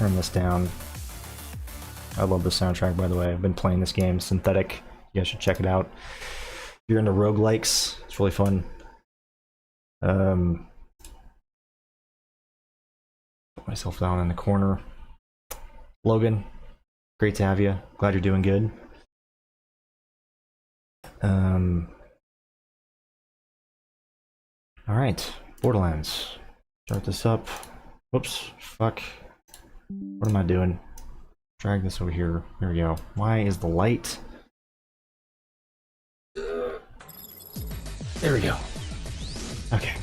turn this down. I love the soundtrack, by the way. I've been playing this game, Synthetic. You guys should check it out. If you're into roguelikes, it's really fun. Put myself down in the corner. Logan, great to have you. Glad you're doing good. Alright, Borderlands. Start this up. Whoops, fuck. What am I doing? Drag this over here. There we go. Why is the light? There we go. Okay.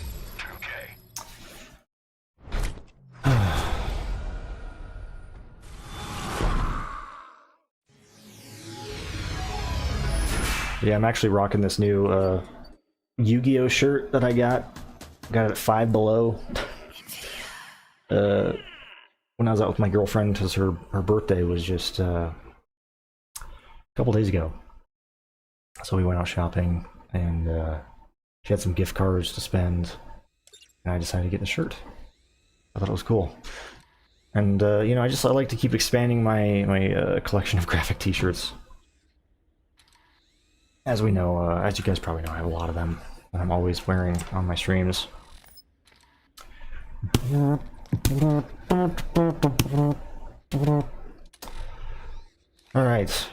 Yeah, I'm actually rocking this new Yu-Gi-Oh shirt that I got. Got it at Five Below. When I was out with my girlfriend, because her birthday was just a couple days ago. So we went out shopping, and she had some gift cards to spend, and I decided to get the shirt. I thought it was cool. And, you know, I like to keep expanding my collection of graphic t-shirts. As we know, as you guys probably know, I have a lot of them that I'm always wearing on my streams. Alright,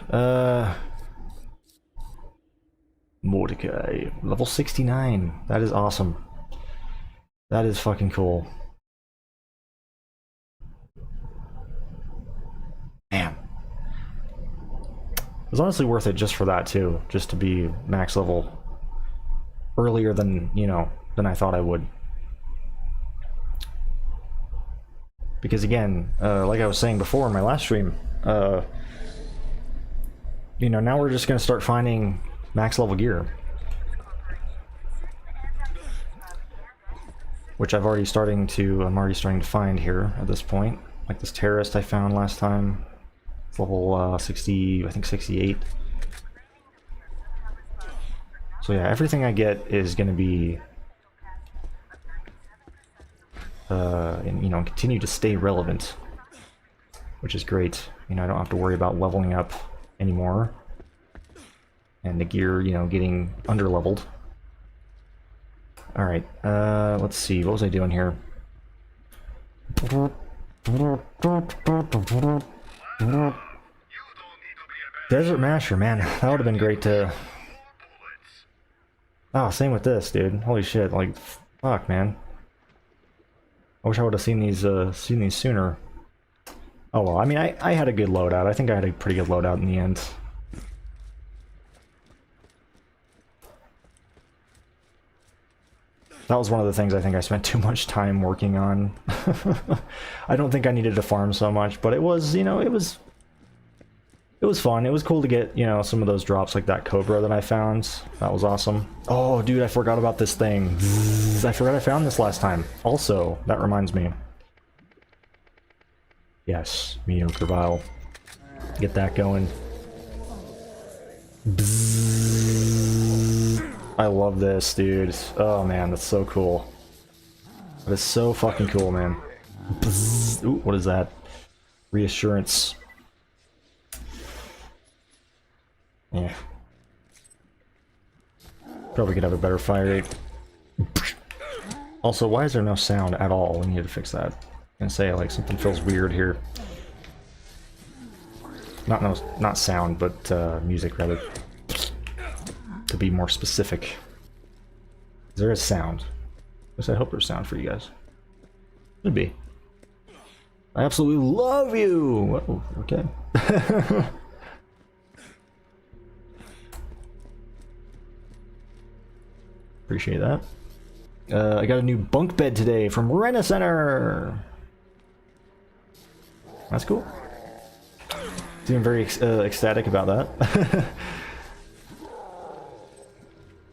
Mordecai, level 69. That is awesome. That is fucking cool. Man. It was honestly worth it just for that too, just to be max level earlier than, you know, than I thought I would. Because again, like I was saying before in my last stream, you know, now we're just gonna start finding max level gear. Which I'm already starting to find here at this point. Like this terrorist I found last time. It's level 60, I think 68. So yeah, everything I get is gonna be and, you know, continue to stay relevant, which is great. You know, I don't have to worry about leveling up anymore, and the gear, you know, getting under-leveled. Alright, let's see, what was I doing here? Desert Masher, man, that would have been great to... Oh, same with this, dude. Holy shit, like, fuck, man. I wish I would have seen these sooner. Oh well, I mean, I had a good loadout. I think I had a pretty good loadout in the end. That was one of the things I think I spent too much time working on. I don't think I needed to farm so much, but it was, you know, it was fun. It was cool to get, you know, some of those drops like that Cobra that I found. That was awesome. Oh, dude, I forgot about this thing. I forgot I found this last time. Also, that reminds me. Yes, mediocre vial. Get that going. I love this, dude. Oh man, that's so cool. That is so fucking cool, man. Ooh, what is that? Reassurance. Yeah. Probably could have a better fire rate. Also, why is there no sound at all? We need to fix that. I'm gonna say, like, something feels weird here. Not sound, but music, rather. To be more specific. There is sound. At least I hope there's sound for you guys. Should be. I absolutely love you! Whoa, okay. Appreciate that. I got a new bunk bed today from Rena Center. That's cool. Feeling very ecstatic about that.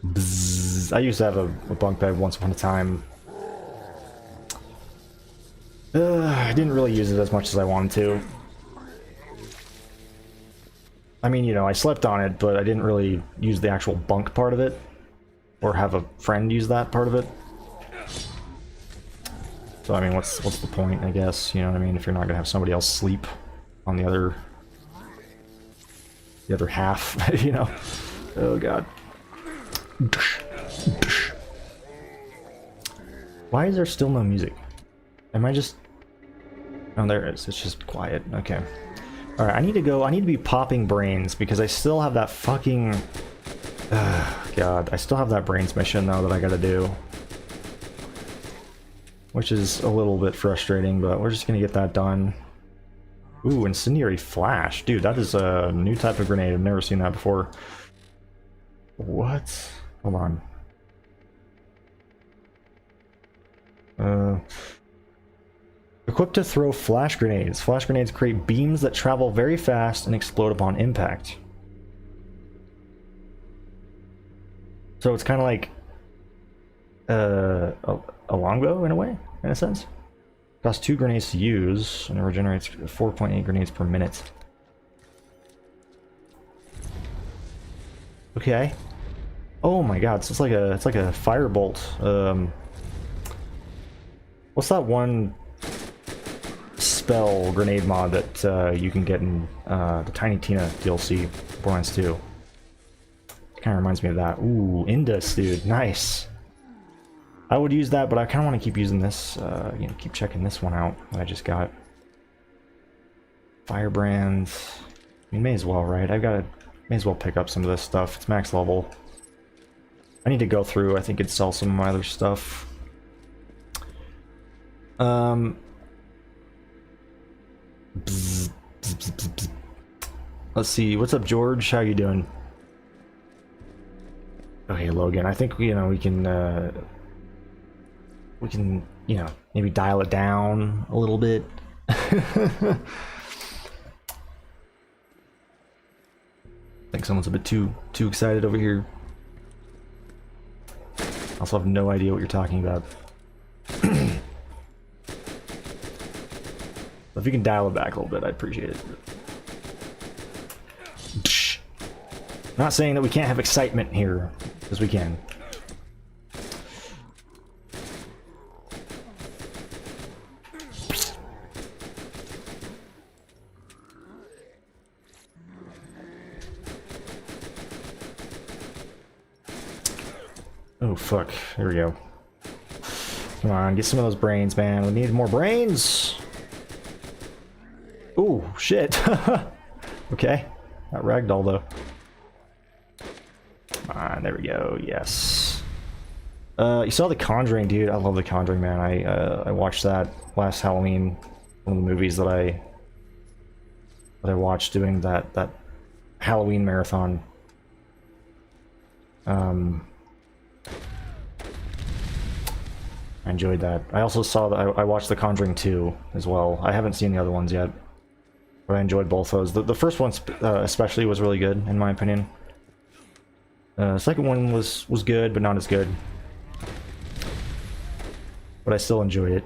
Bzzz. I used to have a bunk bed once upon a time. I didn't really use it as much as I wanted to. I mean, you know, I slept on it, but I didn't really use the actual bunk part of it. Or have a friend use that part of it. So I mean, what's the point, I guess, you know what I mean, if you're not gonna have somebody else sleep on the other half, you know? Oh god. Why is there still no music? Am I just... Oh, there it is. It's just quiet. Okay. Alright, I need to be popping brains, because I still have that fucking... God, I still have that brains mission, though, that I gotta do. Which is a little bit frustrating, but we're just gonna get that done. Ooh, incendiary flash. Dude, that is a new type of grenade. I've never seen that before. What? Hold on. Equipped to throw flash grenades. Flash grenades create beams that travel very fast and explode upon impact. So it's kind of like a longbow in a way, in a sense. Costs 2 grenades to use, and it regenerates 4.8 grenades per minute. Okay. Oh my god, so it's like a firebolt. What's that one spell grenade mod that you can get in the Tiny Tina DLC, Borderlands 2? Kind of reminds me of that. Ooh, Indus, dude, nice. I would use that, but I kind of want to keep using this, you know, keep checking this one out that I just got. Firebrand. I mean, may as well, right? May as well pick up some of this stuff. It's max level. I need to go through, I think it'd sell some of my other stuff. Let's see, what's up, George? How you doing? Okay, Logan, I think, you know, we can, you know, maybe dial it down a little bit. I think someone's a bit too excited over here. I also have no idea what you're talking about. If you can dial it back a little bit, I'd appreciate it. Not saying that we can't have excitement here, because we can. Oh fuck, here we go. Come on, get some of those brains, man. We need more brains! Ooh, shit. Okay, that ragdoll though. Come on, there we go, yes. You saw The Conjuring, dude. I love The Conjuring, man. I watched that last Halloween. One of the movies that I watched doing that Halloween marathon. I enjoyed that. I also saw that I watched The Conjuring 2 as well. I haven't seen the other ones yet, but I enjoyed both those. The first one especially was really good, in my opinion. The second one was good, but not as good. But I still enjoyed it.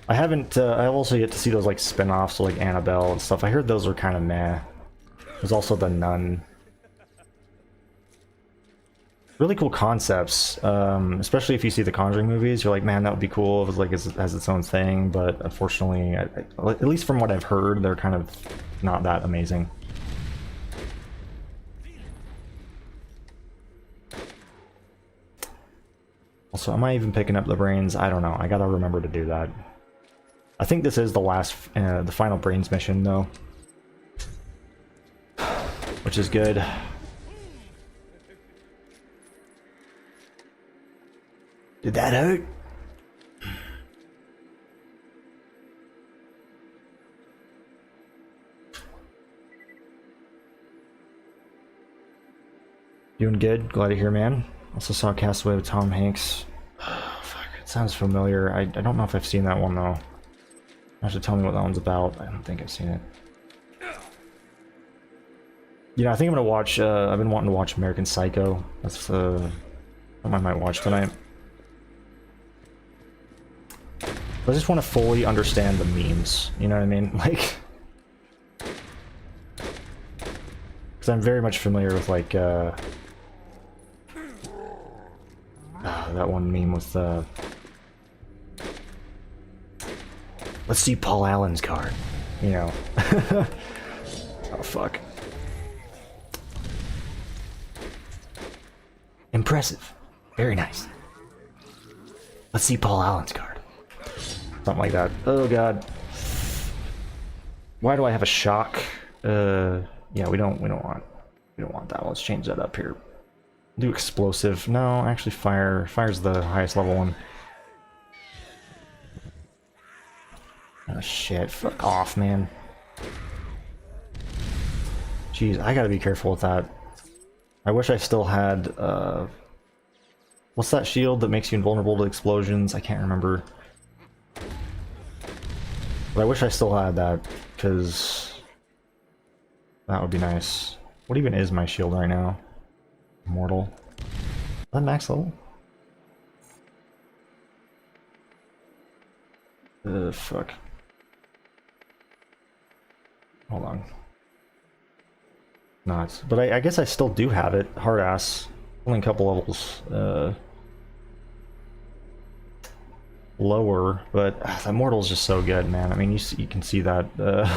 I've also yet to see those like spin-offs, like Annabelle and stuff. I heard those were kind of meh. There's also The Nun. Really cool concepts, especially if you see the Conjuring movies. You're like, man, that would be cool if it was like it has its own thing. But unfortunately, at least from what I've heard, they're kind of not that amazing. Also, am I even picking up the brains? I don't know. I gotta remember to do that. I think this is the last, the final brains mission, though, which is good. Did that hurt? Doing good. Glad to hear, man. Also saw Castaway with Tom Hanks. Oh, fuck, it sounds familiar. I don't know if I've seen that one, though. You have to tell me what that one's about. I don't think I've seen it. You know, I think I'm gonna watch, I've been wanting to watch American Psycho. That's, something I might watch tonight. I just want to fully understand the memes, you know what I mean? Like, because I'm very much familiar with, like, that one meme with let's see Paul Allen's card, you know. Oh fuck. Impressive. Very nice. Let's see Paul Allen's card. Something like that. Oh god. Why do I have a shock? Yeah, we don't want that. Let's change that up here. Do explosive. No, actually fire. Fire's the highest level one. Oh shit, fuck off, man. Jeez, I gotta be careful with that. I wish I still had, what's that shield that makes you invulnerable to explosions? I can't remember. But I wish I still had that, because that would be nice. What even is my shield right now? Immortal. Is that max level? Fuck. Hold on. Not, but I guess I still do have it. Hard ass. Only a couple levels lower, but the Immortal is just so good, man. I mean, you can see that the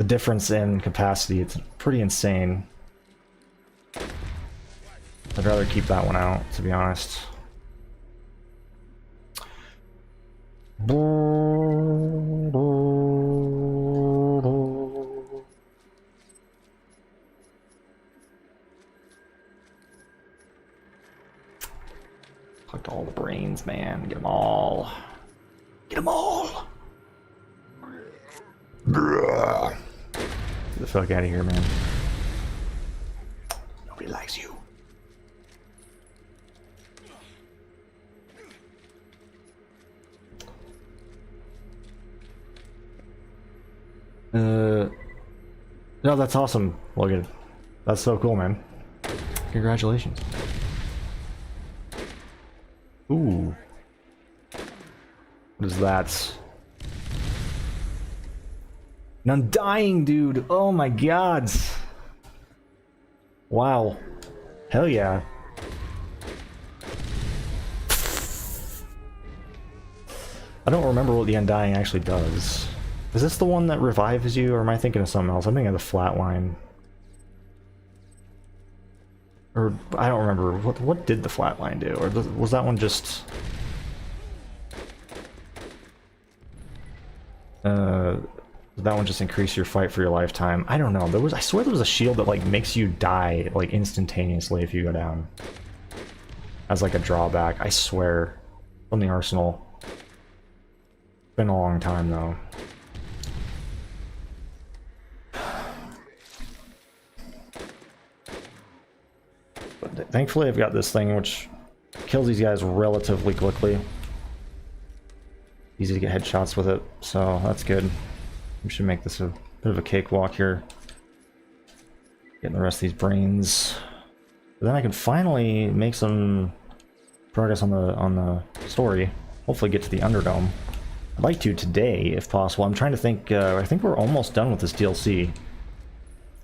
difference in capacity. It's pretty insane. I'd rather keep that one out, to be honest. Collect all the brains, man. Get them all. Get them all! Get the fuck out of here, man. Nobody likes you. No, that's awesome, Logan. That's so cool, man. Congratulations. Ooh. What is that? An Undying, dude. Oh my god. Wow. Hell yeah. I don't remember what the Undying actually does. Is this the one that revives you, or am I thinking of something else? I'm thinking of the Flatline. Or, I don't remember. What did the Flatline do? Or was that one just... did that one just increase your fight for your lifetime? I don't know. I swear there was a shield that, like, makes you die, like, instantaneously if you go down. As, like, a drawback. I swear. From the arsenal. Been a long time, though. But thankfully I've got this thing which kills these guys relatively quickly. Easy to get headshots with it, so that's good. We should make this a bit of a cakewalk here. Getting the rest of these brains. But then I can finally make some progress on the story. Hopefully get to the Underdome. I'd like to today, if possible. I'm trying to think, I think we're almost done with this DLC.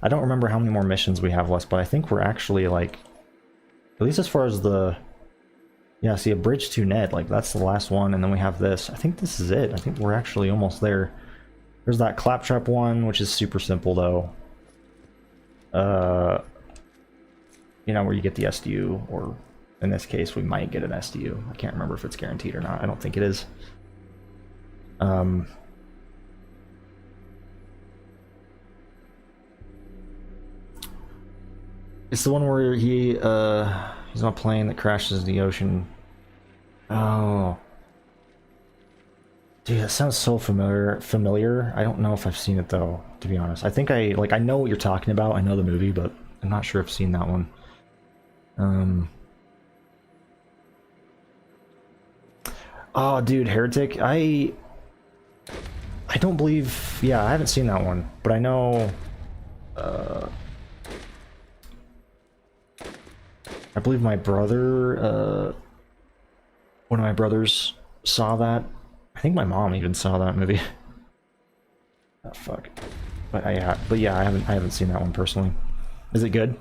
I don't remember how many more missions we have left, but I think we're actually, like, at least as far as the... Yeah, see, a bridge to Ned, like, that's the last one, and then we have this. I think this is it. I think we're actually almost there. There's that Claptrap one, which is super simple, though. You know, where you get the SDU, or in this case, we might get an SDU. I can't remember if it's guaranteed or not. I don't think it is. It's the one where he's on a plane that crashes in the ocean. Oh. Dude, that sounds so familiar. I don't know if I've seen it, though, to be honest. I think I know what you're talking about. I know the movie, but I'm not sure I've seen that one. Oh, dude, Heretic. I don't believe... Yeah, I haven't seen that one, but I know... I believe my brother, one of my brothers saw that. I think my mom even saw that movie. Oh, fuck. But yeah, I haven't seen that one personally. Is it good?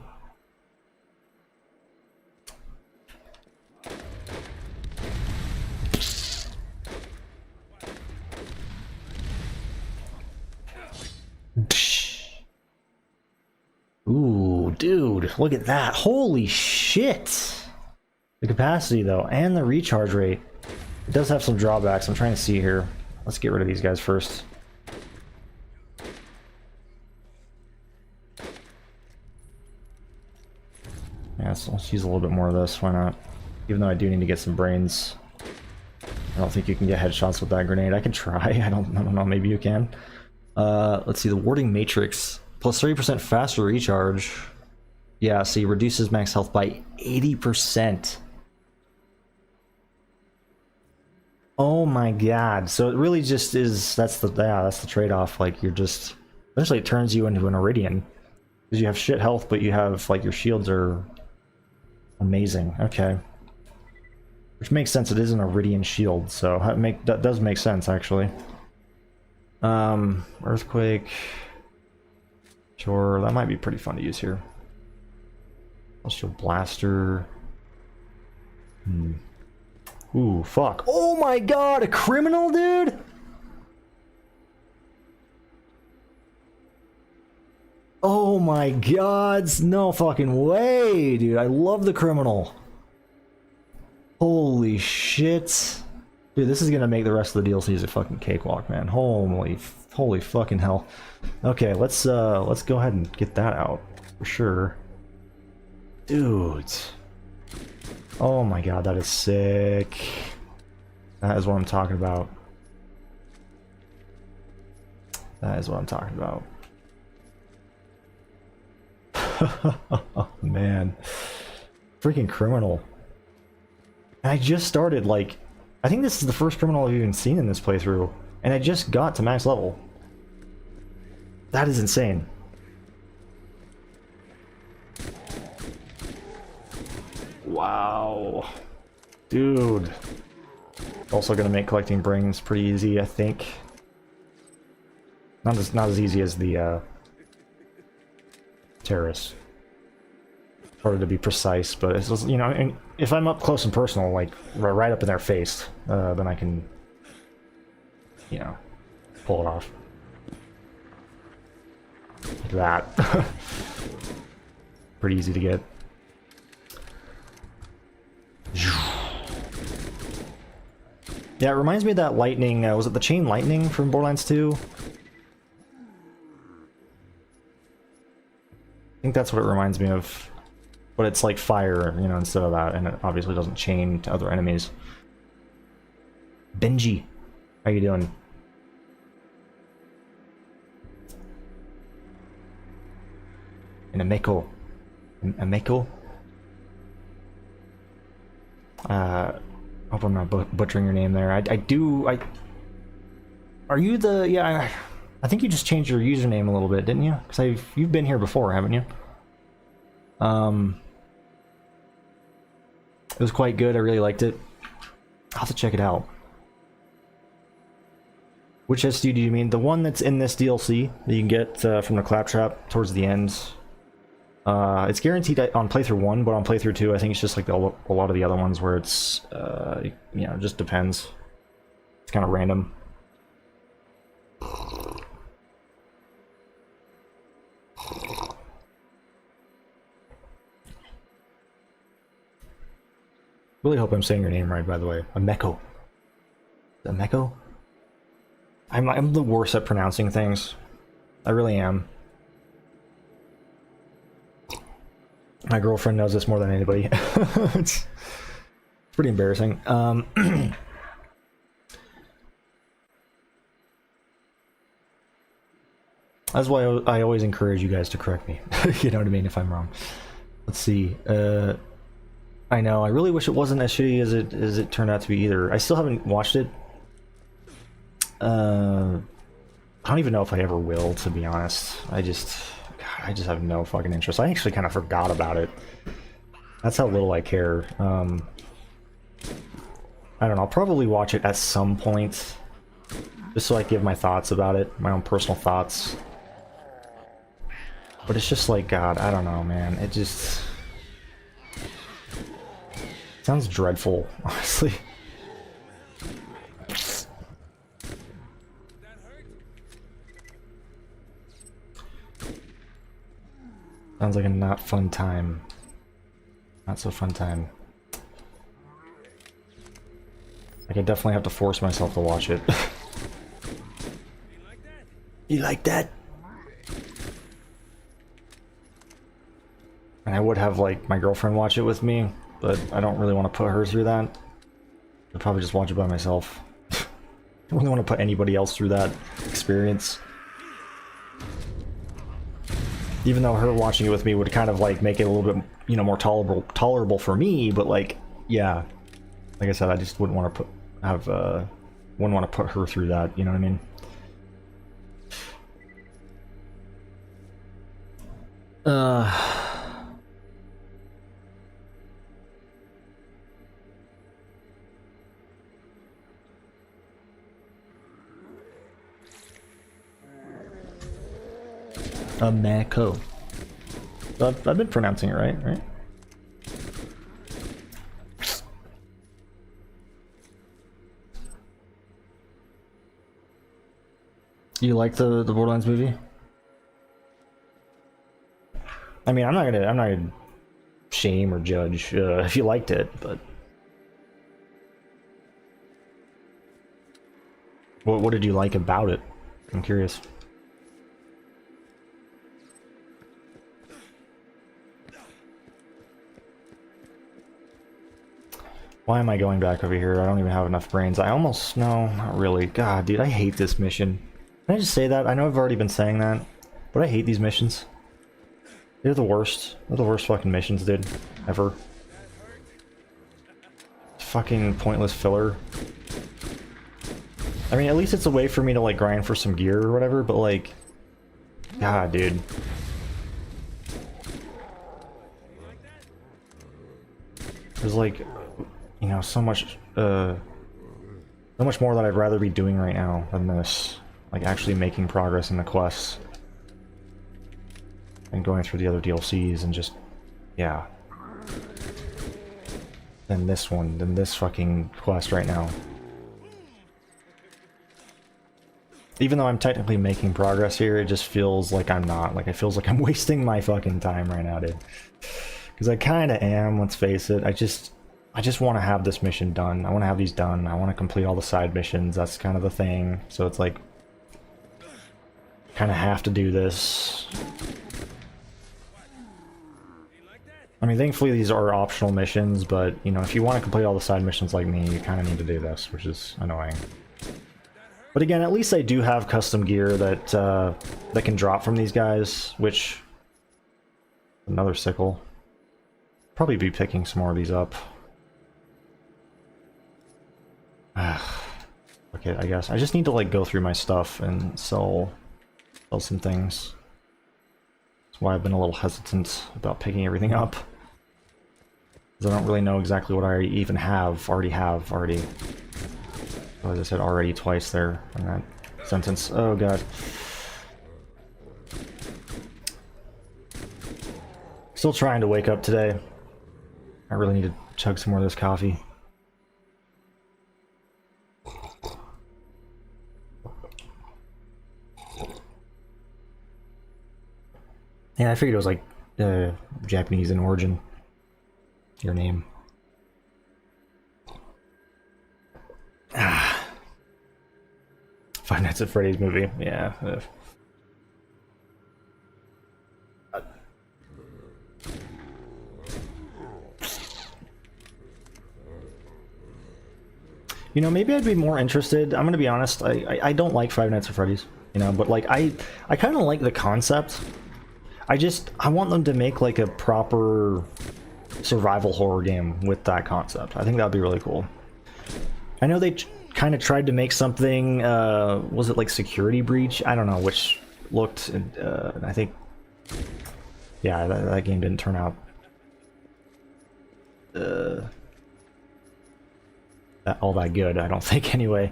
Ooh, dude, look at that. Holy shit! The capacity, though, and the recharge rate. It does have some drawbacks. I'm trying to see here. Let's get rid of these guys first. Yeah, so let's use a little bit more of this. Why not? Even though I do need to get some brains. I don't think you can get headshots with that grenade. I can try. I don't know. Maybe you can. Let's see. The warding matrix. Plus 30% faster recharge. Yeah, see, reduces max health by 80%. Oh my god. So it really just is, that's the trade-off. Like, you're just, essentially it turns you into an Iridian. Because you have shit health, but you have, like, your shields are amazing. Okay. Which makes sense, it is an Iridian shield, so that does make sense, actually. Earthquake. Sure, that might be pretty fun to use here. Celestial Blaster. Ooh, fuck. Oh my god, a criminal, dude? Oh my god, no fucking way, dude. I love the criminal. Holy shit. Dude, this is gonna make the rest of the DLCs a fucking cakewalk, man. Holy fucking hell. Okay, let's go ahead and get that out for sure. Dude. Oh my god, that is sick. That is what I'm talking about. That is what I'm talking about. Oh, man. Freaking criminal. And I just started, like, I think this is the first criminal I've even seen in this playthrough. And I just got to max level. That is insane. Wow. Dude. Also gonna make collecting brains pretty easy, I think. Not as easy as the terrorists. Harder to be precise, but it's just, you know, if I'm up close and personal, like right up in their face, then I can, you know, pull it off. Like that. Pretty easy to get. Yeah, it reminds me of that lightning, was it the chain lightning from Borderlands 2? I think that's what it reminds me of. But it's like fire, you know, instead of that, and it obviously doesn't chain to other enemies. Benji, how you doing? And Ameko. Ameko? Hope I'm not butchering your name there. Are you the... Yeah, I think you just changed your username a little bit, didn't you? Because you've been here before, haven't you? It was quite good, I really liked it. I'll have to check it out. Which SDU do you mean? The one that's in this DLC that you can get from the Claptrap towards the end. It's guaranteed on playthrough 1, but on playthrough 2, I think it's just like a lot of the other ones where it's, you know, it just depends. It's kind of random. Really hope I'm saying your name right, by the way. Ameko. Ameko? I'm the worst at pronouncing things. I really am. My girlfriend knows this more than anybody. It's pretty embarrassing. That's why I always encourage you guys to correct me. You know what I mean, if I'm wrong. Let's see. I know, I really wish it wasn't as shitty as it turned out to be either. I still haven't watched it. I don't even know if I ever will, to be honest. I just have no fucking interest. I actually kind of forgot about it. That's how little I care. I don't know, I'll probably watch it at some point. Just so I give my thoughts about it, my own personal thoughts. But it's just like, God, I don't know, man. It just... sounds dreadful, honestly. Sounds like a not fun time. Not so fun time. Like, I definitely have to force myself to watch it. You like that? And I would have, like, my girlfriend watch it with me, but I don't really want to put her through that. I'd probably just watch it by myself. I don't really want to put anybody else through that experience. Even though her watching it with me would kind of, like, make it a little bit, you know, more tolerable for me, but, like, yeah. Like I said, I just wouldn't want to wouldn't want to put her through that, you know what I mean? Mako. I've been pronouncing it right? You like the Borderlands movie? I mean, I'm not gonna shame or judge if you liked it, but what did you like about it? I'm curious. Why am I going back over here? I don't even have enough brains. No, not really. God, dude, I hate this mission. Can I just say that? I know I've already been saying that, but I hate these missions. They're the worst. They're the worst fucking missions, dude. Ever. Fucking pointless filler. I mean, at least it's a way for me to, like, grind for some gear or whatever, but, like... God, dude. There's, like, you know, so much more that I'd rather be doing right now than this. Like, actually making progress in the quests. And going through the other DLCs and just... yeah. Than this fucking quest right now. Even though I'm technically making progress here, it just feels like I'm not. Like, it feels like I'm wasting my fucking time right now, dude. Because I kinda am, let's face it. I just want to have this mission done. I want to have these done. I want to complete all the side missions. That's kind of the thing. So it's like... kind of have to do this. I mean, thankfully these are optional missions, but, you know, if you want to complete all the side missions like me, you kind of need to do this, which is annoying. But again, at least I do have custom gear that that can drop from these guys, which... another sickle. Probably be picking some more of these up. Okay, I guess. I just need to, like, go through my stuff and sell some things. That's why I've been a little hesitant about picking everything up. Because I don't really know exactly what I even already have. So as I said already twice there in that sentence. Oh god. Still trying to wake up today. I really need to chug some more of this coffee. Yeah, I figured it was like Japanese in origin. Your name. Ah. Five Nights at Freddy's movie. Yeah. You know, maybe I'd be more interested. I'm gonna be honest. I don't like Five Nights at Freddy's. You know, but like I kind of like the concept. I want them to make like a proper survival horror game with that concept. I think that'd be really cool. I know they kind of tried to make something, was it like Security Breach? I don't know, which looked, I think, yeah, that game didn't turn out all that good, I don't think, anyway.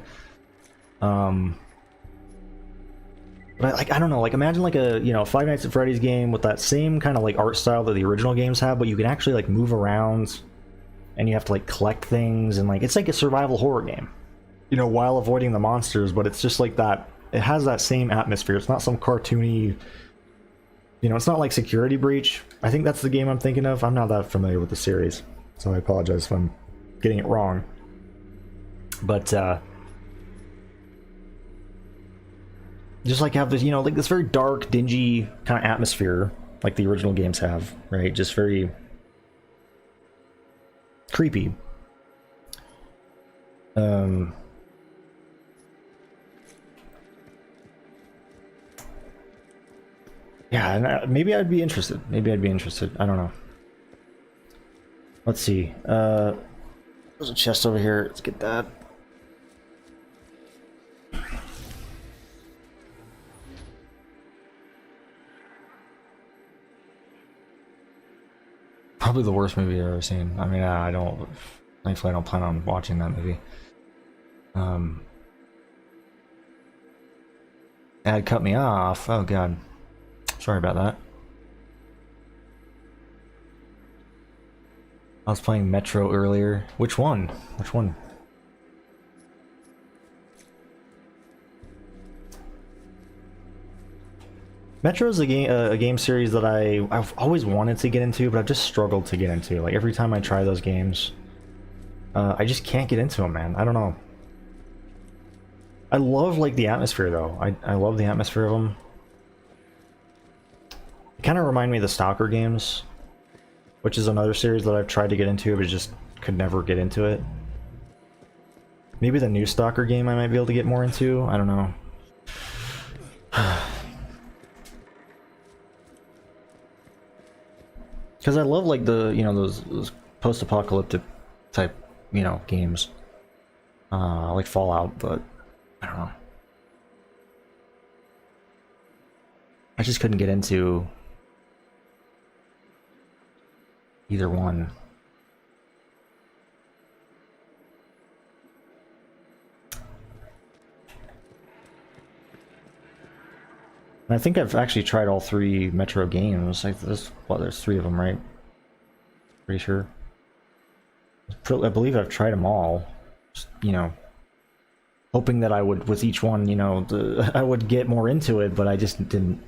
But I don't know, like imagine like a, you know, Five Nights at Freddy's game with that same kind of like art style that the original games have, but you can actually like move around and you have to like collect things and like, it's like a survival horror game, you know, while avoiding the monsters, but it's just like that, it has that same atmosphere. It's not some cartoony, You know, it's not like Security Breach. I think that's the game I'm thinking of. I'm not that familiar with the series, so I apologize if I'm getting it wrong. But just like have this, you know, like this very dark, dingy kind of atmosphere, like the original games have, right? Just very creepy. Yeah, and maybe I'd be interested. Maybe I'd be interested. I don't know. Let's see. There's a chest over here. Let's get that. Probably the worst movie I've ever seen. I mean, I don't. Thankfully, I don't plan on watching that movie. Ad cut me off. Oh god. Sorry about that. I was playing Metro earlier. Which one? Which one? Metro is a game series that I've always wanted to get into, but I've just struggled to get into. Like every time I try those games, I just can't get into them, man. I don't know. I love like the atmosphere though. I love the atmosphere of them. It kind of remind me of the Stalker games, which is another series that I've tried to get into, but just could never get into it. Maybe the new Stalker game I might be able to get more into. I don't know. Because I love like the, you know, those post-apocalyptic type, you know, games. Like Fallout, but I don't know. I just couldn't get into either one. And I think I've actually tried all 3 Metro games. Like there's 3 of them, right? Pretty sure. I believe I've tried them all. Just, you know, hoping that I would, with each one, you know, I would get more into it, but I just didn't.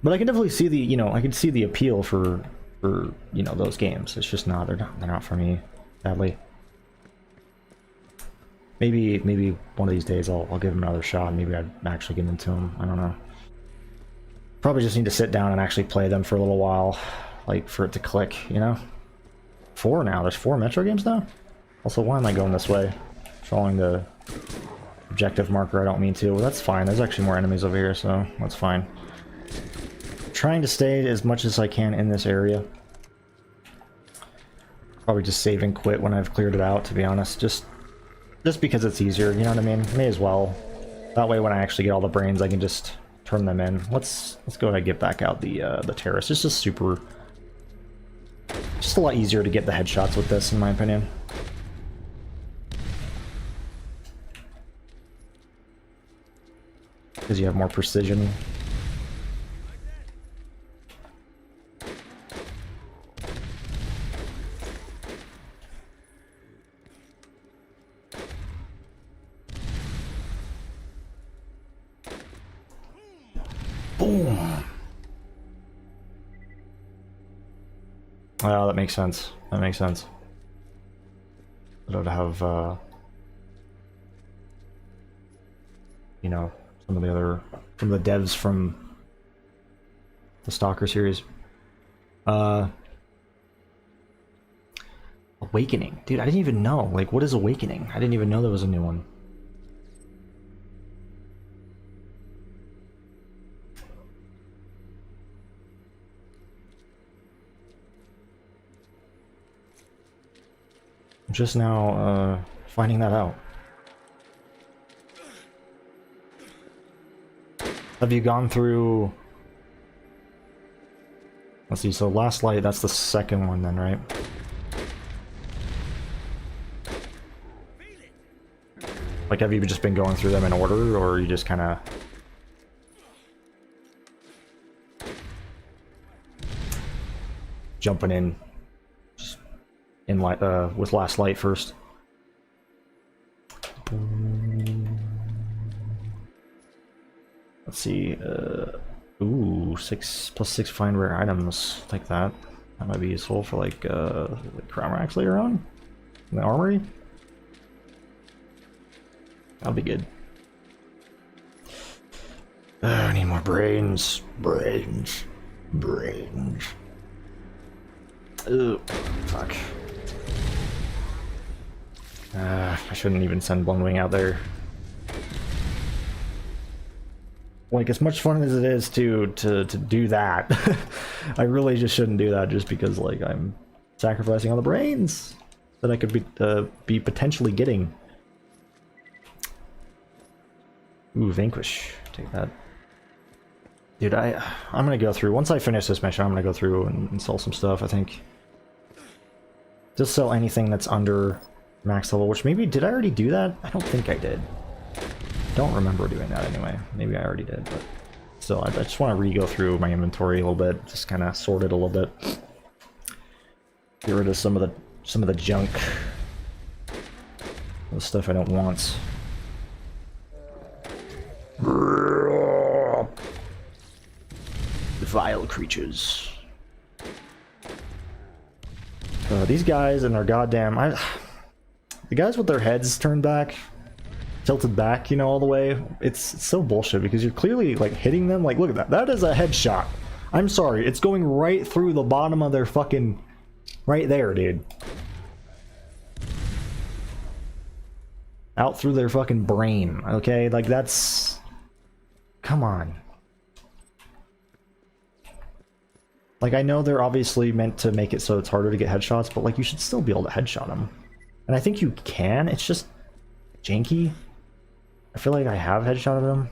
But I can definitely see the, you know, I can see the appeal for you know, those games. It's just not, they're not for me, sadly. Maybe one of these days I'll give them another shot. Maybe I'd actually get into them. I don't know. Probably just need to sit down and actually play them for a little while, like for it to click, you know? 4 now. There's 4 Metro games now? Also, why am I going this way? Following the objective marker, I don't mean to. Well, that's fine. There's actually more enemies over here, so that's fine. Trying to stay as much as I can in this area. Probably just save and quit when I've cleared it out, to be honest. Just because it's easier, you know what I mean? May as well. That way when I actually get all the brains, I can just turn them in. Let's go ahead and get back out the terrace. It's just super... just a lot easier to get the headshots with this, in my opinion. Because you have more precision. Boom! Oh, that makes sense. That makes sense. I don't have, you know, some of the devs from the Stalker series. Awakening. Dude, I didn't even know. Like, what is Awakening? I didn't even know there was a new one. Just now, finding that out. Have you gone through... Let's see, so Last Light, that's the second one then, right? Like, have you just been going through them in order, or are you just kind of... jumping in? Just in with Last Light first? Let's see. Ooh, 6+6 find rare items. Take that. That might be useful for like crown racks later on in the armory. That'll be good. I need more brains. Brains. Brains. Ugh. Fuck. I shouldn't even send Blown Wing out there. Like, as much fun as it is to do that, I really just shouldn't do that just because, like, I'm sacrificing all the brains that I could be potentially getting. Ooh, Vanquish. Take that. Dude, I'm gonna go through, once I finish this mission, I'm gonna go through and sell some stuff, I think. Just sell anything that's under max level, which maybe, did I already do that? I don't think I did. Don't remember doing that anyway. Maybe I already did, but still, I just want to re-go through my inventory a little bit, just kind of sort it a little bit. Get rid of some of the junk. The stuff I don't want. Vile creatures. These guys and their goddamn... the guys with their heads turned back, tilted back, you know, all the way, it's so bullshit because you're clearly, like, hitting them. Like, look at that. That is a headshot. I'm sorry. It's going right through the bottom of their fucking... right there, dude. Out through their fucking brain, okay? Like, that's... Come on. Like, I know they're obviously meant to make it so it's harder to get headshots, but, like, you should still be able to headshot them. And I think you can, it's just janky. I feel like I have headshotted them.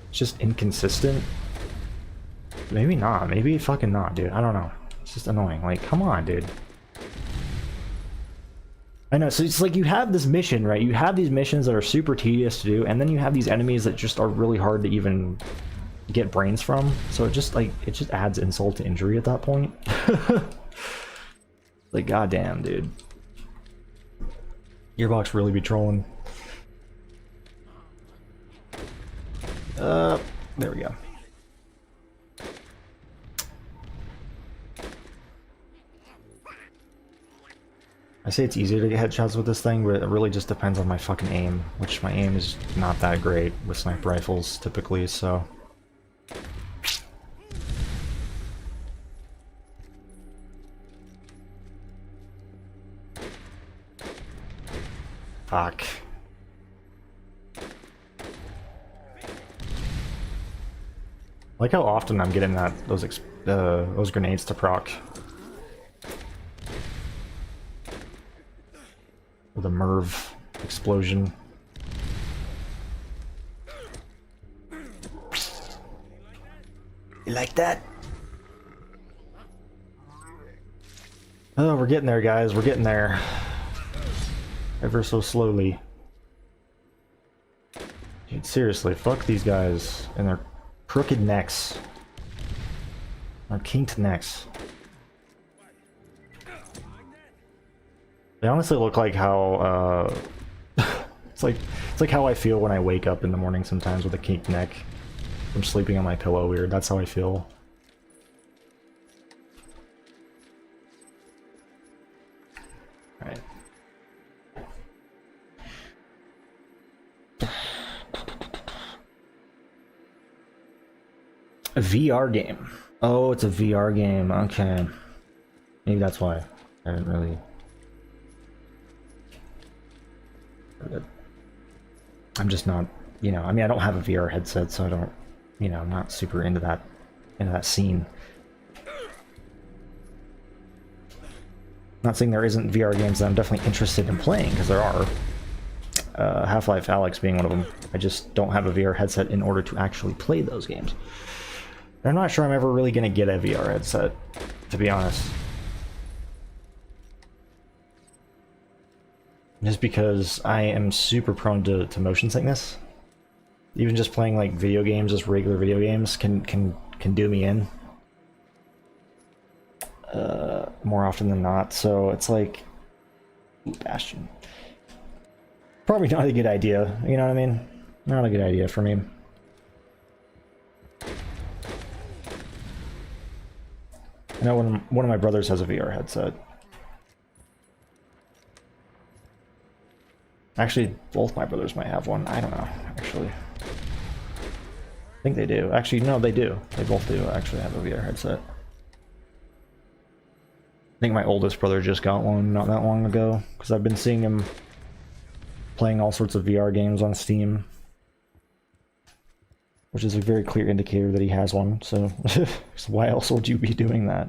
It's just inconsistent. Maybe not, maybe fucking not, dude. I don't know. It's just annoying. Like, come on, dude. I know, so it's like you have this mission, right? You have these missions that are super tedious to do, and then you have these enemies that just are really hard to even get brains from. So it just, like, it just adds insult to injury at that point. Like, goddamn, dude. Gearbox really be trolling. There we go. I say it's easier to get headshots with this thing, but it really just depends on my fucking aim, which my aim is not that great with sniper rifles typically, so... Fuck. I like how often I'm getting those grenades to proc. With a Merv explosion. You like that? Oh, we're getting there, guys. We're getting there. Ever so slowly. Dude, seriously, fuck these guys and their crooked necks. Their kinked necks. They honestly look like how, it's like how I feel when I wake up in the morning sometimes with a kinked neck. I'm sleeping on my pillow weird, that's how I feel. Alright. A VR game. Oh, it's a VR game, okay. Maybe that's why. I didn't really... I'm just not, you know, I mean, I don't have a VR headset, so I don't, you know, I'm not super into that scene. Not saying there isn't VR games that I'm definitely interested in playing, because there are. Half-Life Alyx being one of them. I just don't have a VR headset in order to actually play those games. And I'm not sure I'm ever really going to get a VR headset, to be honest. Just because I am super prone to motion sickness. Even just playing like video games, just regular video games, can do me in. More often than not, so it's like... Ooh, Bastion. Probably not a good idea, you know what I mean? Not a good idea for me. I know one of my brothers has a VR headset. Actually, both my brothers might have one. I don't know, actually. I think they do. Actually, no, they do. They both do actually have a VR headset. I think my oldest brother just got one not that long ago, because I've been seeing him playing all sorts of VR games on Steam. Which is a very clear indicator that he has one, so why else would you be doing that?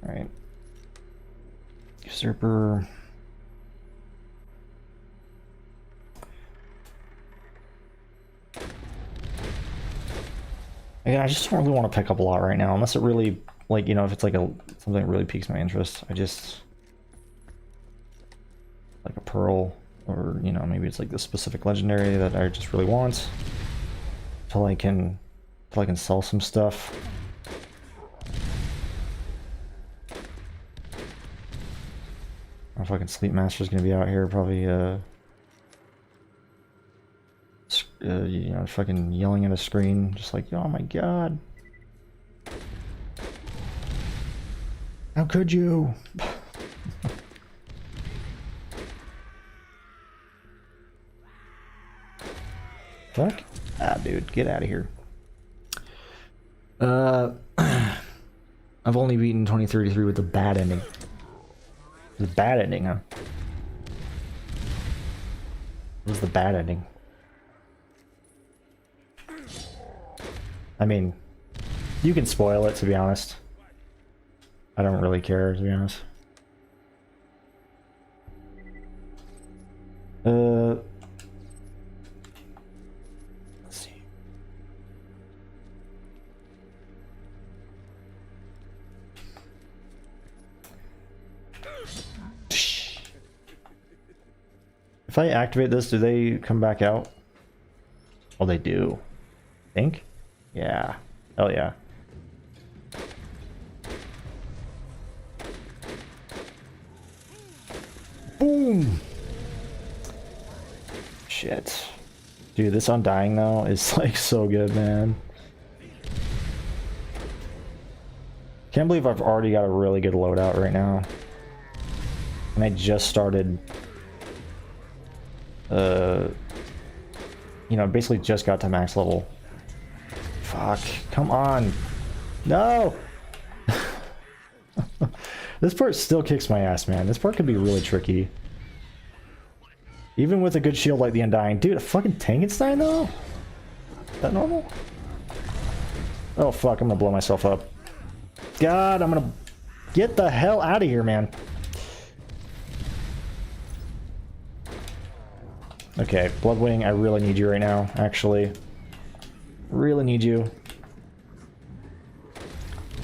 Alright. Usurper. Again, I just don't really want to pick up a lot right now, unless it really, like, you know, if it's like something that really piques my interest. I just... like a pearl. Or, you know, maybe it's like the specific legendary that I just really want. Till I can sell some stuff. Our fucking Sleep Master's gonna be out here probably, you know, fucking yelling at a screen, just like, oh my god. How could you? Fuck? Ah, dude, get out of here. I've only beaten 2033 with the bad ending. The bad ending, huh? What was the bad ending? I mean, you can spoil it, to be honest. I don't really care, to be honest. If I activate this, do they come back out? Oh, they do. Think? Yeah. Hell yeah. Boom! Shit. Dude, this Undying, though, is, like, so good, man. Can't believe I've already got a really good loadout right now. And I just started... you know, basically just got to max level. Fuck, come on. No! This part still kicks my ass, man. This part could be really tricky. Even with a good shield like the Undying. Dude, a fucking Tankenstein, though? Is that normal? Oh, fuck, I'm gonna blow myself up. God, I'm gonna... Get the hell out of here, man. Okay, Bloodwing, I really need you right now, actually. Really need you.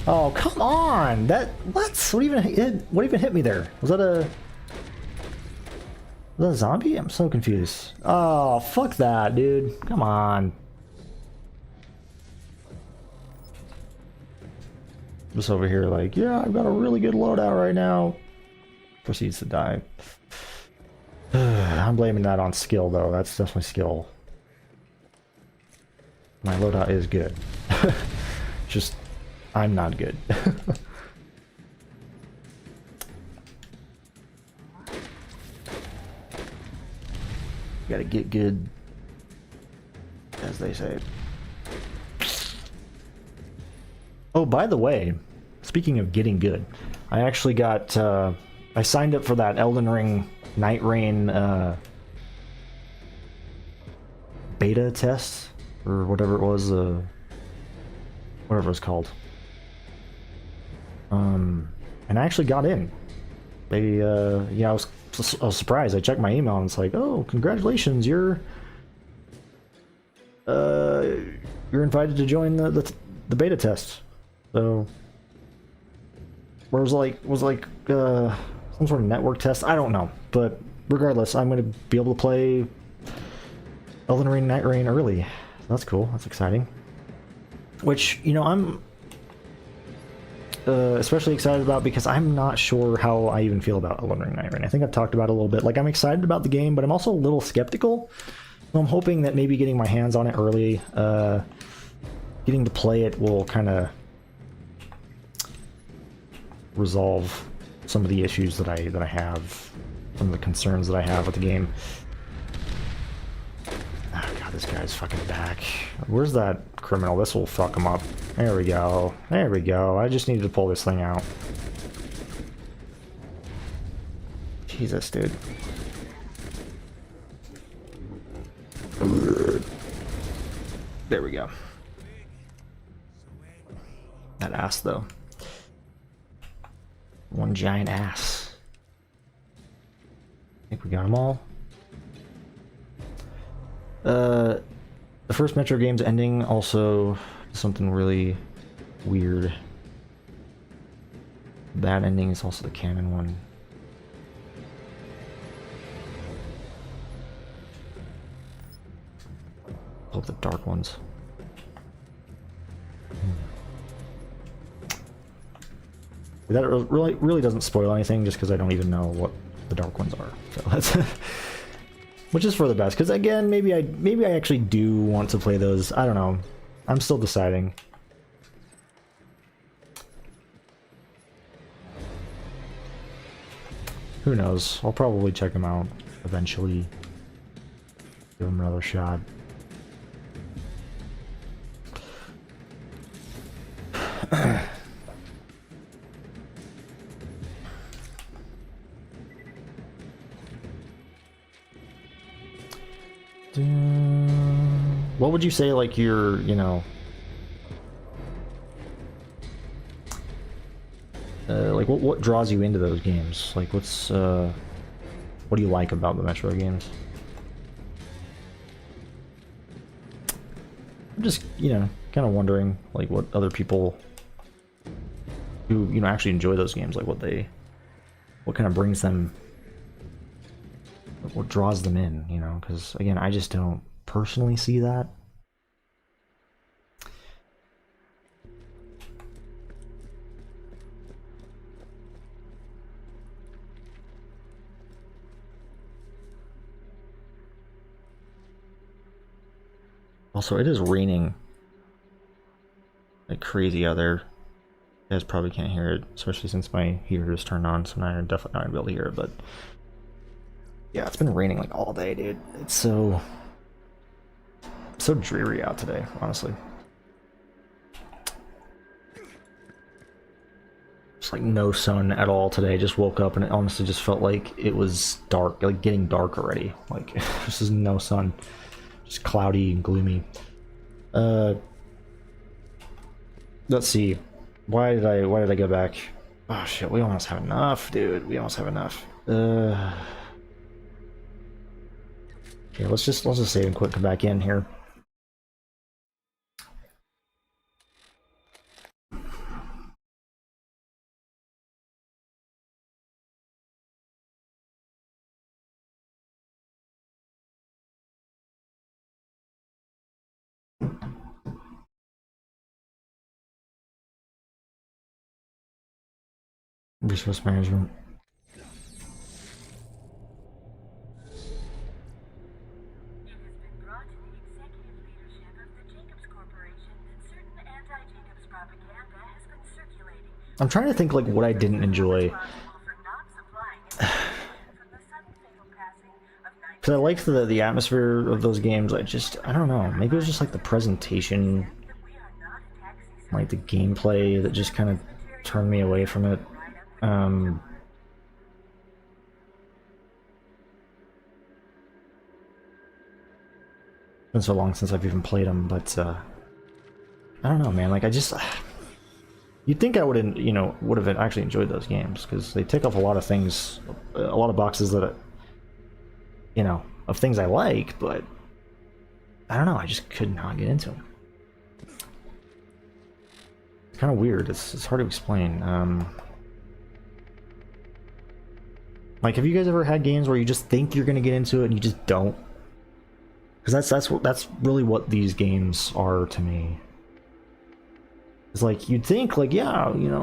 Oh, come on! That... What? What even hit me there? Was that a... Was that a zombie? I'm so confused. Oh, fuck that, dude. Come on. Just over here like, yeah, I've got a really good loadout right now. Proceeds to die. I'm blaming that on skill, though. That's definitely skill. My loadout is good. Just, I'm not good. Gotta get good, as they say. Oh, by the way, speaking of getting good, I actually got, I signed up for that Elden Ring Night Rain beta test, or whatever it was, whatever it's called. And I actually got in. They, yeah, I was surprised. I checked my email and it's like, oh, congratulations, you're invited to join the beta test. So, was like some sort of network test. I don't know, but regardless, I'm going to be able to play Elden Ring Night Rain early. That's cool. That's exciting. Which, you know, especially excited about because I'm not sure how I even feel about Elden Ring Night Rain. I think I've talked about it a little bit. Like, I'm excited about the game, but I'm also a little skeptical. So I'm hoping that maybe getting my hands on it early, getting to play it will kind of resolve some of the issues that I have, some of the concerns that I have with the game. Oh god, this guy's fucking back. Where's that criminal? This will fuck him up. There we go. There we go. I just needed to pull this thing out. Jesus, dude. There we go. That ass, though. One giant ass. I think we got them all. The first Metro game's ending also something really weird. That ending is also the canon one. Pull up the dark ones. That really doesn't spoil anything, just because I don't even know what the dark ones are. So that's which is for the best, because again, maybe I actually do want to play those. I don't know. I'm still deciding. Who knows? I'll probably check them out eventually. Give them another shot. What would you say, like, your, you know, like, what draws you into those games? Like, what do you like about the Metro games? I'm just, you know, kind of wondering, like, what other people who, you know, actually enjoy those games, like, what kind of brings them, what draws them in, you know, because, again, I just don't personally see that. Also, it is raining like crazy out there. You guys probably can't hear it, especially since my heater is turned on, so now you're definitely not gonna be able to hear it, but yeah, it's been raining like all day, dude. It's so dreary out today, honestly. Just like no sun at all today. Just woke up and it honestly just felt like it was dark, like getting dark already. Like this is no sun. Just cloudy and gloomy. Let's see. Why did I go back? Oh shit, we almost have enough, dude. We almost have enough. Okay, let's just save and quick come back in here. Resource management. I'm trying to think like what I didn't enjoy. Because I liked the atmosphere of those games. I don't know. Maybe it was just like the presentation, like the gameplay that just kind of turned me away from it. Been so long since I've even played them, but I don't know, man. Like you'd think I would, you know, would have actually enjoyed those games because they tick off a lot of things, a lot of boxes that, you know, of things I like, but I don't know. I just could not get into them. It's kind of weird. It's hard to explain. Like, have you guys ever had games where you just think you're gonna get into it and you just don't? Because that's really what these games are to me. It's like, you'd think, like, yeah, with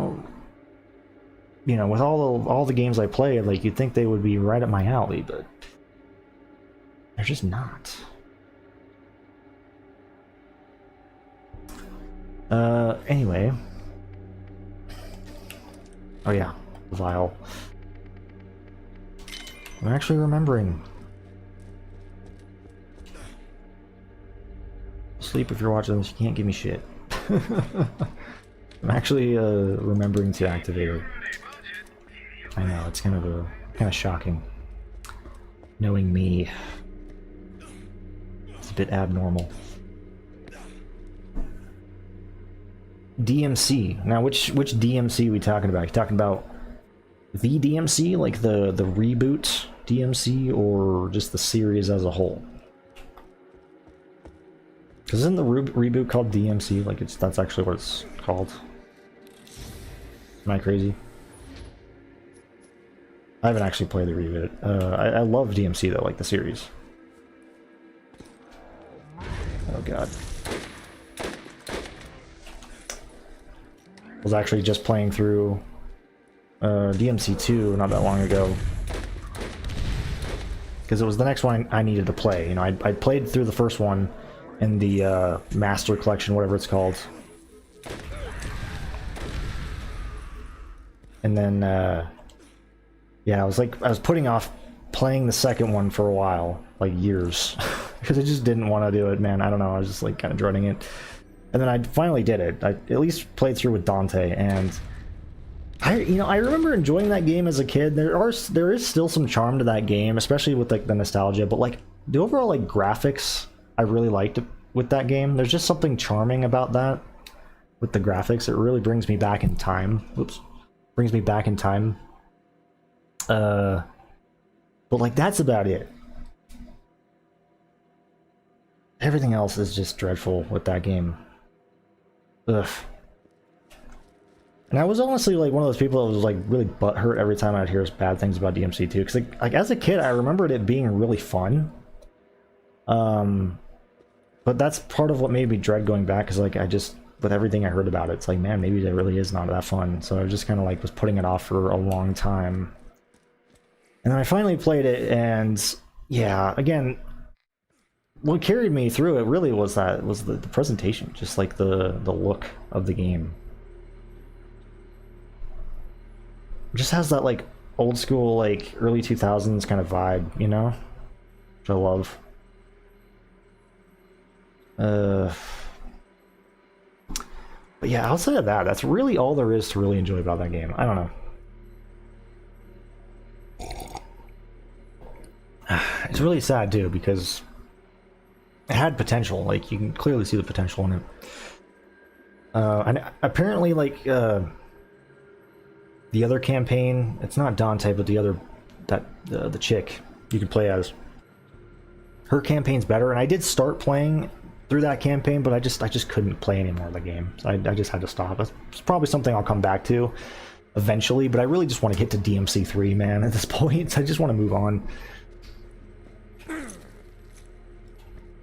all the games I play, like, you'd think they would be right up my alley, but they're just not. Anyway. Oh yeah, Vile. I'm actually remembering. Sleep if you're watching this, you can't give me shit. I'm actually remembering to activate it. I know, it's kind of shocking. Knowing me. It's a bit abnormal. DMC. Now, which DMC are we talking about? Are you talking about the DMC, like the reboot DMC, or just the series as a whole? Because isn't the reboot called DMC? Like, that's actually what it's called. Am I crazy? I haven't actually played the reboot. I love DMC though, like the series. Oh god. I was actually just playing through DMC 2 not that long ago. Because it was the next one I needed to play. You know, I played through the first one in the Master Collection, whatever it's called. And then, yeah, I was putting off playing the second one for a while, like years. Because I just didn't want to do it, man. I don't know, I was just like kind of dreading it. And then I finally did it. I at least played through with Dante, and I remember enjoying that game as a kid. There is still some charm to that game, especially with like the nostalgia, but like the overall like graphics I really liked with that game. There's just something charming about that with the graphics. It really brings me back in time. Whoops. Brings me back in time. But like that's about it. Everything else is just dreadful with that game. Ugh. And I was honestly like one of those people that was like really butthurt every time I'd hear bad things about DMC2, because like as a kid I remembered it being really fun. But that's part of what made me dread going back, because like I just, with everything I heard about it, it's like, man, maybe it really is not that fun. So I just kind of like was putting it off for a long time. And then I finally played it, and yeah, again, what carried me through it really was the presentation, just like the look of the game. It just has that like old school, like early 2000s kind of vibe, you know, which I love. But yeah, outside of that, that's really all there is to really enjoy about that game. I don't know. It's really sad too, because it had potential. Like, you can clearly see the potential in it. And apparently, like, the other campaign, it's not Dante, but the other, the chick you can play as, her campaign's better. And I did start playing through that campaign, but I just couldn't play any more of the game. So I just had to stop. It's probably something I'll come back to eventually, but I really just want to get to DMC 3, man, at this point. I just want to move on.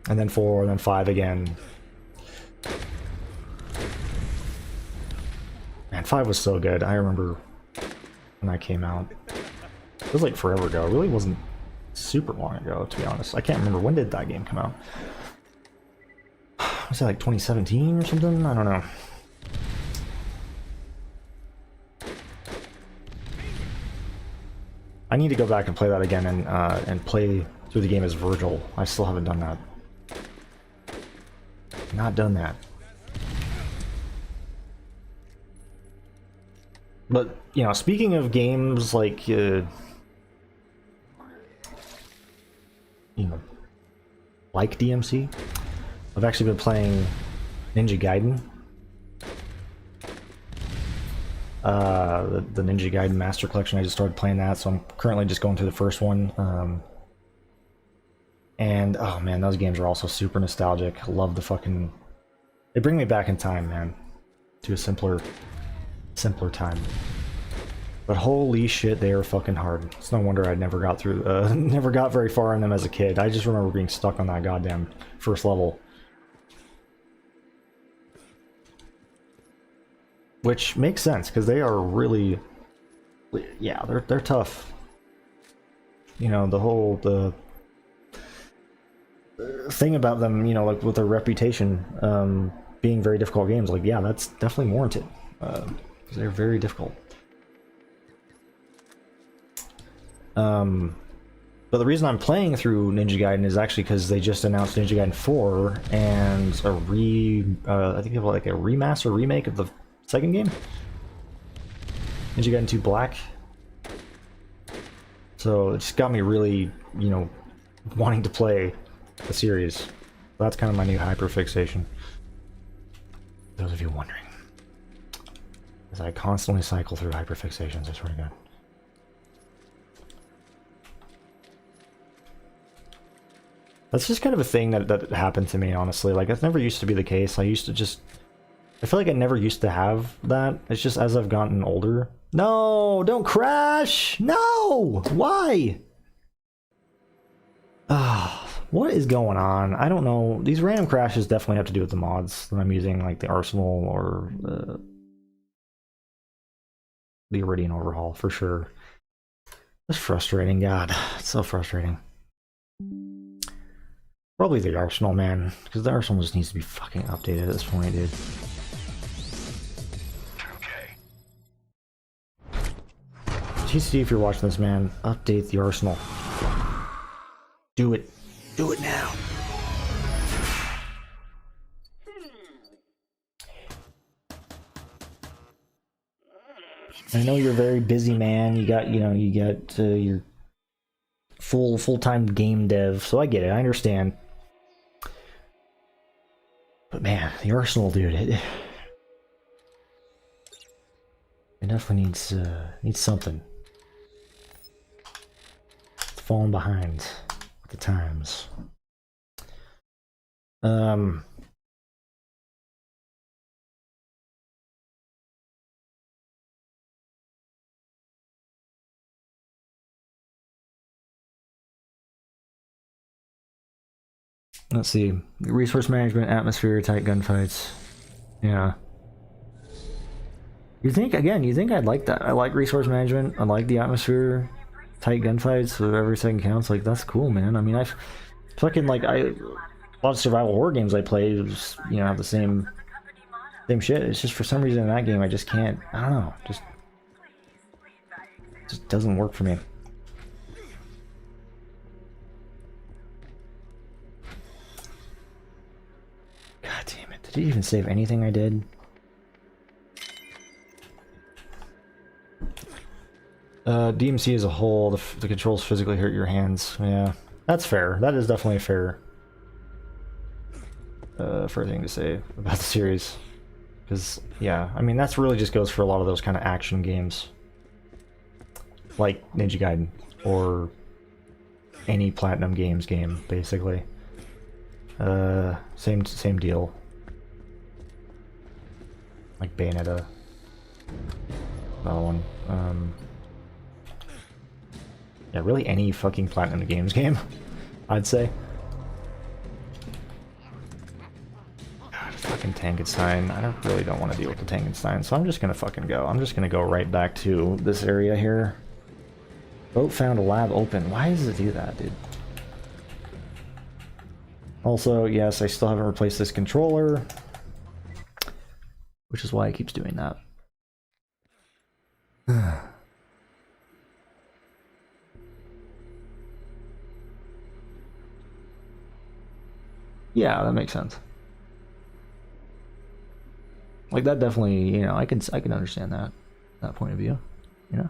And then 4, and then 5 again. Man, 5 was so good. I remember when that came out. It was like forever ago. It really wasn't super long ago, to be honest. I can't remember. When did that game come out? Was it like 2017 or something? I don't know. I need to go back and play that again and play through the game as Virgil. I still haven't done that. Not done that. But, you know, speaking of games like, you know, like DMC, I've actually been playing Ninja Gaiden. The Ninja Gaiden Master Collection, I just started playing that, so I'm currently just going through the first one. And, oh man, those games are also super nostalgic. I love the fucking... They bring me back in time, man. To a simpler time. But holy shit, they are fucking hard. It's no wonder I never got through, never got very far in them as a kid. I just remember being stuck on that goddamn first level. which makes sense because they are really, yeah, they're tough. You know, the thing about them, you know, like with their reputation being very difficult games, like yeah, that's definitely warranted. They're very difficult. But the reason I'm playing through Ninja Gaiden is actually because they just announced Ninja Gaiden 4 and I think they have like a remaster, remake of the second game, Ninja Gaiden 2 Black. So it just got me really, you know, wanting to play the series. That's kind of my new hyperfixation. Those of you wondering, as I constantly cycle through hyperfixations, I swear to God. That's just kind of a thing that happened to me, honestly. Like, it never used to be the case. I used to just... I feel like I never used to have that. It's just as I've gotten older. No! Don't crash! No! Why? What is going on? I don't know. These random crashes definitely have to do with the mods that I'm using, like the Arsenal or the Iridian Overhaul, for sure. It's frustrating, God. It's so frustrating. Probably the Arsenal, man, because the Arsenal just needs to be fucking updated at this point, dude. Okay. GCD, if you're watching this, man, update the Arsenal. Do it. Do it now. I know you're a very busy man. You got, you know, you got your full-time game dev, so I get it. I understand. But man, the Arsenal, dude, it definitely needs something. It's falling behind with the times. Let's see. Resource management, atmosphere, tight gunfights. Yeah. You think I'd like that. I like resource management. I like the atmosphere, tight gunfights, so every second counts. Like, that's cool, man. I mean, I've fucking, like, a lot of survival horror games I play, just, you know, have the same shit. It's just for some reason in that game I just can't, I don't know, just doesn't work for me. God damn it. Did it even save anything I did? DMC as a whole, the controls physically hurt your hands. Yeah, that's fair. That is definitely a fair thing to say about the series. Because, yeah, I mean, that's really just goes for a lot of those kind of action games. Like Ninja Gaiden, or any Platinum Games game, basically. Same deal. Like Bayonetta. That one. Yeah, really any fucking Platinum Games game, I'd say. God, fucking Tankenstein. I really don't want to deal with the Tankenstein, so I'm just gonna fucking go. I'm just gonna go right back to this area here. Boat found a lab open. Why does it do that, dude? Also, yes, I still haven't replaced this controller, which is why it keeps doing that. Yeah, that makes sense. Like, that definitely, you know, I can understand that point of view, you know.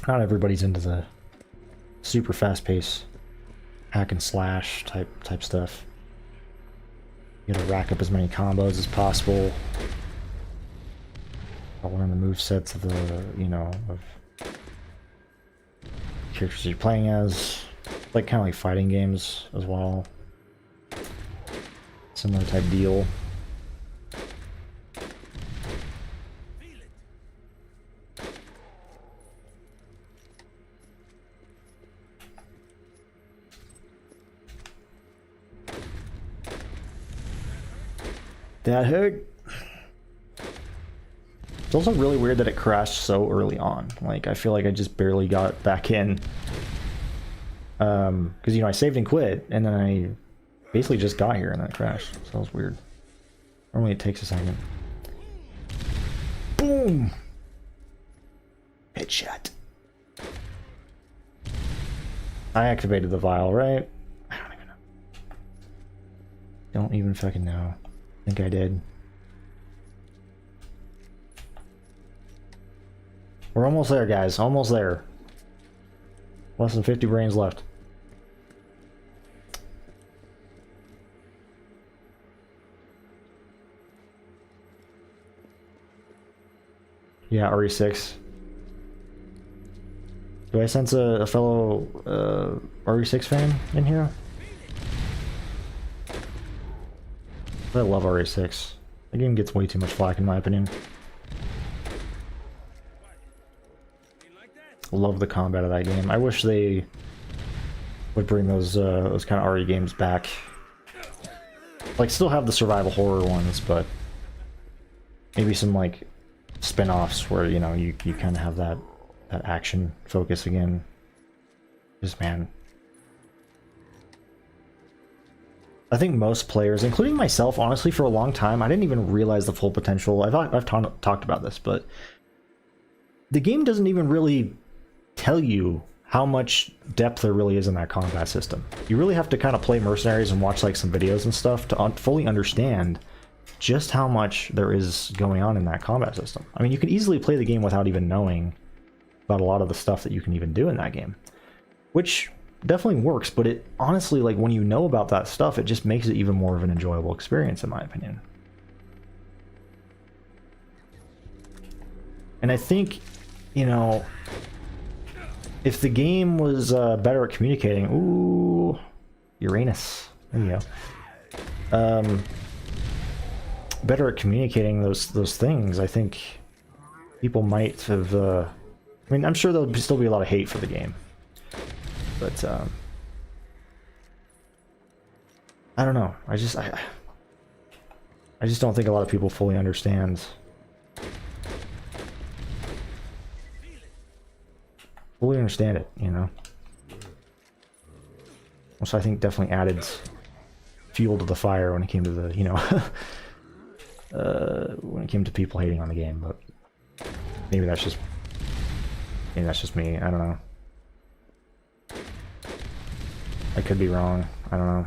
Not everybody's into the super fast-paced hack and slash type stuff. You gotta rack up as many combos as possible. Learn the move sets of the, you know, of characters you're playing as. Like, kind of like fighting games as well. Similar type deal. That hurt. It's also really weird that it crashed so early on. Like, I feel like I just barely got back in. Because, you know, I saved and quit, and then I basically just got here and then it crashed. So that was weird. Normally it takes a second. Boom! Headshot. I activated the vial, right? I don't even know. Don't even fucking know. I think I did. We're almost there, guys. Almost there. Less than 50 brains left. Yeah, RE6. Do I sense a fellow RE6 fan in here? I love RE6. The game gets way too much flack in my opinion. Love the combat of that game. I wish they would bring those kind of RE games back. Like, still have the survival horror ones, but maybe some like spin-offs where, you know, you kind of have that action focus again. Just, man, I think most players, including myself, honestly, for a long time, I didn't even realize the full potential. I've talked about this, but the game doesn't even really tell you how much depth there really is in that combat system. You really have to kind of play Mercenaries and watch like some videos and stuff to fully understand just how much there is going on in that combat system. I mean, you can easily play the game without even knowing about a lot of the stuff that you can even do in that game, which definitely works, but it honestly, like, when you know about that stuff, it just makes it even more of an enjoyable experience, in my opinion. And I think, you know, if the game was better at communicating, ooh, Uranus, there you go. Better at communicating those things, I think people might have. I mean, I'm sure there'll still be a lot of hate for the game, but I don't know. I just don't think a lot of people fully understand. Fully understand it, you know. Which I think definitely added fuel to the fire when it came to the, you know, when it came to people hating on the game. But maybe that's just me. I don't know. I could be wrong. I don't know.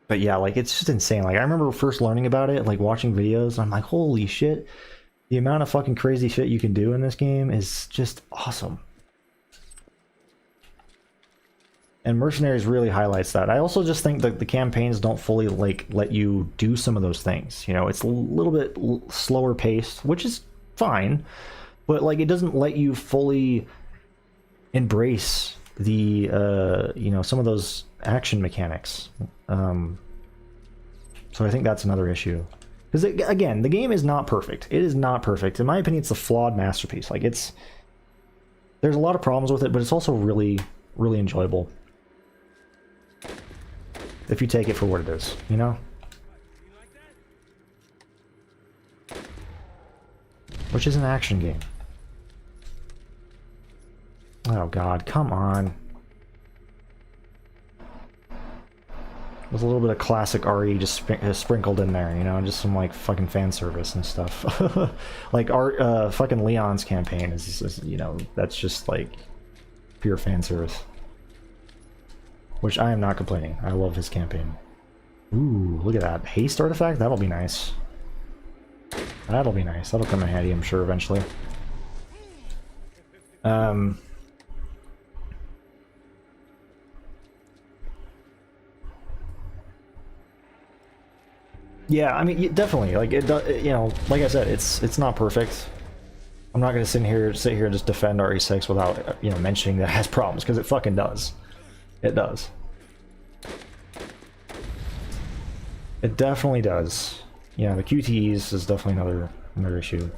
But yeah, like, it's just insane. Like, I remember first learning about it, like watching videos. I'm like, holy shit. The amount of fucking crazy shit you can do in this game is just awesome. And Mercenaries really highlights that. I also just think that the campaigns don't fully, like, let you do some of those things. You know, it's a little bit slower paced, which is fine, but, like, it doesn't let you fully embrace the, you know, some of those action mechanics. So I think that's another issue. Because, again, the game is not perfect. It is not perfect. In my opinion, it's a flawed masterpiece. Like, there's a lot of problems with it, but it's also really, really enjoyable. If you take it for what it is, you know? Which is an action game. Oh god, come on. There's a little bit of classic RE just sprinkled in there, you know, just some, like, fucking fan service and stuff. Like, fucking Leon's campaign is, you know, that's just, like, pure fan service. Which I am not complaining. I love his campaign. Ooh, look at that. Haste artifact? That'll be nice. That'll be nice. That'll come in handy, I'm sure, eventually. Yeah, I mean, definitely. Like, it does, you know, like I said, it's not perfect. I'm not gonna sit here and just defend RE6 without, you know, mentioning that it has problems, because it fucking does. It does. It definitely does. Yeah, the QTEs is definitely another issue.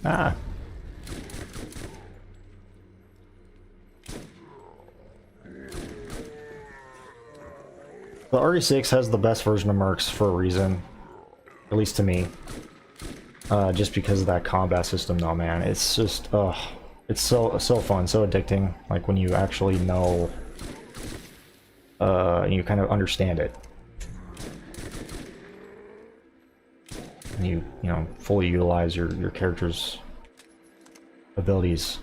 Ah, The RE6 has the best version of Mercs for a reason. At least to me. Just because of that combat system though, man. It's just, it's so fun, so addicting. Like when you actually know, and you kind of understand it. And you know, fully utilize your character's abilities.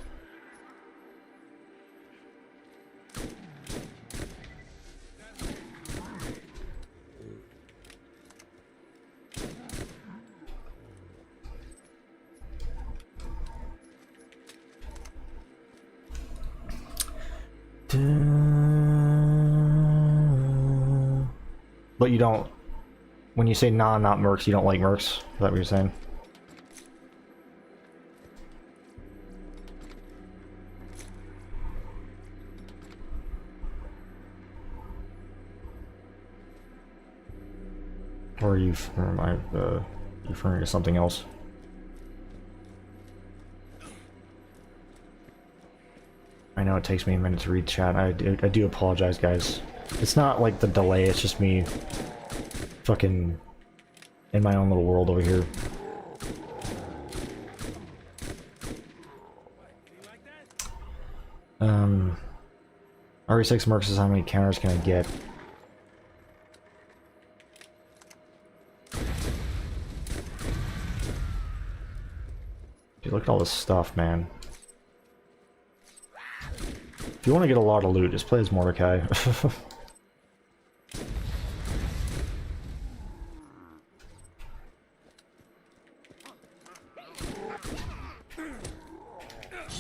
But you don't, when you say nah, not mercs, you don't like mercs? Is that what you're saying? Or are you, or am I referring to something else? I know it takes me a minute to read chat. I do apologize, guys. It's not like the delay, it's just me fucking in my own little world over here. RE6 Mercs is how many counters can I get? Dude, look at all this stuff, man. If you want to get a lot of loot, just play as Mordecai.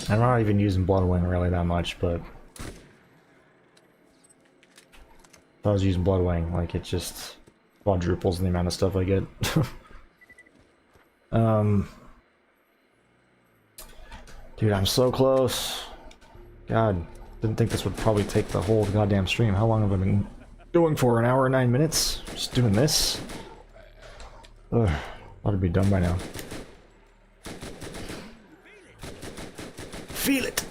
I'm not even using Bloodwing really that much, but if I was using Bloodwing, like, it just quadruples the amount of stuff I get. Dude, I'm so close. God, didn't think this would probably take the whole goddamn stream. How long have I been going for? An hour and 9 minutes? Just doing this? Ugh, ought to be done by now. Feel it!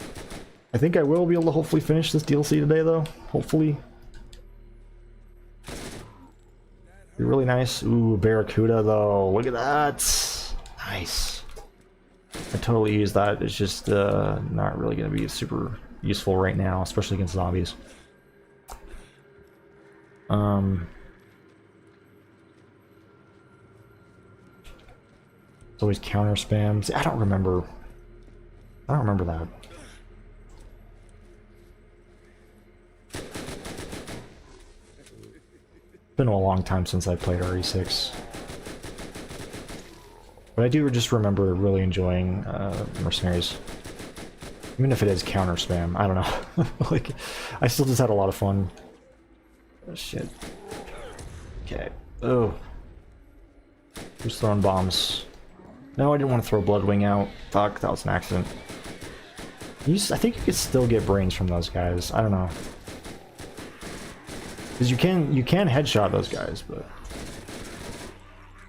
I think I will be able to hopefully finish this DLC today, though. Hopefully. Be really nice. Ooh, Barracuda, though. Look at that! Nice. I totally use that. It's just not really going to be super useful right now, especially against zombies. It's always counter spam. See, I don't remember that. It's been a long time since I played RE6. But I do just remember really enjoying Mercenaries. Even if it is counter spam, I don't know. Like, I still just had a lot of fun. Oh, shit. Okay. Oh. Who's throwing bombs? No, I didn't want to throw Bloodwing out. Fuck, that was an accident. I think you could still get brains from those guys. I don't know. Because you can headshot those guys, but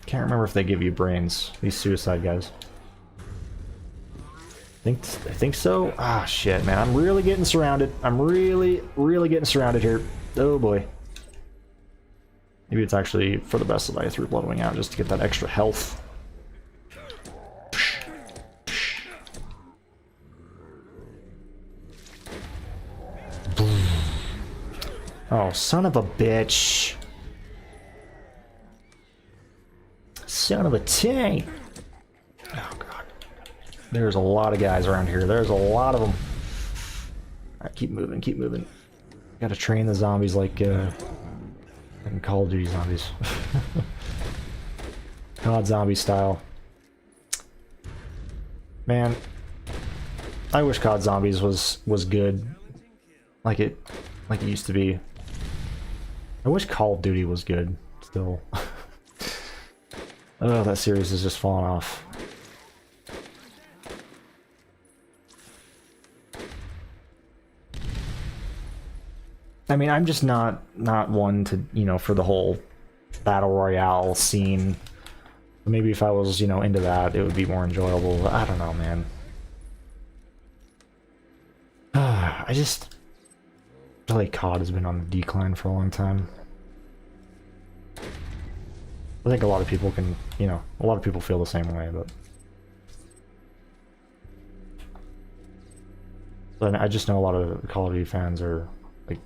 can't remember if they give you brains. These suicide guys. I think so. Ah, shit, man. I'm really getting surrounded. I'm really getting surrounded here. Oh boy. Maybe it's actually for the best that I threw Bloodwing out just to get that extra health. Oh, son of a bitch. Son of a tank. Oh, God. There's a lot of guys around here. There's a lot of them. Alright, keep moving, keep moving. Gotta train the zombies like, in Call of Duty zombies. COD zombie style. Man, I wish COD Zombies was good. Like it used to be. I wish Call of Duty was good, still. Oh, that series has just fallen off. I mean, I'm just not one to, you know, for the whole battle royale scene. Maybe if I was, you know, into that, it would be more enjoyable. But I don't know, man. I just feel like COD has been on the decline for a long time. I think a lot of people can, you know, a lot of people feel the same way, but I just know a lot of Call of Duty fans are like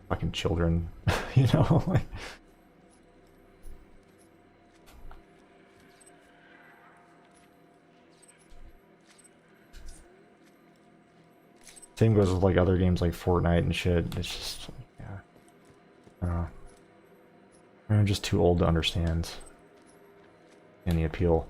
fucking children, you know, like. Same goes with like other games like Fortnite and shit. It's just, yeah. I don't know. I'm just too old to understand any appeal.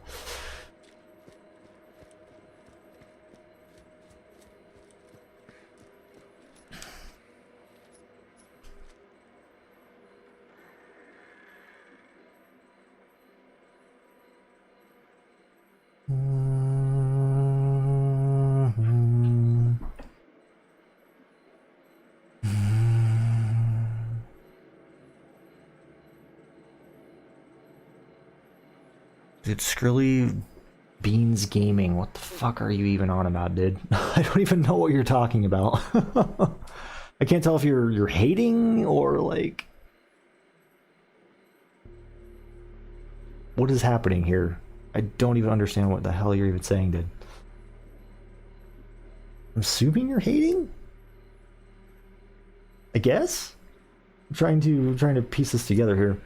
Dude, Skrilly Beans Gaming, what the fuck are you even on about, dude? I don't even know what you're talking about. I can't tell if you're hating or like what is happening here. I don't even understand what the hell you're even saying, dude. I'm assuming you're hating? I guess? I'm trying to piece this together here.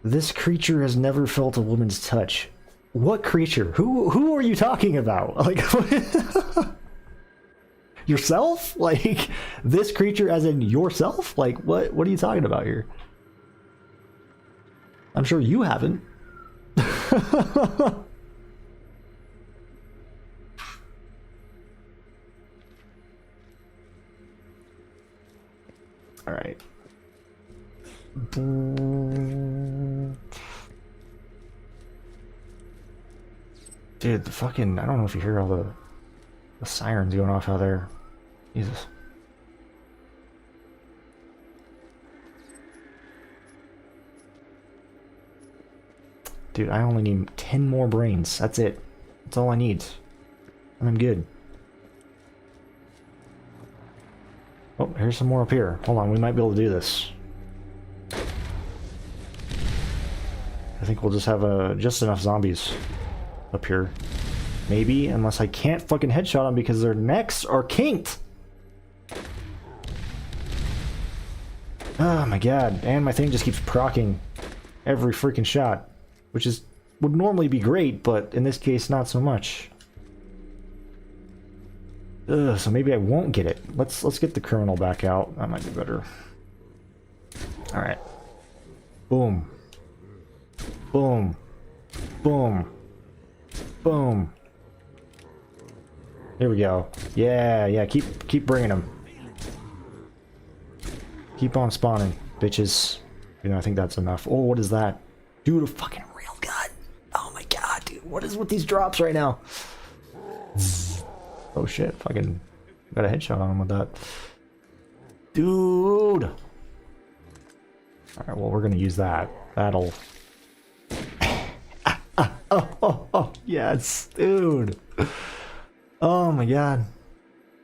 This creature has never felt a woman's touch. What creature? Who are you talking about? Like yourself? Like this creature as in yourself? Like what are you talking about here? I'm sure you haven't. All right. Dude, the fucking, I don't know if you hear all the sirens going off out there. Jesus. Dude, I only need 10 more brains. That's it. That's all I need. And I'm good. Oh, here's some more up here. Hold on, we might be able to do this. I think we'll just have just enough zombies up here. Maybe, unless I can't fucking headshot them because their necks are kinked. Oh my god, and my thing just keeps proccing every freaking shot, which would normally be great, but in this case not so much. Ugh, so maybe I won't get it. Let's get the criminal back out. That might be better. Alright. Boom. Boom. Boom. Boom. Here we go. Yeah, keep bringing them. Keep on spawning, bitches. You know, I think that's enough. Oh, what is that? Dude, a fucking real gun. Oh my god, dude. What is with these drops right now? Oh shit, fucking got a headshot on him with that. Dude! Alright, well, we're gonna use that. That'll... Oh, yes, dude. Oh my god.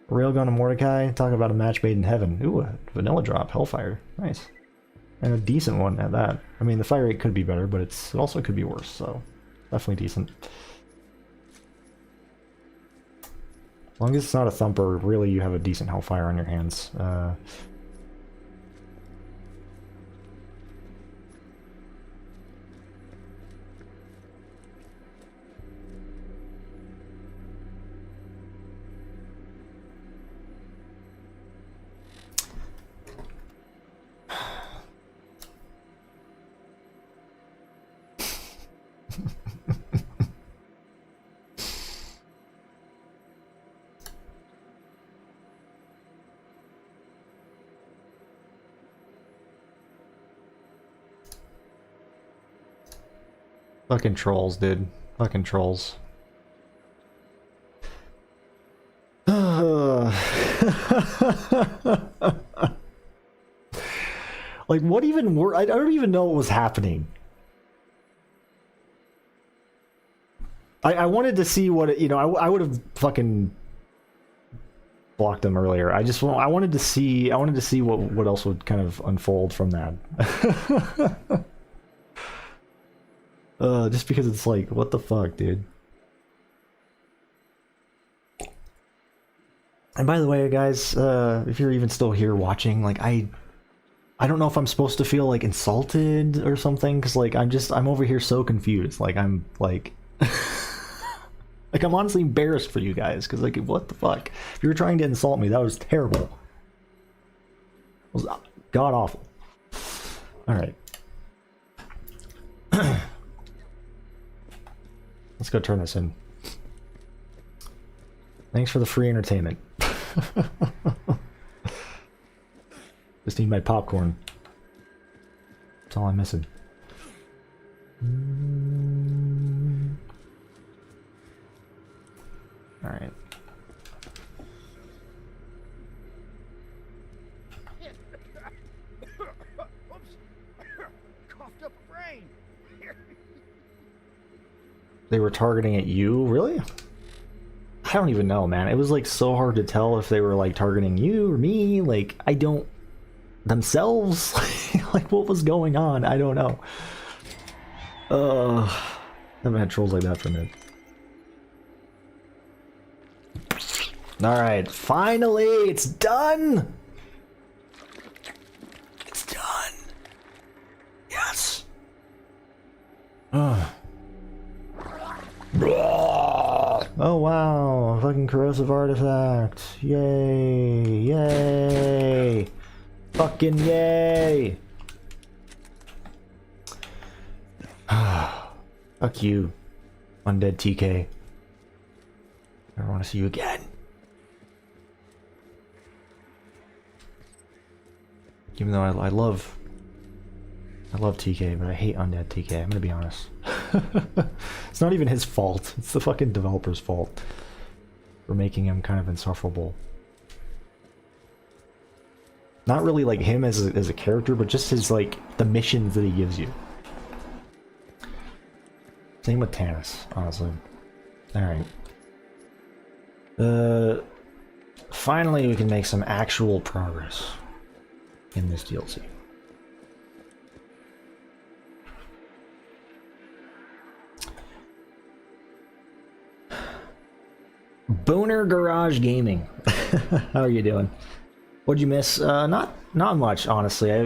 Railgun and Mordecai, talk about a match made in heaven. Ooh, a vanilla drop, Hellfire. Nice. And a decent one at that. I mean, the fire rate could be better, but it also could be worse, so definitely decent. As long as it's not a thumper, really you have a decent Hellfire on your hands. Fucking trolls, dude. Fucking trolls. Like, what even were... I don't even know what was happening. I wanted to see what it... You know, I would have fucking blocked them earlier. I wanted to see what else would kind of unfold from that. Just because it's like, what the fuck, dude? And by the way, guys, if you're even still here watching, like, I don't know if I'm supposed to feel like insulted or something, because like I'm over here so confused. Like I'm like like I'm honestly embarrassed for you guys, because like what the fuck? If you were trying to insult me, that was terrible. It was god awful. Alright. Let's go turn this in. Thanks for the free entertainment. Just need my popcorn. That's all I'm missing. Alright. Coughed up a brain. They were targeting at you? Really? I don't even know, man. It was like so hard to tell if they were like targeting you or me. Like, I don't... themselves? Like, what was going on? I don't know. I haven't had trolls like that for a minute. Alright, finally! It's done! It's done! Yes! Oh wow, fucking corrosive artifact. Yay, yay. Fucking yay. Fuck you, undead TK. I don't want to see you again. Even though I love TK, but I hate undead TK, I'm gonna be honest. It's not even his fault. It's the fucking developer's fault for making him kind of insufferable. Not really like him as a character, but just his like the missions that he gives you. Same with Tannis, honestly. Alright. Finally we can make some actual progress in this DLC. Boner Garage Gaming. How are you doing? What'd you miss? Not much, honestly. I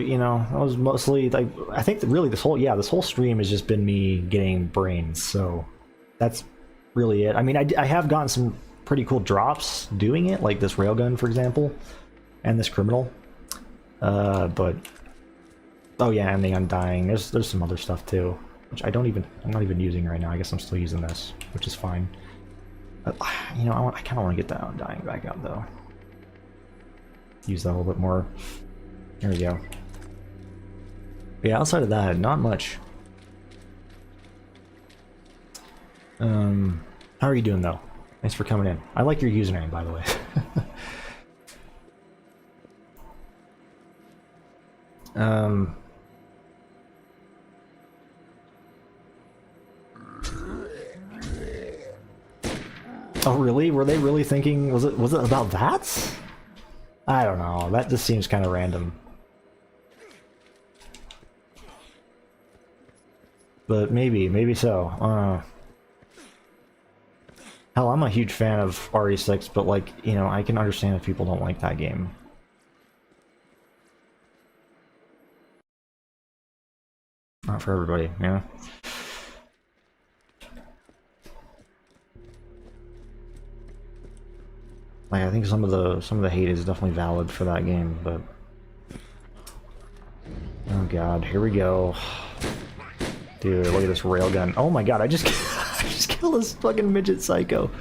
was mostly like, I think that really this whole stream has just been me getting brains. So that's really it. I mean, I have gotten some pretty cool drops doing it, like this railgun, for example, and this criminal. But oh yeah, and the Undying. There's some other stuff too, which I'm not even using right now. I guess I'm still using this, which is fine. I kind of want to get that Undying back up though. Use that a little bit more. There we go. But yeah, outside of that, not much. How are you doing though? Thanks for coming in. I like your username, by the way. Oh really? Were they really thinking? Was it about that? I don't know. That just seems kind of random. But maybe so. Hell, I'm a huge fan of RE6, but like, I can understand if people don't like that game. Not for everybody, yeah. Like, I think some of the hate is definitely valid for that game, but oh god, here we go. Dude, look at this railgun. Oh my god, I just I just killed this fucking midget psycho.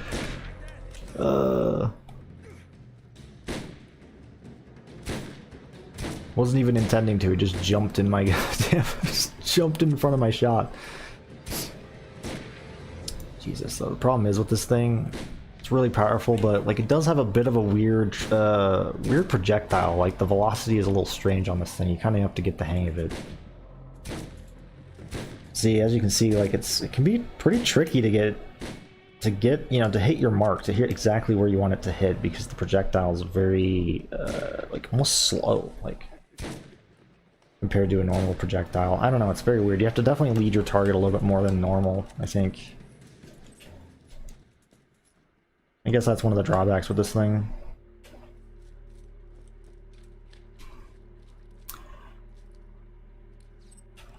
Wasn't even intending to, he just jumped in my just jumped in front of my shot. Jesus, though, the problem is with this thing, it's really powerful, but like it does have a bit of a weird projectile. Like the velocity is a little strange on this thing. You kind of have to get the hang of it. See, as you can see, like it can be pretty tricky to get to get, you know, to hit your mark, to hit exactly where you want it to hit, because the projectile is very, like, almost slow, like, compared to a normal projectile. I don't know, it's very weird. You have to definitely lead your target a little bit more than normal, I think. I guess that's one of the drawbacks with this thing.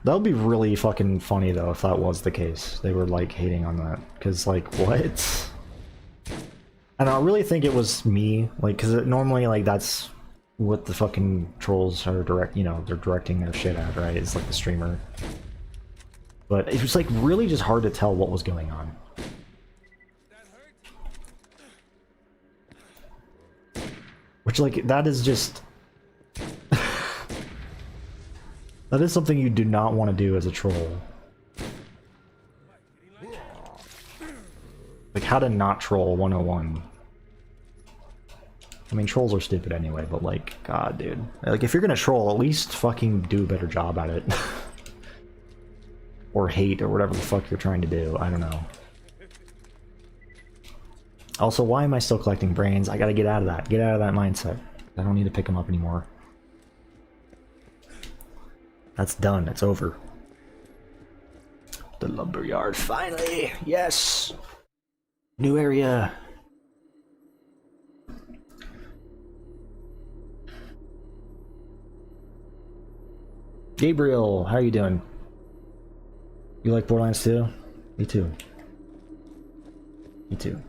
That would be really fucking funny, though, if that was the case. They were, like, hating on that. Because, like, what? And I really think it was me, like, because normally, like, that's what the fucking trolls are they're directing their shit at, right? It's like the streamer. But it was, like, really just hard to tell what was going on. Which, like, that is just... that is something you do not want to do as a troll. Like, how to not troll 101. I mean, trolls are stupid anyway, but, like, god, dude. Like, if you're gonna troll, at least fucking do a better job at it. Or hate, or whatever the fuck you're trying to do. I don't know. Also, why am I still collecting brains? I gotta get out of that. Get out of that mindset. I don't need to pick them up anymore. That's done. It's over. The lumberyard, finally! Yes! New area! Gabriel, how are you doing? You like Borderlands 2? Me too. Me too.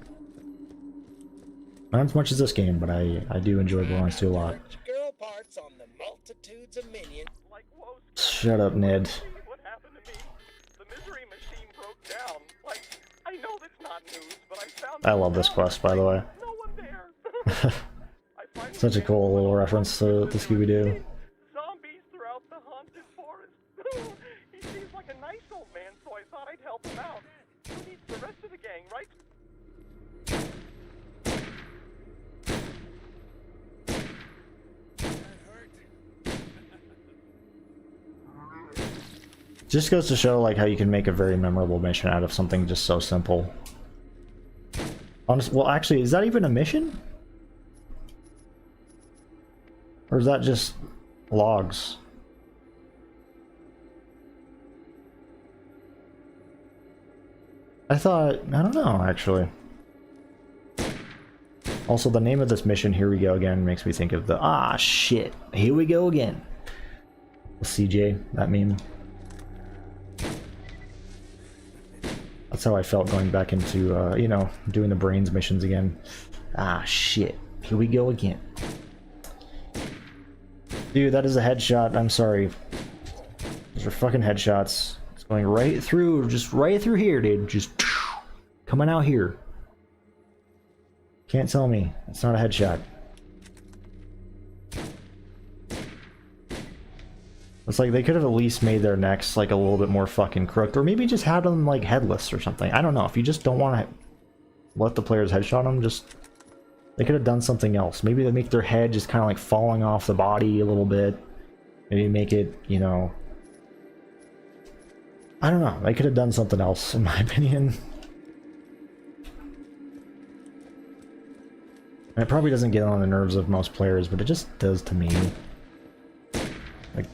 Not as much as this game, but I do enjoy Borderlands 2 a lot. Girl parts on the multitudes of minions. Shut up, Ned. What happened to me? The misery machine broke down. Like, I know that's not news, but I found I love this quest, by the way. no one there. Such a cool little reference to Scooby-Doo. Zombies throughout the haunted forest. He seems like a nice old man, so I thought I'd help him out. Who needs the rest of the gang, right? Just goes to show, like, how you can make a very memorable mission out of something just so simple. Honestly, well, actually, is that even a mission? Or is that just logs? I don't know, actually. Also, the name of this mission, Here We Go Again, makes me think of the, ah, shit, here we go again. CJ, that meme. That's how I felt going back into, you know, doing the brains missions again. Ah, shit. Here we go again. Dude, that is a headshot. I'm sorry. Those are fucking headshots. It's going right through, just right through here, dude. Just coming out here. Can't tell me. It's not a headshot. It's like they could have at least made their necks like a little bit more fucking crooked, or maybe just had them like headless or something. I don't know. If you just don't want to let the players headshot them, just they could have done something else. Maybe they make their head just kind of like falling off the body a little bit. Maybe make it, you know, I don't know. They could have done something else, in my opinion. And it probably doesn't get on the nerves of most players, but it just does to me. Like,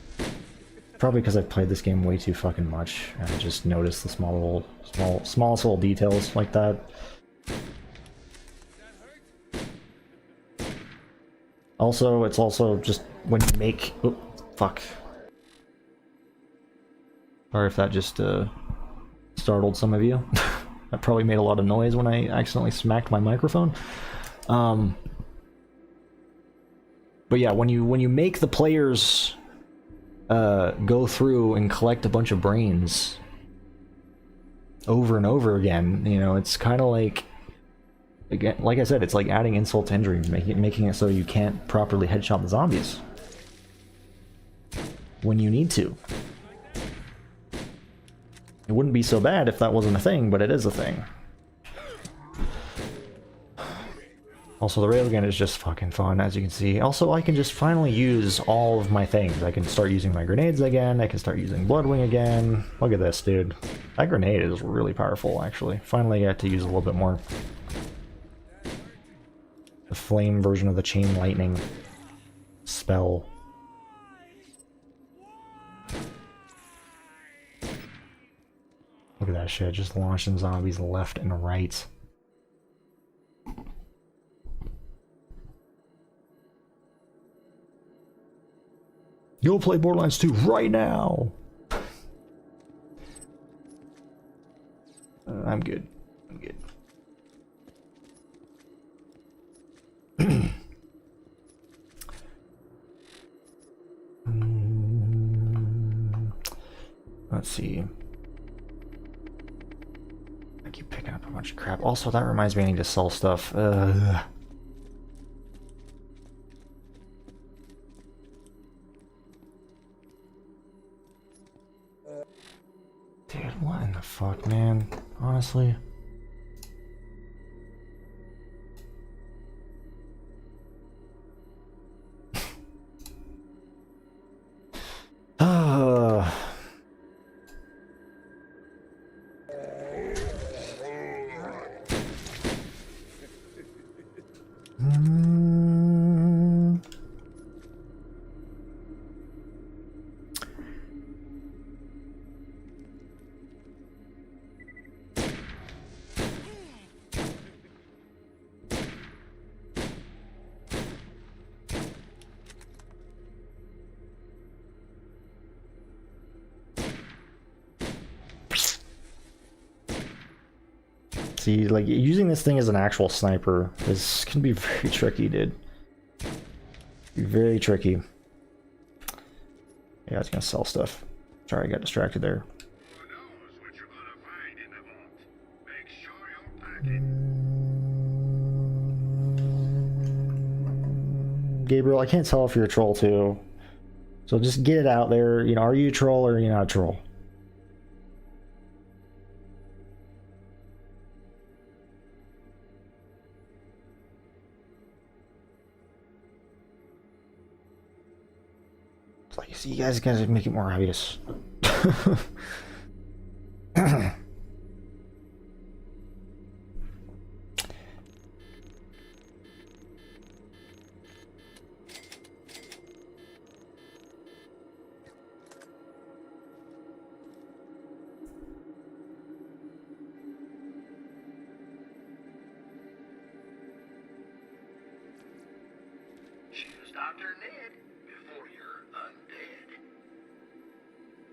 probably because I've played this game way too fucking much, and I just notice the smallest little details like that. Also, it's also just when you make... Oh, fuck. Sorry if that just startled some of you. That probably made a lot of noise when I accidentally smacked my microphone. But yeah, when you make the players go through and collect a bunch of brains over and over again, you know, it's kind of like, again, like I said, it's like adding insult to injury, making it so you can't properly headshot the zombies when you need to. It wouldn't be so bad if that wasn't a thing, but it is a thing. Also, the railgun is just fucking fun, as you can see. Also, I can just finally use all of my things. I can start using my grenades again. I can start using Bloodwing again. Look at this, dude. That grenade is really powerful, actually. Finally got to use a little bit more. The flame version of the chain lightning spell. Look at that shit, just launching zombies left and right. You'll play Borderlands 2 right now! I'm good. I'm good. Let's see. I keep picking up a bunch of crap. Also, that reminds me I need to sell stuff. Dude, what in the fuck, man? Honestly. See, like, using this thing as an actual sniper can be very tricky, dude. Very tricky. Yeah, I was gonna sell stuff. Sorry, I got distracted there. Gabriel, I can't tell if you're a troll too. So just get it out there. You know, are you a troll or are you not a troll? It's like, see, you guys gotta make it more obvious. Dr. Ned before you're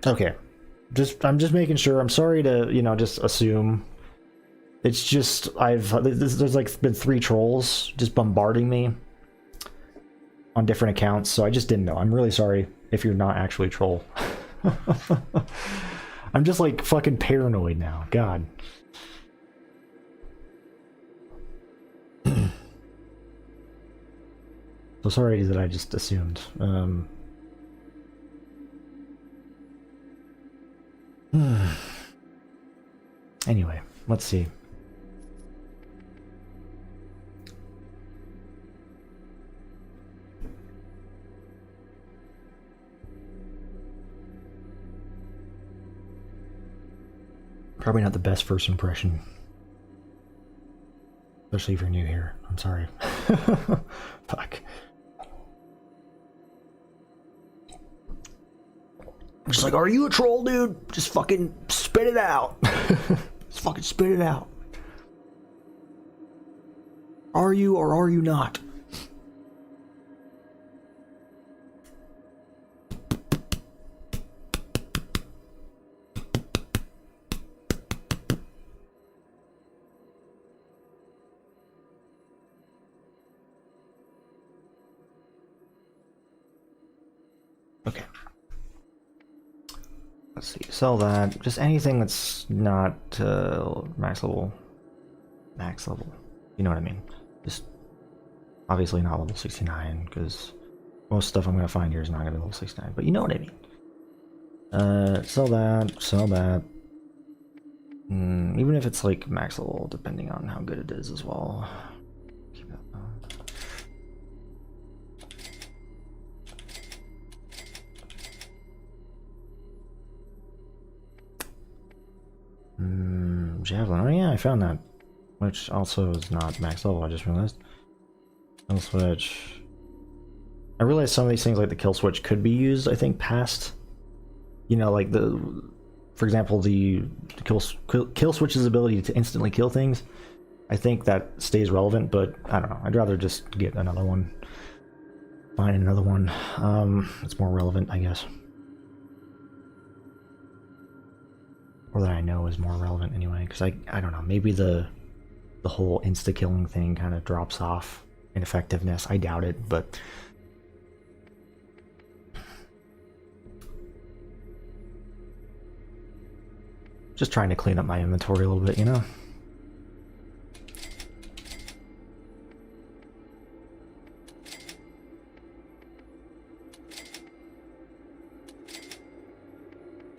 undead. Okay. I'm just making sure. I'm sorry to, you know, just assume. It's just, there's like been 3 trolls just bombarding me on different accounts, so I just didn't know. I'm really sorry if you're not actually a troll. I'm just like fucking paranoid now. God. So sorry that I just assumed. Anyway, let's see. Probably not the best first impression. Especially if you're new here. I'm sorry. Fuck. Just like, are you a troll, dude? Just fucking spit it out. Just fucking spit it out. Are you or are you not? Okay. Let's see, sell that. Just anything that's not max level. Max level. You know what I mean? Just obviously not level 69, because most stuff I'm going to find here is not going to be level 69, but you know what I mean. Sell that, sell that. Even if it's like max level, depending on how good it is as well. Keep that. Javelin. Oh yeah, I found that. Which also is not max level, I just realized. Kill switch. I realized some of these things like the kill switch could be used, I think, past... You know, like for example, the kill switch's ability to instantly kill things. I think that stays relevant, but I don't know. I'd rather just get another one. Find another one. It's more relevant, I guess. Or that I know is more relevant anyway, because I don't know, maybe the whole insta-killing thing kind of drops off in effectiveness. I doubt it, but... Just trying to clean up my inventory a little bit, you know?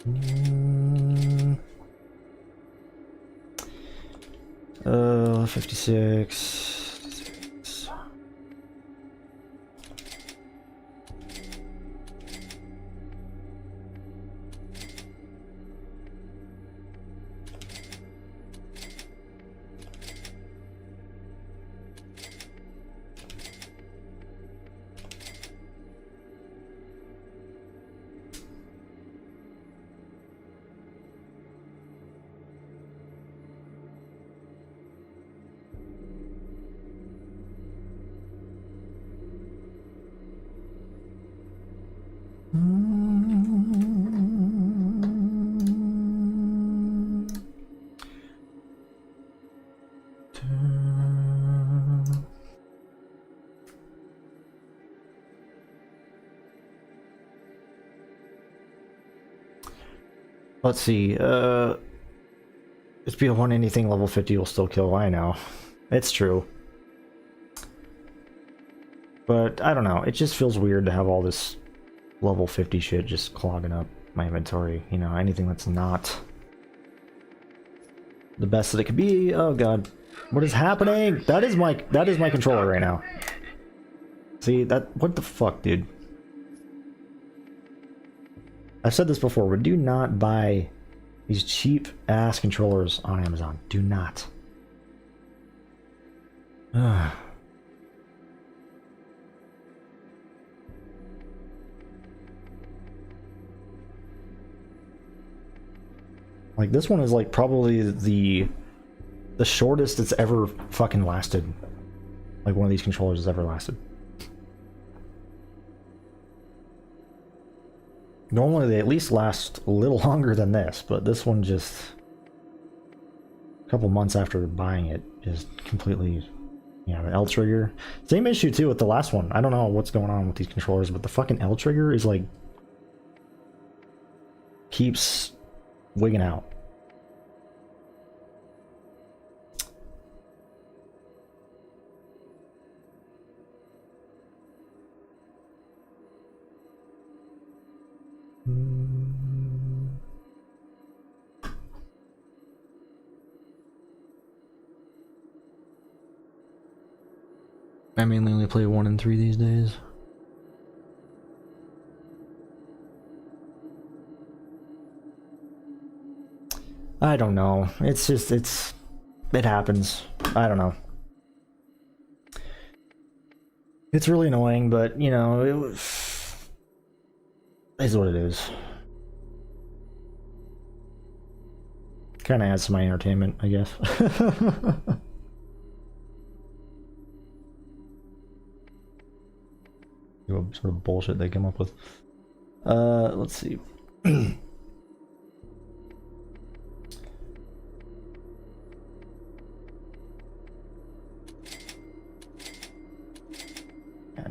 Mm. 56. Let's see, if BL1 anything level 50 will still kill, I know. It's true. But, I don't know, it just feels weird to have all this level 50 shit just clogging up my inventory. You know, anything that's not the best that it could be. Oh god. What is happening? That is my controller right now. See, what the fuck, dude? I've said this before, but do not buy these cheap ass controllers on Amazon. Do not. Like, this one is like probably the shortest it's ever fucking lasted. Like one of these controllers has ever lasted. Normally they at least last a little longer than this, but this one just... a couple months after buying it, just completely... You know, the L trigger. Same issue too with the last one. I don't know what's going on with these controllers, but the fucking L trigger is like... keeps wigging out. I mainly only play 1 and 3 these days. I don't know. It's just, it happens. I don't know. It's really annoying, but, you know, it is what it is. Kind of adds to my entertainment, I guess. What sort of bullshit they come up with. Let's see. I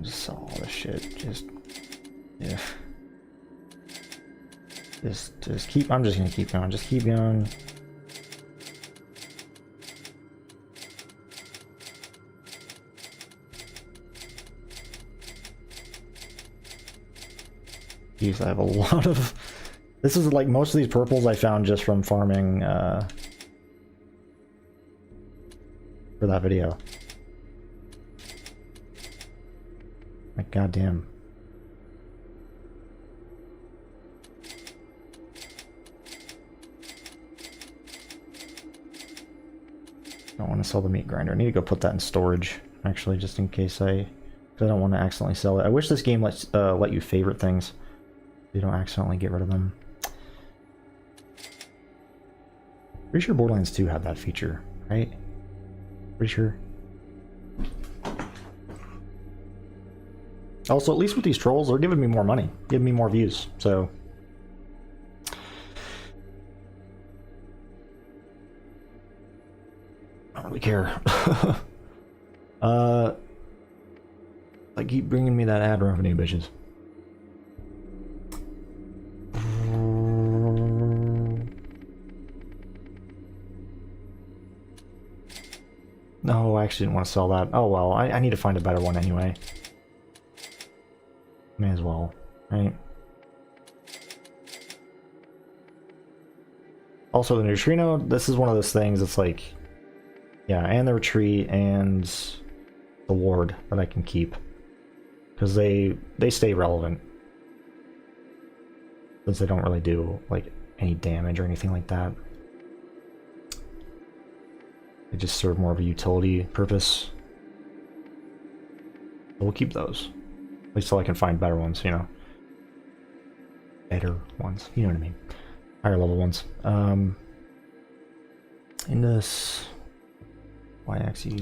just saw all this shit. Just, yeah. Just keep. I'm just gonna keep going. Just keep going. Jeez, I have a lot of... This is like most of these purples I found just from farming for that video. Like, goddamn. Don't want to sell the meat grinder. I need to go put that in storage, actually, just in case I don't want to accidentally sell it. I wish this game lets let you favorite things. You don't accidentally get rid of them. Pretty sure Borderlands 2 had that feature, right? Pretty sure. Also, at least with these trolls, they're giving me more money, giving me more views, so... I don't really care. Like, keep bringing me that ad revenue, bitches. No, I actually didn't want to sell that. Oh well, I need to find a better one anyway. May as well, right? Also, the neutrino, this is one of those things that's like... Yeah, and the retreat and the ward that I can keep. Because they stay relevant. Since they don't really do, like, any damage or anything like that. They just serve more of a utility purpose. But we'll keep those. At least till I can find better ones, you know. Better ones, you know what I mean. Higher level ones. In this... Y-axis...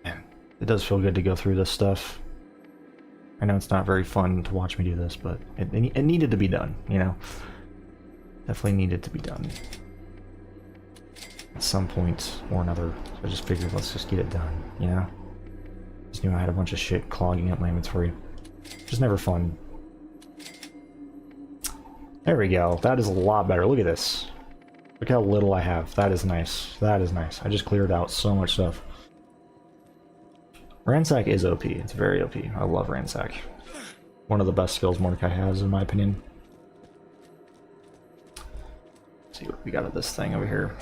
Man, it does feel good to go through this stuff. I know it's not very fun to watch me do this, but it needed to be done, you know? Definitely needed to be done. At some point or another. So I just figured, let's just get it done, you know? Just knew I had a bunch of shit clogging up my inventory. Just never fun. There we go. That is a lot better. Look at this. Look how little I have. That is nice. That is nice. I just cleared out so much stuff. Ransack is OP. It's very OP. I love Ransack. One of the best skills Mordecai has, in my opinion. Let's see what we got at this thing over here.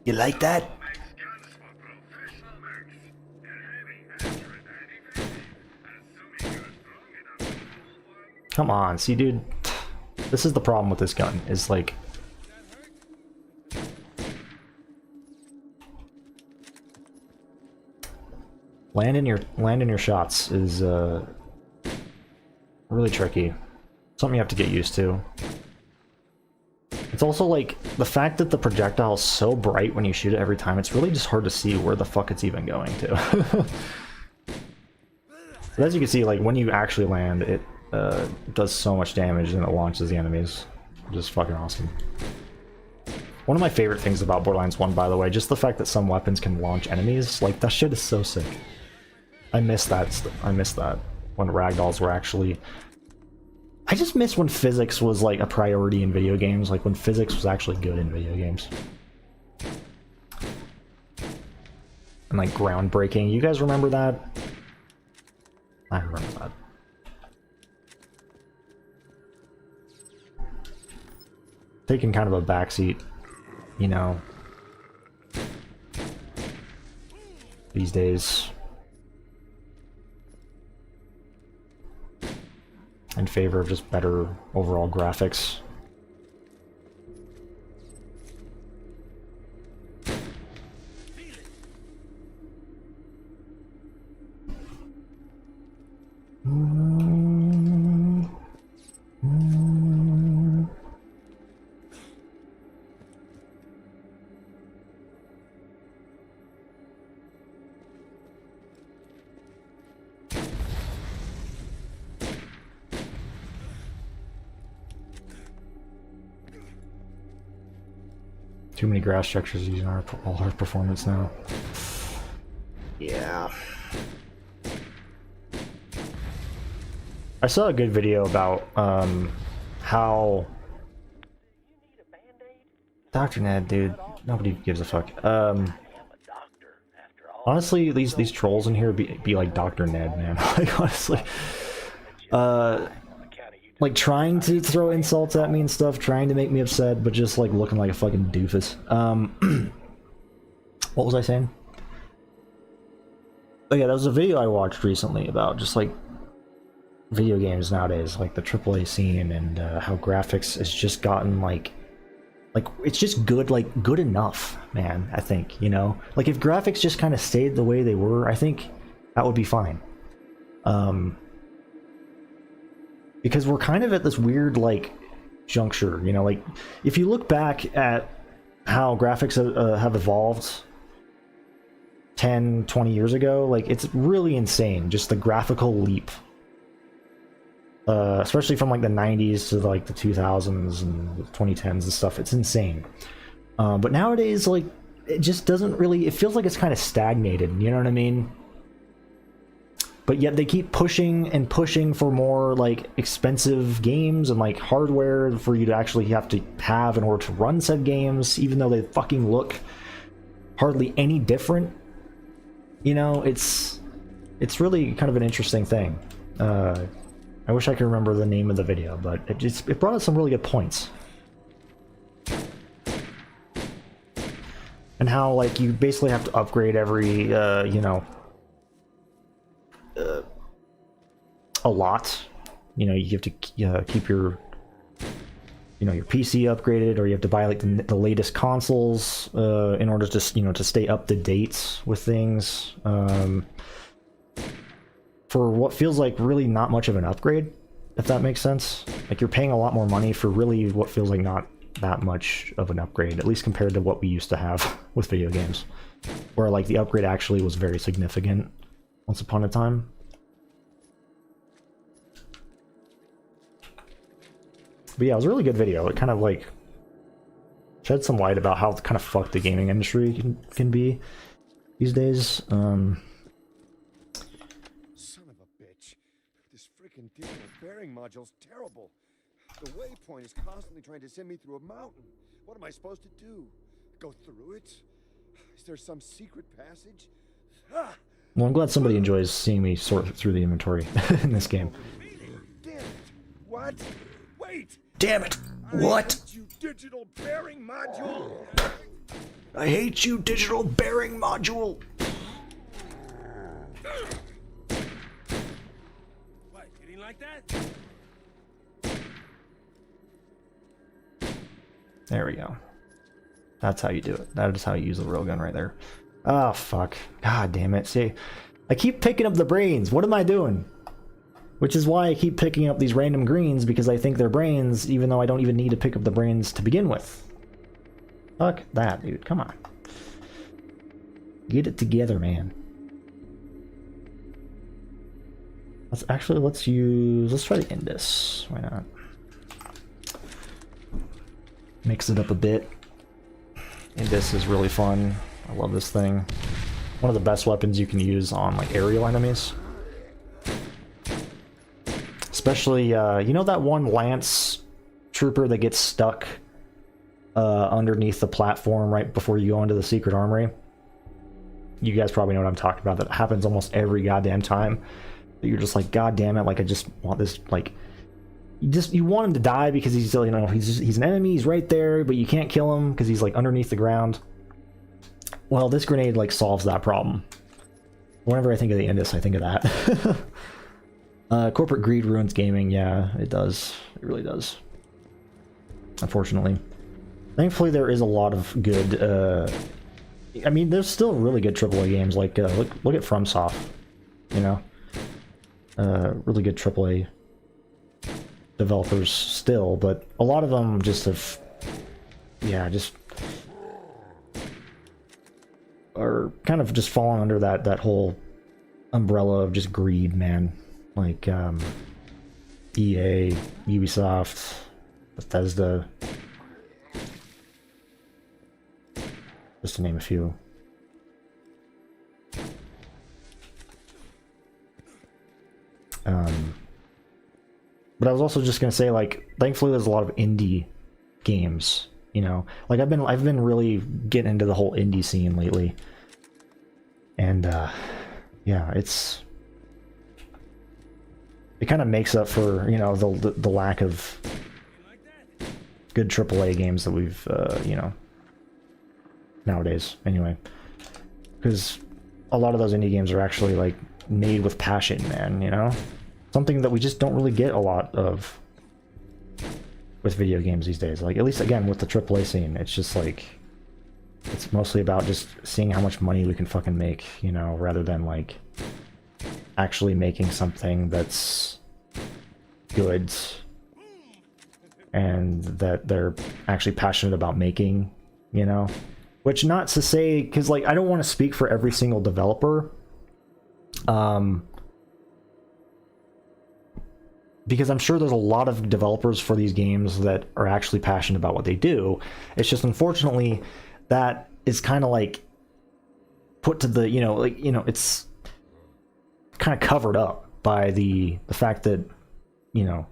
You like that? Come on, see dude, this is the problem with this gun, is like... Landing your shots is really tricky. Something you have to get used to. It's also like, the fact that the projectile is so bright when you shoot it every time, it's really just hard to see where the fuck it's even going to. But as you can see, like, when you actually land, it does so much damage and it launches the enemies. Just fucking awesome. One of my favorite things about Borderlands 1, by the way, just the fact that some weapons can launch enemies, like, that shit is so sick. I miss that. I miss that. When ragdolls were actually... I just miss when physics was, like, a priority in video games, like, when physics was actually good in video games. And, like, groundbreaking. You guys remember that? I remember that. Taking kind of a backseat, you know, these days, in favor of just better overall graphics. Too many grass structures using all our performance now. Yeah. I saw a good video about how Dr. Ned, dude, nobody gives a fuck. Honestly, these trolls in here be like Dr. Ned, man. Like, honestly, like trying to throw insults at me and stuff, trying to make me upset, but just like looking like a fucking doofus. What was I saying? Oh yeah, that was a video I watched recently about just like video games nowadays, like the AAA scene, and how graphics has just gotten like it's just good, like good enough, man. I think, you know, like if graphics just kind of stayed the way they were, I think that would be fine. Because we're kind of at this weird like juncture, you know, like if you look back at how graphics have evolved 10-20 years ago, like it's really insane, just the graphical leap, especially from like the 90s to like the 2000s and the 2010s and stuff. It's insane. But nowadays, like, it just doesn't really, it feels like it's kind of stagnated, you know what I mean? But yet they keep pushing and pushing for more like expensive games and like hardware for you to actually have to have in order to run said games, even though they fucking look hardly any different. You know, it's really kind of an interesting thing. I wish I could remember the name of the video, but it brought up some really good points. And how like you basically have to upgrade every you know, a lot. You know, you have to keep your, you know, your PC upgraded, or you have to buy like the latest consoles in order to, you know, to stay up to date with things. For what feels like really not much of an upgrade, if that makes sense. Like you're paying a lot more money for really what feels like not that much of an upgrade, at least compared to what we used to have with video games, where like the upgrade actually was very significant once upon a time. But yeah, it was a really good video. It kind of like shed some light about how kind of fucked the gaming industry can be these days. Son of a bitch. This freaking digital bearing module's terrible. The waypoint is constantly trying to send me through a mountain. What am I supposed to do? Go through it? Is there some secret passage? Ah! Well, I'm glad somebody enjoys seeing me sort through the inventory in this game. Damn it! What? Wait! Damn it! What? I hate you, digital bearing module! I hate you, digital bearing module! What, you didn't like that? There we go. That's how you do it. That is how you use the railgun right there. Oh, fuck. God damn it. See, I keep picking up the brains. What am I doing? Which is why I keep picking up these random greens, because I think they're brains, even though I don't even need to pick up the brains to begin with. Fuck that, dude. Come on. Get it together, man. Let's try the Indus. Why not? Mix it up a bit. Indus is really fun. I love this thing. One of the best weapons you can use on like aerial enemies. Especially, you know that one Lance trooper that gets stuck underneath the platform right before you go into the secret armory? You guys probably know what I'm talking about. That happens almost every goddamn time. You're just like, god damn it, like I just want this, like, you want him to die because he's, you know, he's an enemy, he's right there, but you can't kill him because he's like underneath the ground. Well, this grenade like solves that problem. Whenever I think of the Indus, I think of that. Corporate greed ruins gaming. Yeah, it does. It really does. Unfortunately. Thankfully, there is a lot of good, I mean, there's still really good AAA games, like, look at FromSoft, you know? Really good AAA developers still, but a lot of them just have, yeah, just are kind of just falling under that whole umbrella of just greed, man. Like, EA, Ubisoft, Bethesda, just to name a few. But I was also just gonna say, like, thankfully there's a lot of indie games, you know? Like, I've been really getting into the whole indie scene lately. And, yeah, it kind of makes up for, you know, the lack of good AAA games that we've, you know, nowadays, anyway. Because a lot of those indie games are actually, like, made with passion, man, you know? something that we just don't really get a lot of with video games these days. Like, at least, again, with the AAA scene, it's just like, it's mostly about just seeing how much money we can fucking make, you know, rather than, like, actually making something that's good and that they're actually passionate about making, you know? Which, not to say, because, like, I don't want to speak for every single developer, because I'm sure there's a lot of developers for these games that are actually passionate about what they do. It's just, unfortunately, that is kind of like put to the, you know, like, you know, it's kind of covered up by the fact that, you know,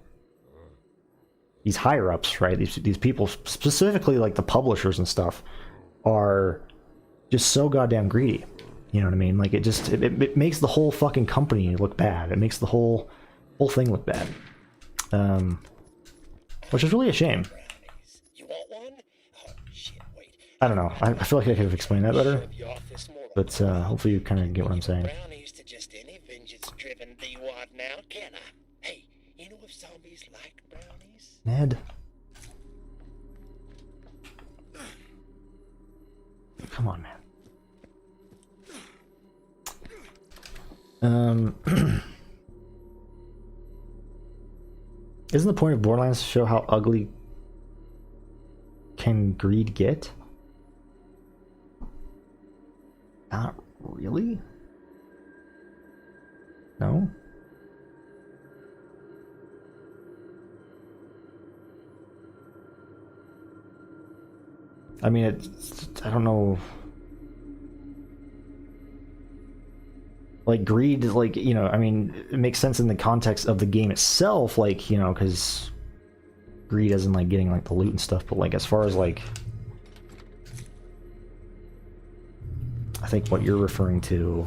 these higher ups, right? These people, specifically like the publishers and stuff, are just so goddamn greedy. You know what I mean? Like, it makes the whole fucking company look bad. It makes the whole thing look bad. Which is really a shame. You want one? Oh, shit, wait. I don't know. I feel like I could have explained that better. But hopefully you kind of get what I'm saying. Brownies to just any vengeance-driven D-wad now, can I? Hey, you know if zombies like brownies? Ned. Come on, man. Isn't the point of Borderlands to show how ugly can greed get? Not really? No? I mean, I don't know. Like, greed, like, you know, I mean, it makes sense in the context of the game itself, like, you know, because greed isn't, like, getting, like, the loot and stuff, but, like, as far as, like, I think what you're referring to,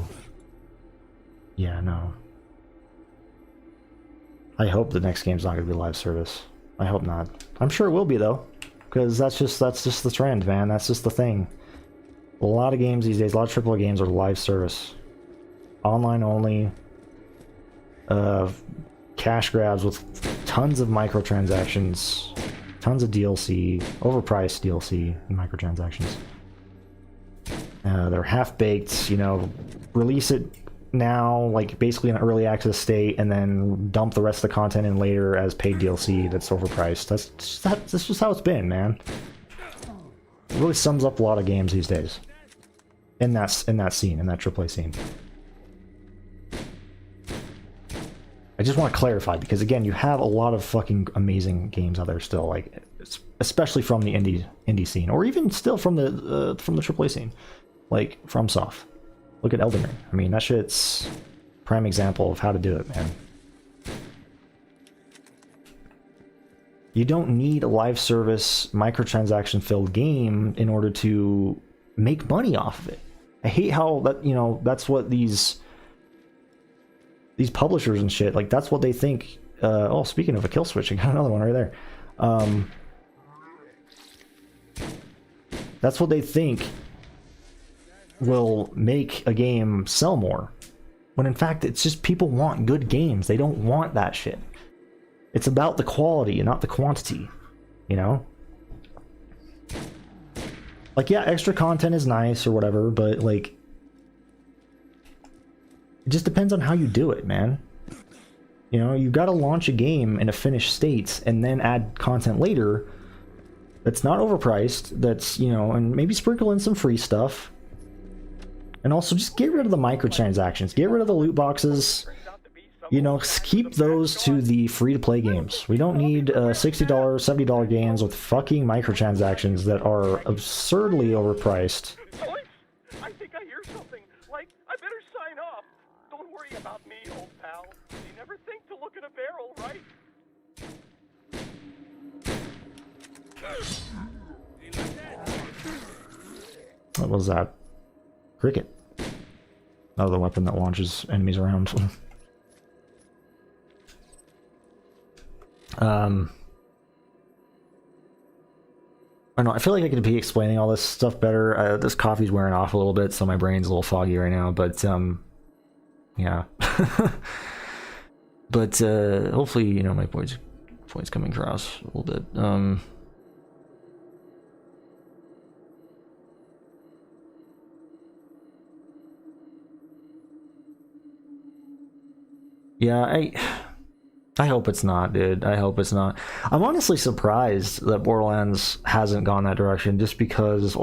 yeah, no. I hope the next game's not going to be live service. I hope not. I'm sure it will be, though. Because that's just the trend, man. That's just the thing. A lot of games these days, a lot of AAA games are live service. Online only. Cash grabs with tons of microtransactions. Tons of DLC. Overpriced DLC and microtransactions. They're half-baked, you know, release it now, like, basically in an early access state, and then dump the rest of the content in later as paid DLC that's overpriced. That's just how it's been, man. It really sums up a lot of games these days. In that scene, in that AAA scene. I just want to clarify, because again, you have a lot of fucking amazing games out there still, like, especially from the indie scene, or even still from the AAA scene, like FromSoft. Look at Elden Ring. I mean, that shit's prime example of how to do it, man. You don't need a live service, microtransaction filled game in order to make money off of it. I hate how that, you know, that's what these publishers and shit, like, that's what they think. Oh, speaking of a kill switch, I got another one right there. That's what they think will make a game sell more, when in fact it's just people want good games. They don't want that shit. It's about the quality and not the quantity, you know? Like, yeah, extra content is nice or whatever, but, like, it just depends on how you do it, man. You know, you gotta launch a game in a finished state and then add content later that's not overpriced, that's, you know, and maybe sprinkle in some free stuff. And also just get rid of the microtransactions, get rid of the loot boxes, you know, keep those to the free-to-play games. We don't need $60, $70 games with fucking microtransactions that are absurdly overpriced. I think I hear something. Like, I better sign off. Don't worry about me, old pal. You never think to look at a barrel, right? What was that? Cricket. Another weapon that launches enemies around. I don't know, I feel like I could be explaining all this stuff better. This coffee's wearing off a little bit, so my brain's a little foggy right now, but, yeah. But hopefully, you know, my points coming across a little bit. Yeah, I hope it's not, dude. I hope it's not. I'm honestly surprised that Borderlands hasn't gone that direction, just because,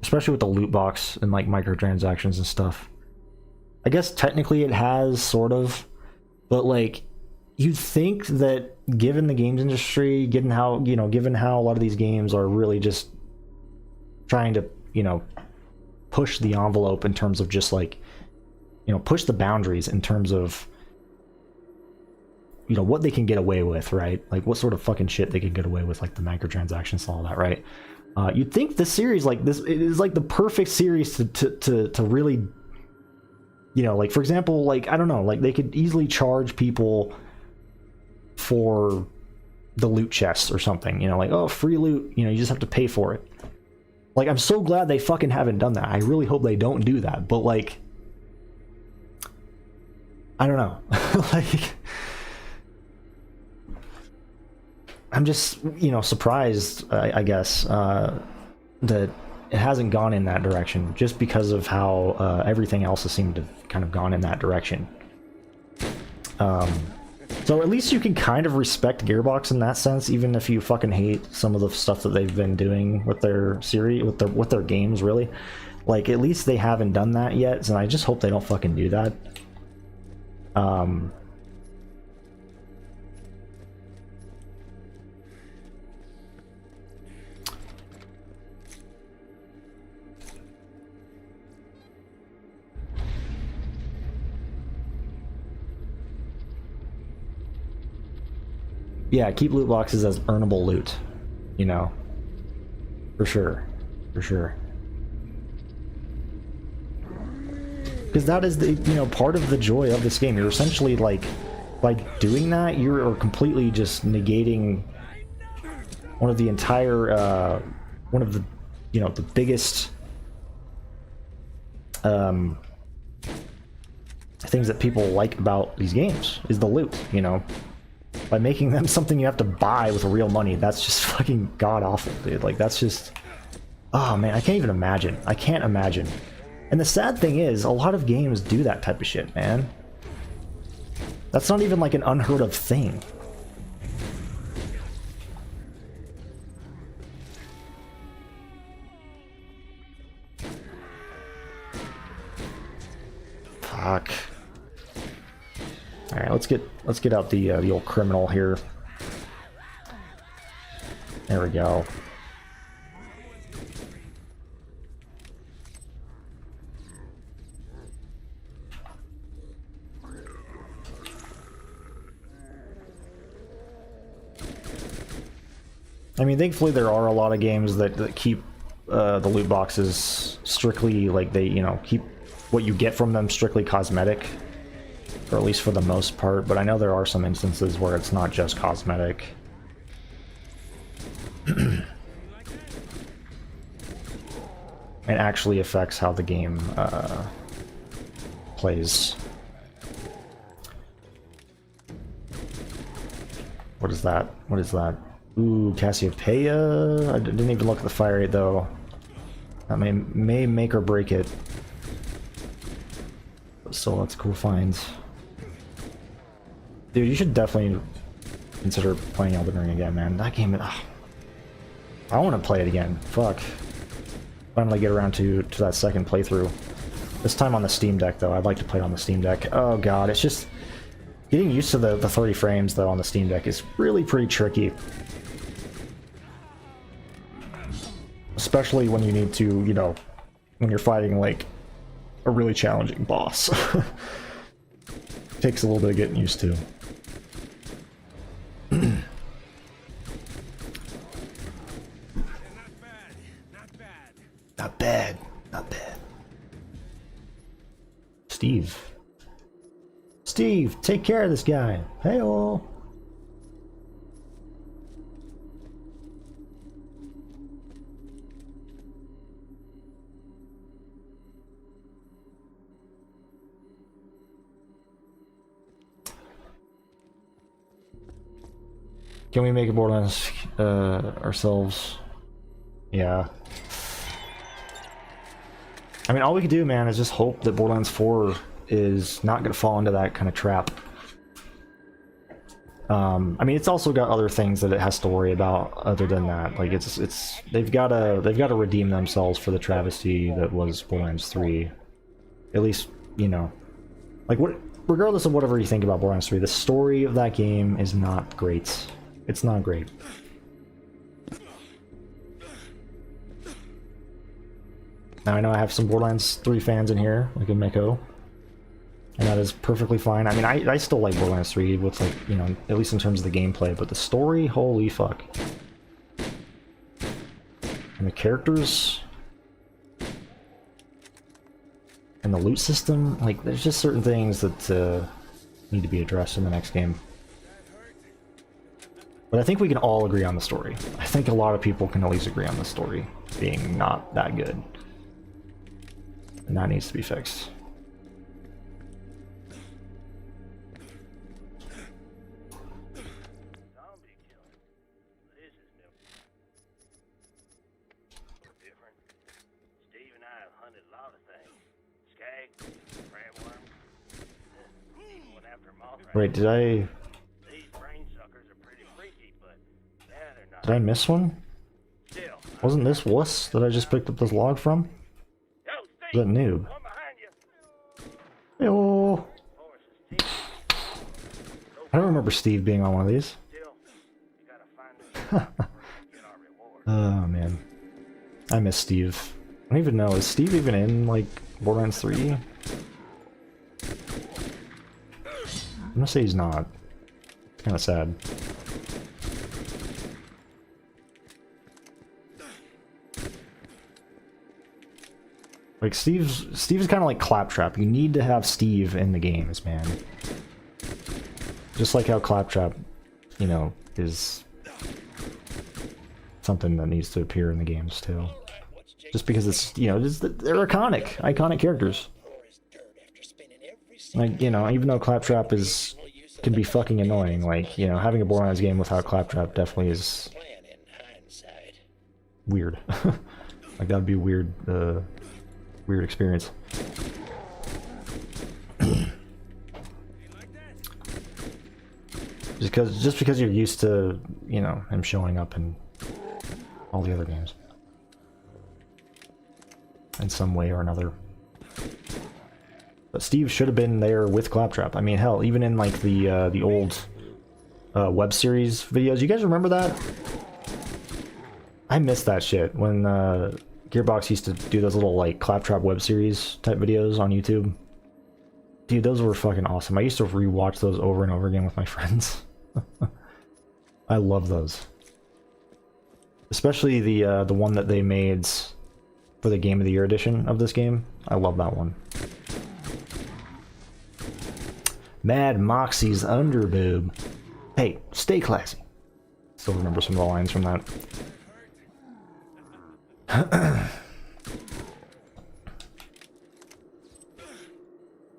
especially with the loot box and like microtransactions and stuff. I guess technically it has, sort of, but like, you'd think that given the games industry, given how a lot of these games are really just trying to, you know, push the envelope in terms of just like, you know, push the boundaries in terms of, you know, what they can get away with, right? Like what sort of fucking shit they can get away with, like the microtransactions and all that, right? You'd think this series like this, it is like the perfect series to really, you know, like for example, like I don't know, like they could easily charge people for the loot chests or something, you know, like, oh, free loot, you know, you just have to pay for it. Like, I'm so glad they fucking haven't done that. I really hope they don't do that, but like, I don't know. Like, I'm just, you know, surprised, I guess, that it hasn't gone in that direction, just because of how everything else has seemed to have kind of gone in that direction. So at least you can kind of respect Gearbox in that sense, even if you fucking hate some of the stuff that they've been doing with their series, with their games, really. Like, at least they haven't done that yet, and I just hope they don't fucking do that. Yeah, keep loot boxes as earnable loot, you know, for sure, for sure. Because that is the, you know, part of the joy of this game. You're essentially like, by doing that, you're completely just negating one of the entire, one of the, you know, the biggest things that people like about these games is the loot, you know. By making them something you have to buy with real money, that's just fucking god-awful, dude. Like, that's just... Oh, man, I can't even imagine. I can't imagine. And the sad thing is, a lot of games do that type of shit, man. That's not even, like, an unheard of thing. Fuck. All right, let's get out the old criminal here. There we go. I mean, thankfully there are a lot of games that keep the loot boxes strictly, like, they, you know, keep what you get from them strictly cosmetic. Or at least for the most part, but I know there are some instances where it's not just cosmetic. It actually affects how the game plays. What is that? What is that? Ooh, Cassiopeia? I didn't even look at the fire rate, though. That may make or break it. But still, that's a cool find. Dude, you should definitely consider playing Elden Ring again, man. That game... Ugh. I want to play it again. Fuck. Finally get around to that second playthrough. This time on the Steam Deck, though. I'd like to play it on the Steam Deck. Oh, God. It's just... Getting used to the 30 frames, though, on the Steam Deck is really pretty tricky. Especially when you need to, you know, when you're fighting, like, a really challenging boss. Takes a little bit of getting used to. Not bad. Not bad. Steve. Steve, take care of this guy. Hey-oh. Can we make a Borderlands ourselves? Yeah. I mean, all we can do, man, is just hope that Borderlands 4 is not going to fall into that kind of trap. I mean, it's also got other things that it has to worry about other than that. Like, they've got to redeem themselves for the travesty that was Borderlands 3. At least, you know, like regardless of whatever you think about Borderlands 3, the story of that game is not great. It's not great. Now I know I have some Borderlands 3 fans in here, like a Meko, and that is perfectly fine. I mean, I still like Borderlands 3 with, like, you know, at least in terms of the gameplay, but the story, holy fuck. And the characters, and the loot system, like, there's just certain things that need to be addressed in the next game. But I think we can all agree on the story. I think a lot of people can at least agree on the story being not that good. And that needs to be fixed. Zombie killing. This is new. Different. Steve and I have hunted a lot of things. Skag, crabworms. Even went after moth rats. Wait, did I Did I miss one? Wasn't this wuss that I just picked up this log from? Is that noob? Yo. I don't remember Steve being on one of these. Oh man. I miss Steve. I don't even know, is Steve even in, like, Borderlands 3? I'm gonna say he's not. It's kinda sad. Like, Steve's kind of like Claptrap. You need to have Steve in the games, man. Just like how Claptrap, you know, is something that needs to appear in the games too. Just because it's, you know, they're iconic characters. Like, you know, even though Claptrap can be fucking annoying, like, you know, having a Borderlands game without Claptrap definitely is weird. Like, that'd be a weird experience. just because you're used to, you know, him showing up in all the other games in some way or another. But Steve should have been there with Claptrap. I mean, hell, even in, like, the old web series videos. You guys remember that? I miss that shit when Gearbox used to do those little, like, Claptrap web series type videos on YouTube. Dude, those were fucking awesome. I used to rewatch those over and over again with my friends. I love those. Especially the one that they made for the Game of the Year edition of this game. I love that one. Mad Moxie's underboob. Hey, stay classy. Still remember some of the lines from that.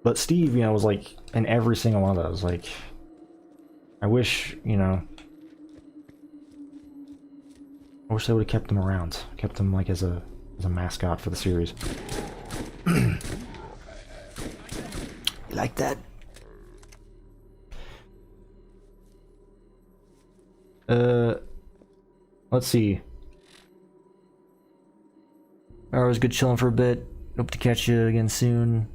But Steve, you know, was like in every single one of those. Like, I wish, you know, I wish they would have kept him around, kept him like as a mascot for the series. You like that? Let's see. I was good chilling for a bit. Hope to catch you again soon.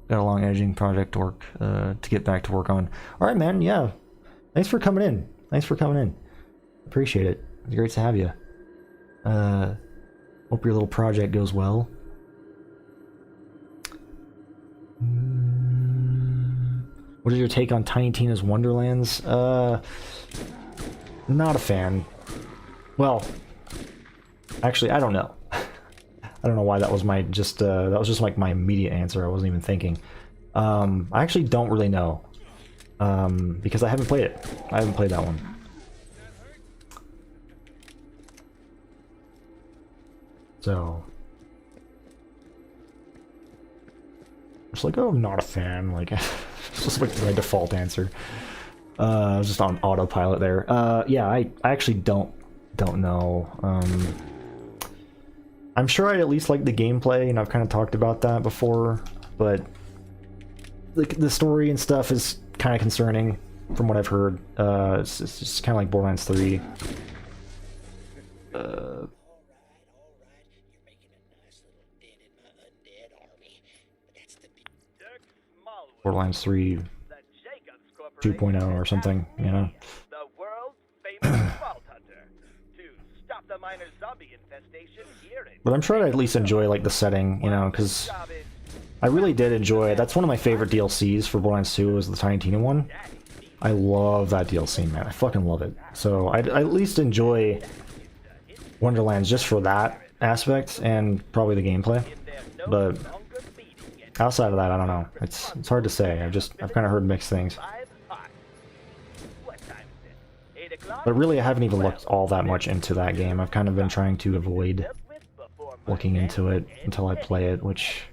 Got a long editing project to work to get back to work on. All right, man. Yeah. Thanks for coming in. Appreciate it. It's great to have you. Hope your little project goes well. What is your take on Tiny Tina's Wonderlands? Not a fan. Well, actually, I don't know. I don't know why that was my that was just like my immediate answer. I wasn't even thinking. I actually don't really know. Because I haven't played it. I haven't played that one. So it's like, oh, I'm not a fan. Like, it's just like my default answer. I was just on autopilot there. Yeah, I actually don't know. I'm sure I at least like the gameplay, and I've kind of talked about that before, but the story and stuff is kind of concerning from what I've heard. It's just kind of like Borderlands 3. All right. You're making a nice little dent in my undead army. But that's the big Dirk Smallwood, Borderlands 3 the Jacobs Corporation 2.0 or something, you know? the world's famous vault hunter, to stop the minor zombie infestation here in But I'm sure I at least enjoy like the setting, you know, because I really did enjoy it. That's one of my favorite DLCs for Borderlands 2 was the Tiny Tina one. I love that DLC, man. I fucking love it. So I at least enjoy Wonderlands just for that aspect and probably the gameplay. But outside of that, I don't know. It's hard to say. I've kind of heard mixed things. But really, I haven't even looked all that much into that game. I've kind of been trying to avoid looking into it until I play it, which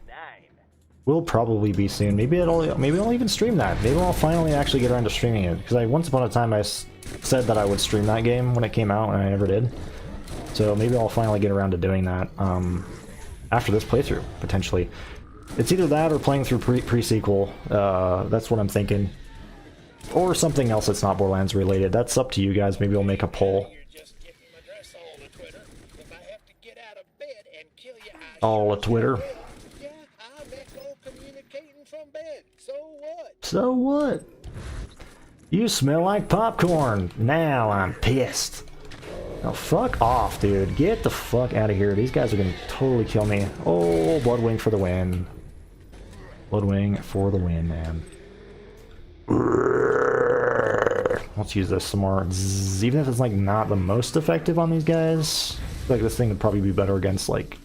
will probably be soon. Maybe I'll even stream that. Maybe I'll finally actually get around to streaming it, because once upon a time I said that I would stream that game when it came out, and I never did. So maybe I'll finally get around to doing that after this playthrough, potentially. It's either that or playing through pre-sequel. That's what I'm thinking. Or something else that's not Borderlands related. That's up to you guys. Maybe I'll make a poll. You're just getting my dress all to Twitter. If I have to get out of bed and kill you, All of Twitter. Yeah, I let go communicating from bed. So what? So what? You smell like popcorn. Now I'm pissed. Oh, fuck off, dude. Get the fuck out of here. These guys are gonna totally kill me. Oh, Bloodwing for the win. Bloodwing for the win, man. Let's use this some more. Zzz, even if it's like not the most effective on these guys, I feel like this thing would probably be better against like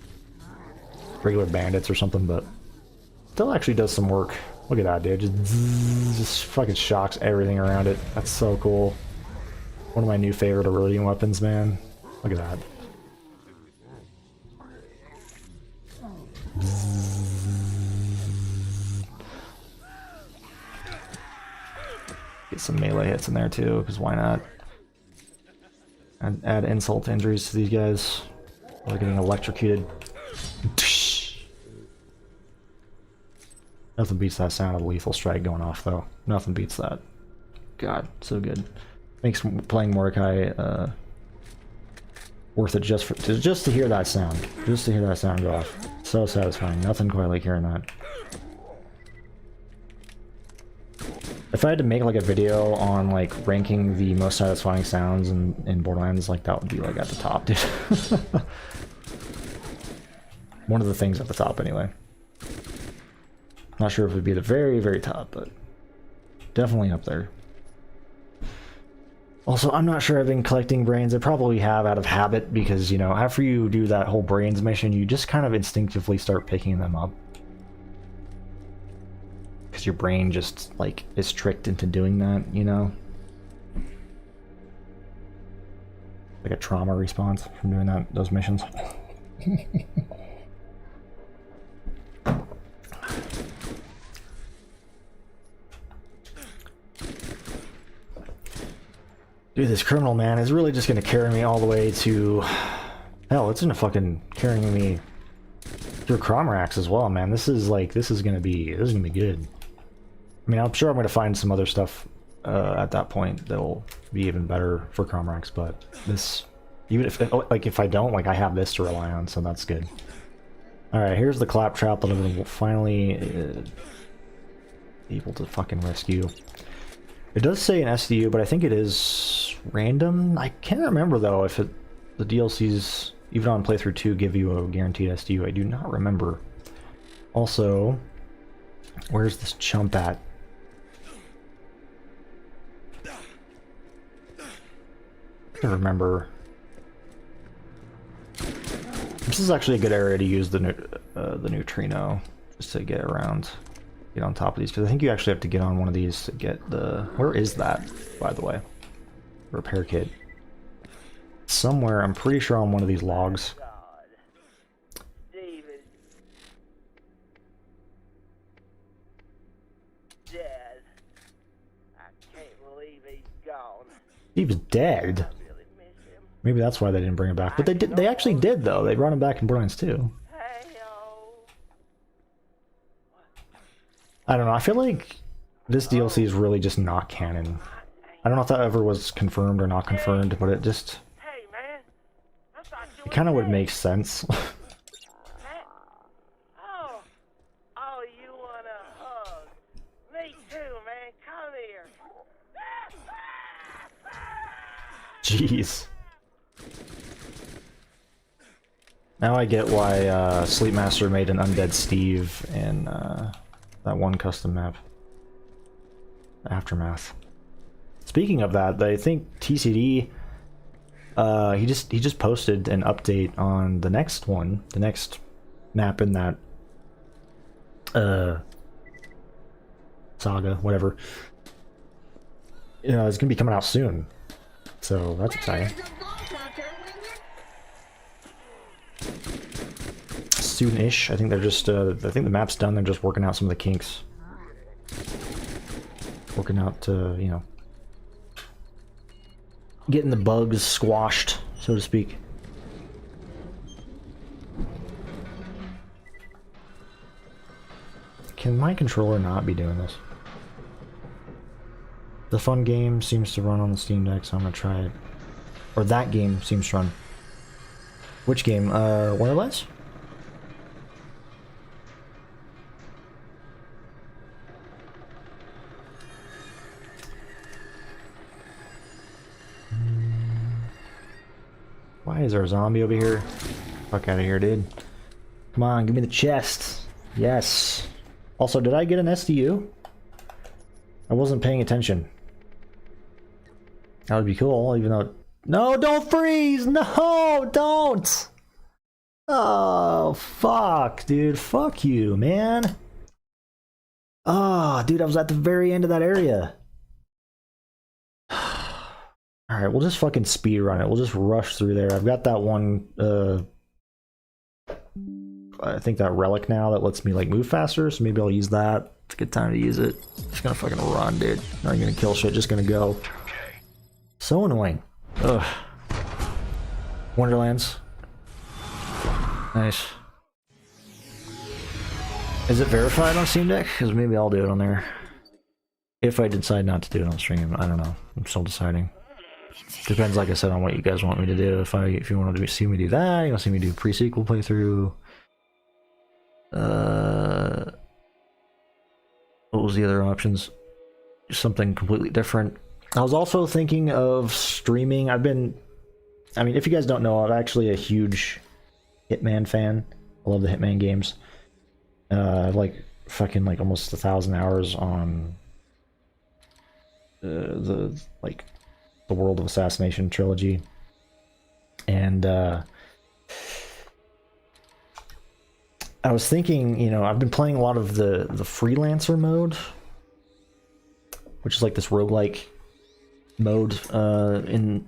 regular bandits or something, but still actually does some work. Look at that, dude. Just, zzz, just fucking shocks everything around it. That's so cool. One of my new favorite Iridium weapons, man. Look at that. Get some melee hits in there too, because why not? And add insult to injuries to these guys. They're getting electrocuted. Nothing beats that sound of the lethal strike going off, though. Nothing beats that. God, so good. Makes playing Mordecai worth it just to hear that sound. Just to hear that sound go off. So satisfying. Nothing quite like hearing that. If I had to make like a video on like ranking the most satisfying sounds in Borderlands, like that would be like at the top, dude. One of the things at the top anyway. Not sure if it would be the very, very top, but definitely up there. Also, I'm not sure I've been collecting brains. I probably have out of habit because, you know, after you do that whole brains mission, you just kind of instinctively start picking them up. Because your brain just, like, is tricked into doing that, you know? Like a trauma response from doing those missions. Dude, this criminal, man, is really just gonna carry me all the way to... Hell, it's gonna fucking carry me through Cromrax as well, man. This is gonna be good. I mean, I'm sure I'm gonna find some other stuff at that point that'll be even better for Cromrax, but this... Even if I don't, like, I have this to rely on, so that's good. Alright, here's the claptrap that I'm gonna finally able to fucking rescue. It does say an SDU, but I think it is random. I can't remember though if the DLCs, even on playthrough 2, give you a guaranteed SDU. I do not remember. Also, where's this chump at? I can't remember. This is actually a good area to use the neutrino, just to get around. Get on top of these, because I think you actually have to get on one of these to get the... Where is that, by the way? Repair kit. Somewhere, I'm pretty sure on one of these logs. David. Dad. I can't believe it. Steve's dead. Really miss him. Maybe that's why they didn't bring him back. But they did. They actually did though. They brought him back in Borderlands 2. Hey, yo. I don't know. I feel like this DLC is really just not canon. I don't know if that ever was confirmed or not confirmed, but it just Hey, man. I thought you it kind of were would dead. make sense. Hey. Oh. Oh, you want a hug? Me too, man. Come here. Jeez. Now I get why Sleepmaster made an undead Steve in that one custom map. Aftermath. Speaking of that, I think TCD he just posted an update on the next one, the next map in that saga, whatever. You know, it's gonna be coming out soon. So that's exciting. Soon-ish. I think they're just I think the map's done, they're just working out some of the kinks. Working out you know, getting the bugs squashed, so to speak. Can my controller not be doing this? The fun game seems to run on the Steam Deck, so I'm gonna try it. Or that game seems to run. Which game? Borderlands? Why is there a zombie over here? Fuck out of here, dude. Come on, give me the chest. Yes. Also, did I get an SDU? I wasn't paying attention. That would be cool, even though... No, don't freeze! No, don't! Oh, fuck, dude. Fuck you, man. Oh, dude, I was at the very end of that area. Alright, we'll just fucking speed run it. We'll just rush through there. I've got that one, I think that relic now that lets me, like, move faster, so maybe I'll use that. It's a good time to use it. Just gonna fucking run, dude. Not even gonna kill shit, just gonna go. So annoying. Ugh. Wonderlands. Nice. Is it verified on Steam Deck? Because maybe I'll do it on there. If I decide not to do it on stream, I don't know. I'm still deciding. Depends, like I said, on what you guys want me to do. If you want to see me do that, you want to see me do pre-sequel playthrough. What was the other options? Something completely different. I was also thinking of streaming. I mean, if you guys don't know, I'm actually a huge Hitman fan. I love the Hitman games. I've like fucking like almost 1,000 hours on the World of Assassination trilogy, and I was thinking, you know, I've been playing a lot of the freelancer mode, which is like this roguelike mode in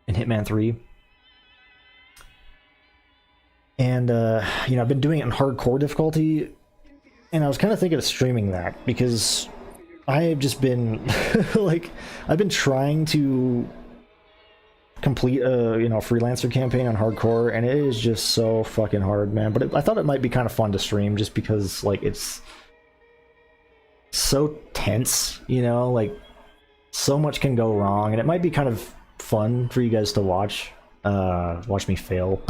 Hitman 3. And you know, I've been doing it in hardcore difficulty, and I was kind of thinking of streaming that because I have just been like, I've been trying to complete a, you know, freelancer campaign on hardcore, and it is just so fucking hard, man. But I thought it might be kind of fun to stream just because, like, it's so tense, you know, like so much can go wrong, and it might be kind of fun for you guys to watch me fail.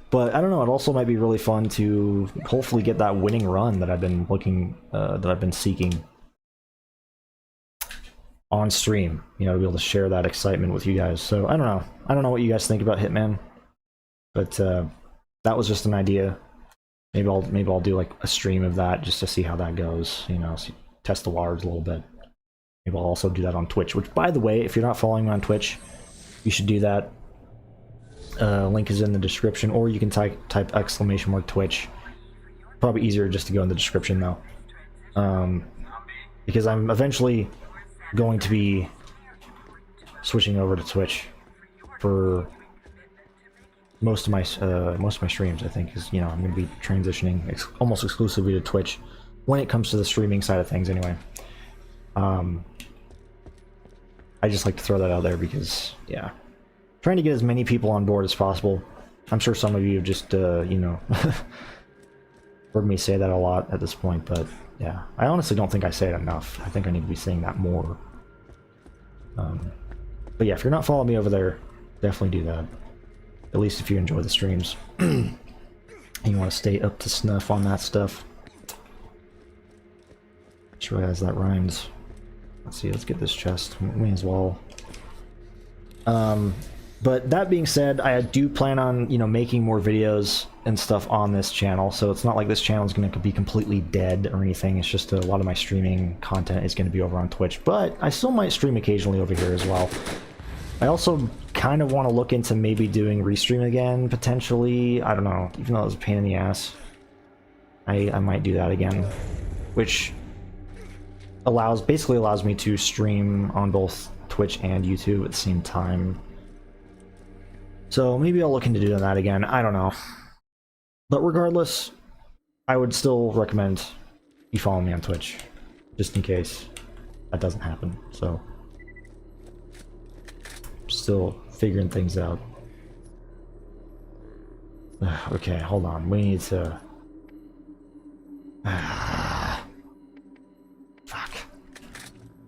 But I don't know, it also might be really fun to hopefully get that winning run that I've been looking, that I've been seeking on stream, you know, to be able to share that excitement with you guys. So I don't know what you guys think about Hitman, but that was just an idea. Maybe I'll do like a stream of that just to see how that goes, you know, test the waters a little bit. Maybe I'll also do that on Twitch, which, by the way, if you're not following me on Twitch, you should do that. Link is in the description, or you can type !Twitch. Probably easier just to go in the description though, because I'm eventually going to be switching over to Twitch for most of my streams. I think, because, you know, I'm going to be transitioning almost exclusively to Twitch when it comes to the streaming side of things, anyway. I just like to throw that out there because, yeah, trying to get as many people on board as possible. I'm sure some of you have just, you know, heard me say that a lot at this point, but yeah, I honestly don't think I say it enough. I think I need to be saying that more. But yeah, if you're not following me over there, definitely do that. At least if you enjoy the streams. And you want to stay up to snuff on that stuff. Sure as that rhymes. Let's see, let's get this chest. May as well. But that being said, I do plan on, you know, making more videos and stuff on this channel, so it's not like this channel is going to be completely dead or anything. It's just a lot of my streaming content is going to be over on Twitch, but I still might stream occasionally over here as well. I also kind of want to look into maybe doing restream again, potentially. I don't know, even though it was a pain in the ass. I might do that again, which basically allows me to stream on both Twitch and YouTube at the same time. So maybe I'll look into doing that again, I don't know. But regardless, I would still recommend you follow me on Twitch, just in case that doesn't happen, so. Still figuring things out. Okay, hold on, we need to... Fuck.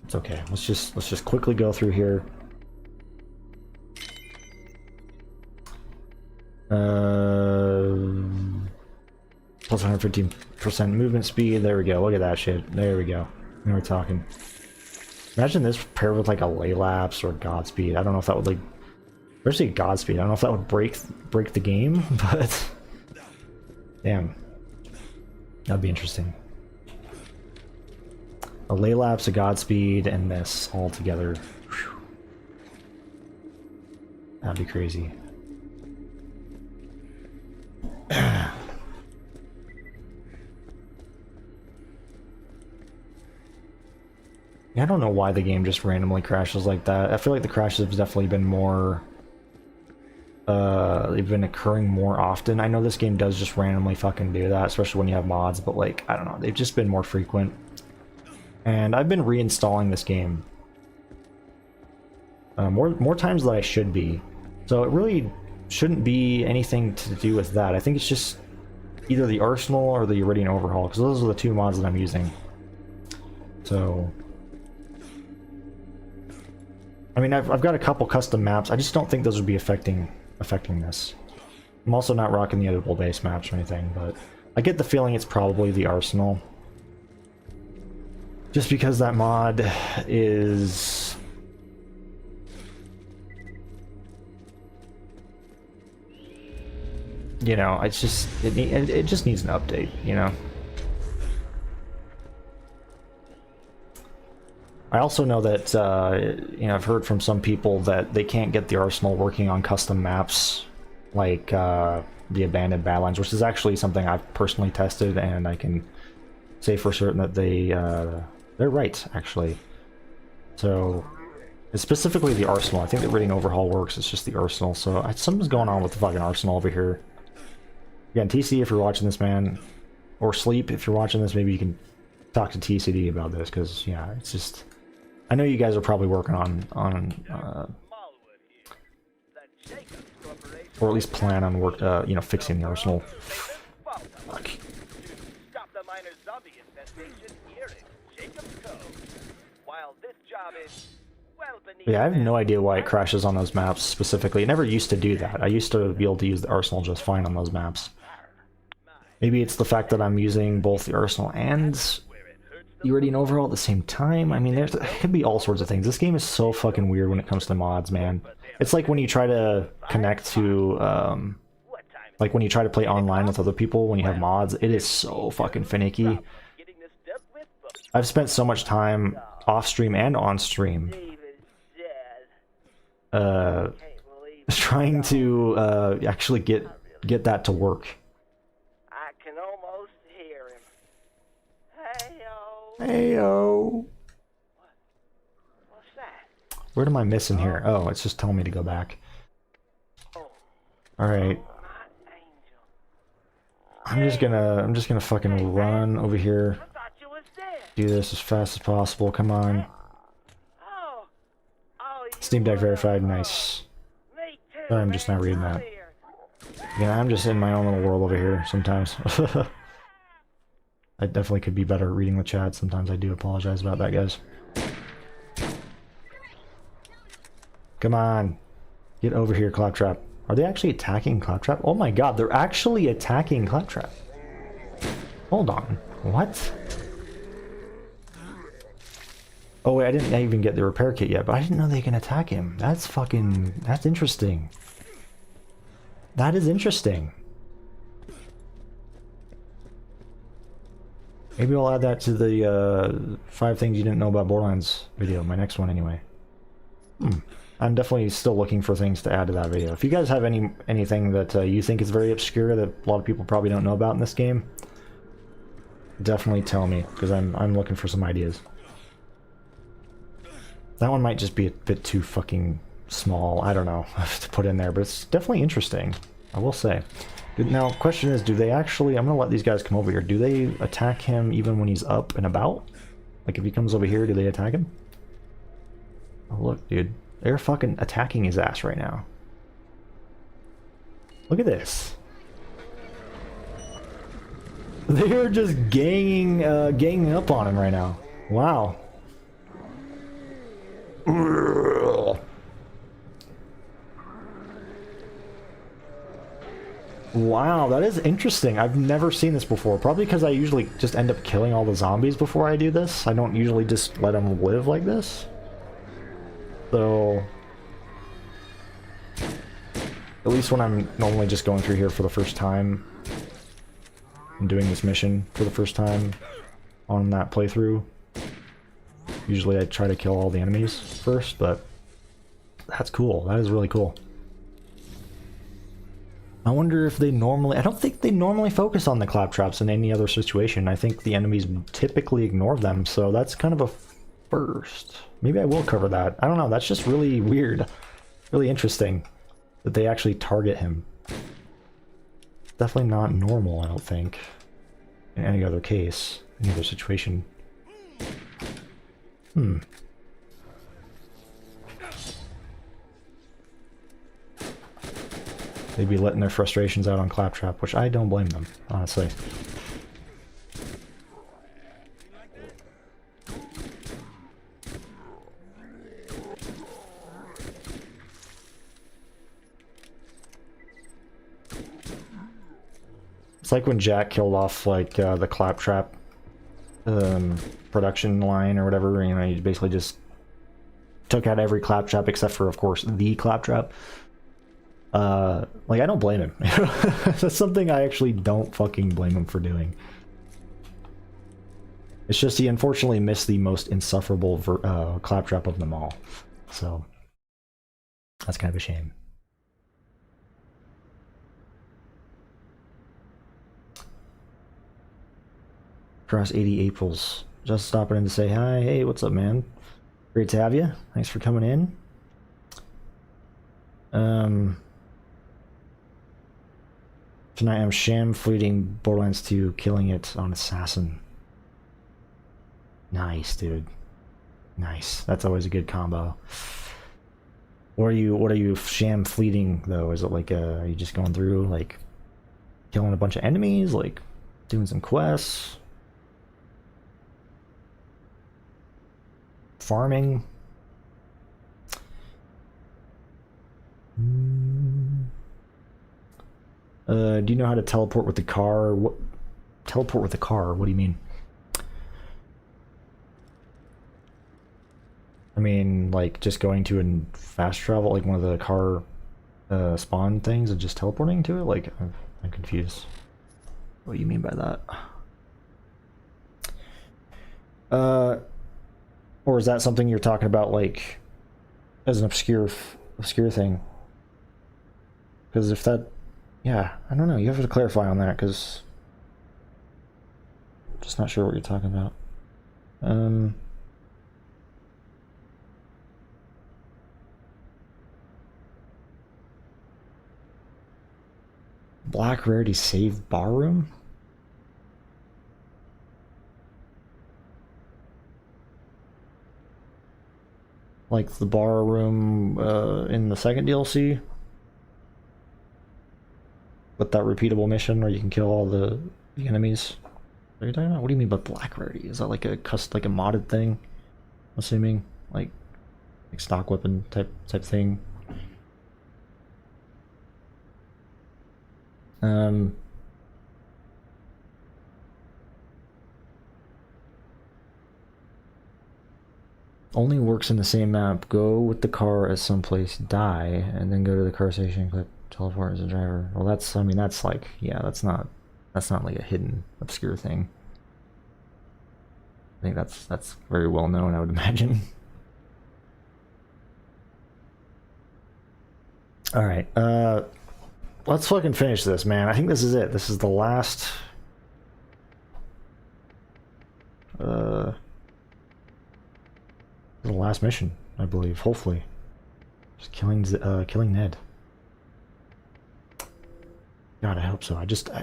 It's okay, let's just quickly go through here. Plus 115% movement speed. There we go. Look at that shit. There we go. Now we're talking. Imagine this paired with like a lay lapse or Godspeed. I don't know if that would like, especially Godspeed. I don't know if that would break the game, but damn, that'd be interesting. A lay lapse, a Godspeed, and this all together. Whew. That'd be crazy. I don't know why the game just randomly crashes like that. I feel like the crashes have definitely been more... they've been occurring more often. I know this game does just randomly fucking do that, especially when you have mods, but like, I don't know, they've just been more frequent. And I've been reinstalling this game more times than I should be. So it really shouldn't be anything to do with that. I think it's just either the Arsenal or the Iridian Overhaul, because those are the two mods that I'm using. So... I mean, I've got a couple custom maps. I just don't think those would be affecting this. I'm also not rocking the editable base maps or anything, but I get the feeling it's probably the Arsenal. Just because that mod is... You know, it's just... It just needs an update, you know? I also know that, you know, I've heard from some people that they can't get the Arsenal working on custom maps, like the Abandoned Badlands, which is actually something I've personally tested, and I can say for certain that they're right, actually. So, it's specifically the Arsenal. I think the Iridian Overhaul works, it's just the Arsenal, so something's going on with the fucking Arsenal over here. Again, TC, if you're watching this, man, or Sleep, if you're watching this, maybe you can talk to TCD about this, because, yeah, it's just... I know you guys are probably working on or at least plan on you know, fixing the Arsenal. Fuck. Stop the minor zombie infestation here in Jacob's Cove. While this job is well beneath... Yeah, I have no idea why it crashes on those maps specifically. It never used to do that. I used to be able to use the Arsenal just fine on those maps. Maybe it's the fact that I'm using both the Arsenal and Iridian Overhaul at the same time. I mean, there could be all sorts of things. This game is so fucking weird when it comes to mods, man. It's like when you try to connect to, like when you try to play online with other people when you have mods, it is so fucking finicky. I've spent so much time off stream and on stream trying to actually get that to work. I can almost hear him. Hey-o. Heyo. What's that? What am I missing here? Oh, it's just telling me to go back. Alright. I'm just gonna fucking run over here. I thought you was dead. Do this as fast as possible, come on. Oh, Steam Deck verified, nice. Sorry, I'm just not reading that. Yeah, I'm just in my own little world over here sometimes. I definitely could be better at reading the chat. Sometimes I do apologize about that, guys. Come on. Get over here, Claptrap. Are they actually attacking Claptrap? Oh my god, they're actually attacking Claptrap. Hold on. What? Oh wait, I didn't even get the repair kit yet, but I didn't know they can attack him. That's fucking... That's interesting. That is interesting. Maybe I'll add that to the 5 things you didn't know about Borderlands video, my next one anyway. I'm definitely still looking for things to add to that video. If you guys have anything that you think is very obscure that a lot of people probably don't know about in this game, definitely tell me, because I'm looking for some ideas. That one might just be a bit too fucking small, I don't know, to put in there, but it's definitely interesting, I will say. Now, question is, do they actually... I'm gonna let these guys come over here. Do they attack him even when he's up and about? Like, if he comes over here, do they attack him? Oh, look, dude. They're fucking attacking his ass right now. Look at this. They're just ganging up on him right now. Wow. Wow, that is interesting. I've never seen this before. Probably because I usually just end up killing all the zombies before I do this. I don't usually just let them live like this. So... at least when I'm normally just going through here for the first time and doing this mission for the first time on that playthrough, usually I try to kill all the enemies first, but that's cool. That is really cool. I wonder if they normally... I don't think they normally focus on the claptraps in any other situation. I think the enemies typically ignore them, so that's kind of a first. Maybe I will cover that. I don't know, that's just really weird. Really interesting that they actually target him. Definitely not normal, I don't think, in any other case, any other situation. They'd be letting their frustrations out on Claptrap, which I don't blame them, honestly. It's like when Jack killed off, like, the Claptrap production line or whatever, you know, he basically just took out every Claptrap except for, of course, the Claptrap. Like, I don't blame him. That's something I actually don't fucking blame him for doing. It's just he unfortunately missed the most insufferable Claptrap of them all. So, that's kind of a shame. Across 80 Aprils. Just stopping in to say hi. Hey, what's up, man? Great to have you. Thanks for coming in. Tonight I'm sham fleeting Borderlands 2, killing it on Assassin. Nice, dude. Nice. That's always a good combo. What are you sham fleeting though? Is it like are you just going through like killing a bunch of enemies, like doing some quests? Farming? Do you know how to teleport with the car? What? Teleport with the car? What do you mean? I mean, like, just going to a fast travel, like one of the car spawn things and just teleporting to it? Like, I'm confused. What do you mean by that? Or is that something you're talking about, like, as an obscure thing? Because if that... yeah, I don't know. You have to clarify on that, because... I'm just not sure what you're talking about. Black Rarity Save Barroom? like the bar room in the second DLC. With that repeatable mission where you can kill all the enemies. What are you talking about? What do you mean by black rarity? Is that like a modded thing? I'm assuming like stock weapon type thing. Only works in the same map. Go with the car at someplace, die, and then go to the car station, click teleport as a driver. Well, that's, I mean, that's like, yeah, that's not like a hidden, obscure thing. I think that's very well known, I would imagine. Alright, let's fucking finish this, man. I think this is it. This is the last... the last mission, I believe, hopefully. Just killing Ned. God, I hope so.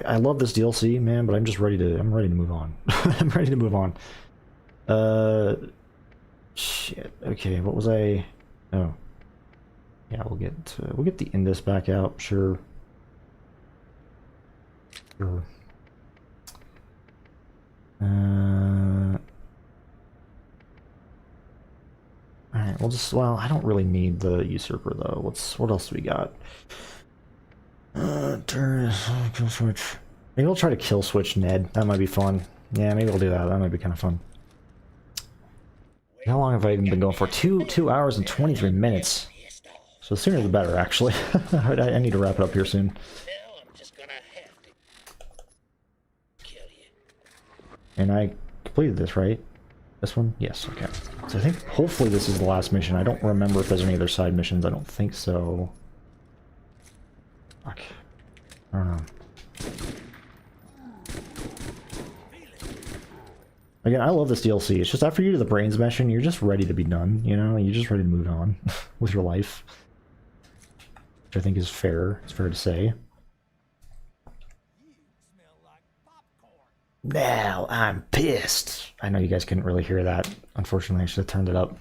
I love this DLC, man, but I'm ready to move on. I'm ready to move on. Shit. Okay, what was I... Oh. Yeah, we'll get the Indus back out, sure. Sure. Alright, well, I don't really need the usurper though. What else do we got? Kill switch. Maybe we'll try to kill switch Ned. That might be fun. Yeah, maybe we'll do that. That might be kind of fun. How long have I even been going for? 2 hours and 23 minutes. So the sooner the better, actually. I need to wrap it up here soon. And I completed this, right? This one? Yes, okay. So I think, hopefully this is the last mission. I don't remember if there's any other side missions. I don't think so. Fuck. I don't know. Again, I love this DLC. It's just after you do the brains mission, you're just ready to be done, you know? You're just ready to move on with your life. Which I think is fair. It's fair to say. Now I'm pissed. I know you guys couldn't really hear that. Unfortunately, I should have turned it up.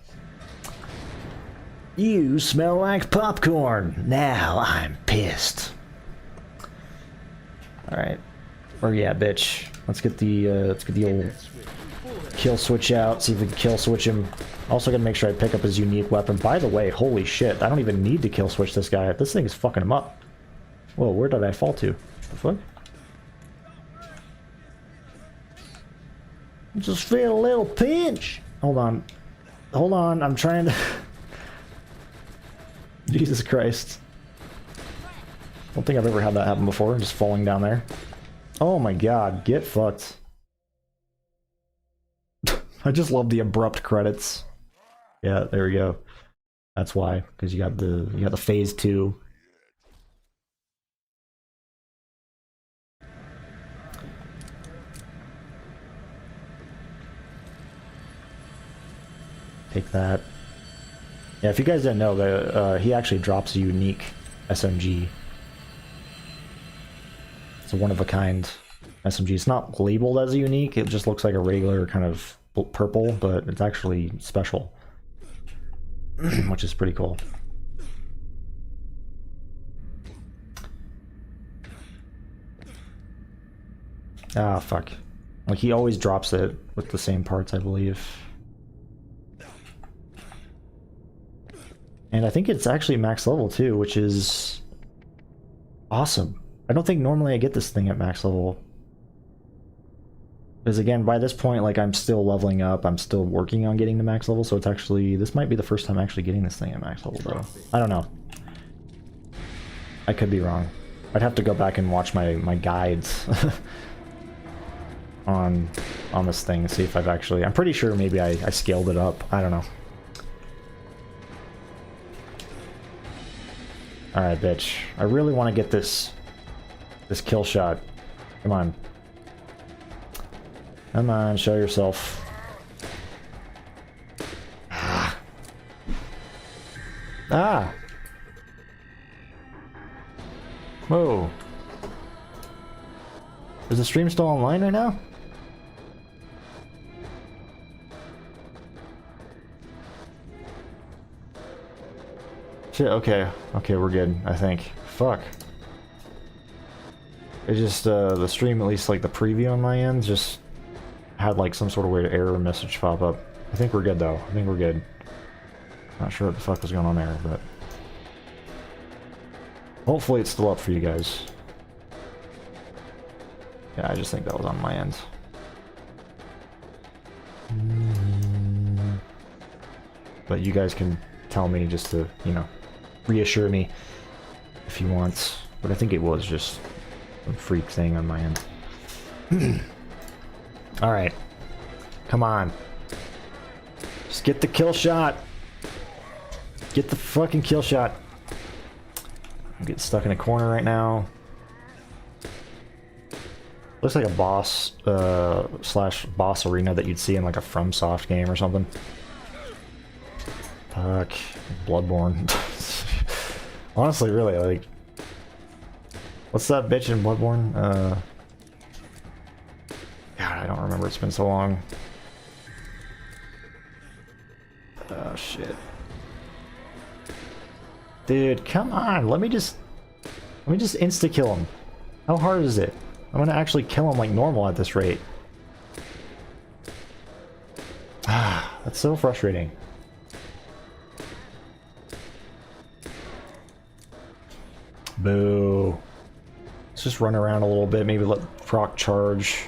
You smell like popcorn. Now I'm pissed. Alright. Or yeah, bitch. Let's get the old kill switch out, see if we can kill switch him. Also gotta make sure I pick up his unique weapon. By the way, holy shit, I don't even need to kill switch this guy. This thing is fucking him up. Whoa, where did I fall to? The fuck? Just feel a little pinch. Hold on. Hold on, I'm trying to... Jesus Christ. I don't think I've ever had that happen before, just falling down there. Oh my god, get fucked. I just love the abrupt credits. Yeah, there we go. That's why, because you got the phase 2. Take that. Yeah, if you guys didn't know, he actually drops a unique SMG. It's a one-of-a-kind SMG. It's not labeled as a unique, it just looks like a regular kind of purple, but it's actually special. Which is pretty cool. Ah, fuck. Like, he always drops it with the same parts, I believe. And I think it's actually max level too, which is awesome. I don't think normally I get this thing at max level. Because again, by this point, like, I'm still leveling up, I'm still working on getting to max level, so it's actually, this might be the first time actually getting this thing at max level, though. I don't know. I could be wrong. I'd have to go back and watch my guides on this thing and see if I've actually, I'm pretty sure maybe I scaled it up. I don't know. Alright, bitch. I really want to get this kill shot. Come on. Come on, show yourself. Ah. Ah! Whoa. Is the stream still online right now? Shit, okay. Okay, we're good, I think. Fuck. It just, the stream, at least like the preview on my end, just had like some sort of weird error message pop up. I think we're good though. I think we're good. Not sure what the fuck was going on there, but hopefully it's still up for you guys. Yeah, I just think that was on my end. But you guys can tell me just to, you know, reassure me if you want. But I think it was just some freak thing on my end. Alright. Come on. Just get the kill shot. Get the fucking kill shot. I'm getting stuck in a corner right now. Looks like a boss, slash boss arena that you'd see in like a FromSoft game or something. Fuck. Bloodborne. Honestly, really, like... What's that bitch in Bloodborne? God, I don't remember. It's been so long. Oh, shit. Dude, come on. Let me just insta-kill him. How hard is it? I'm gonna actually kill him like normal at this rate. Ah, that's so frustrating. Boo. Let's just run around a little bit, maybe let proc charge.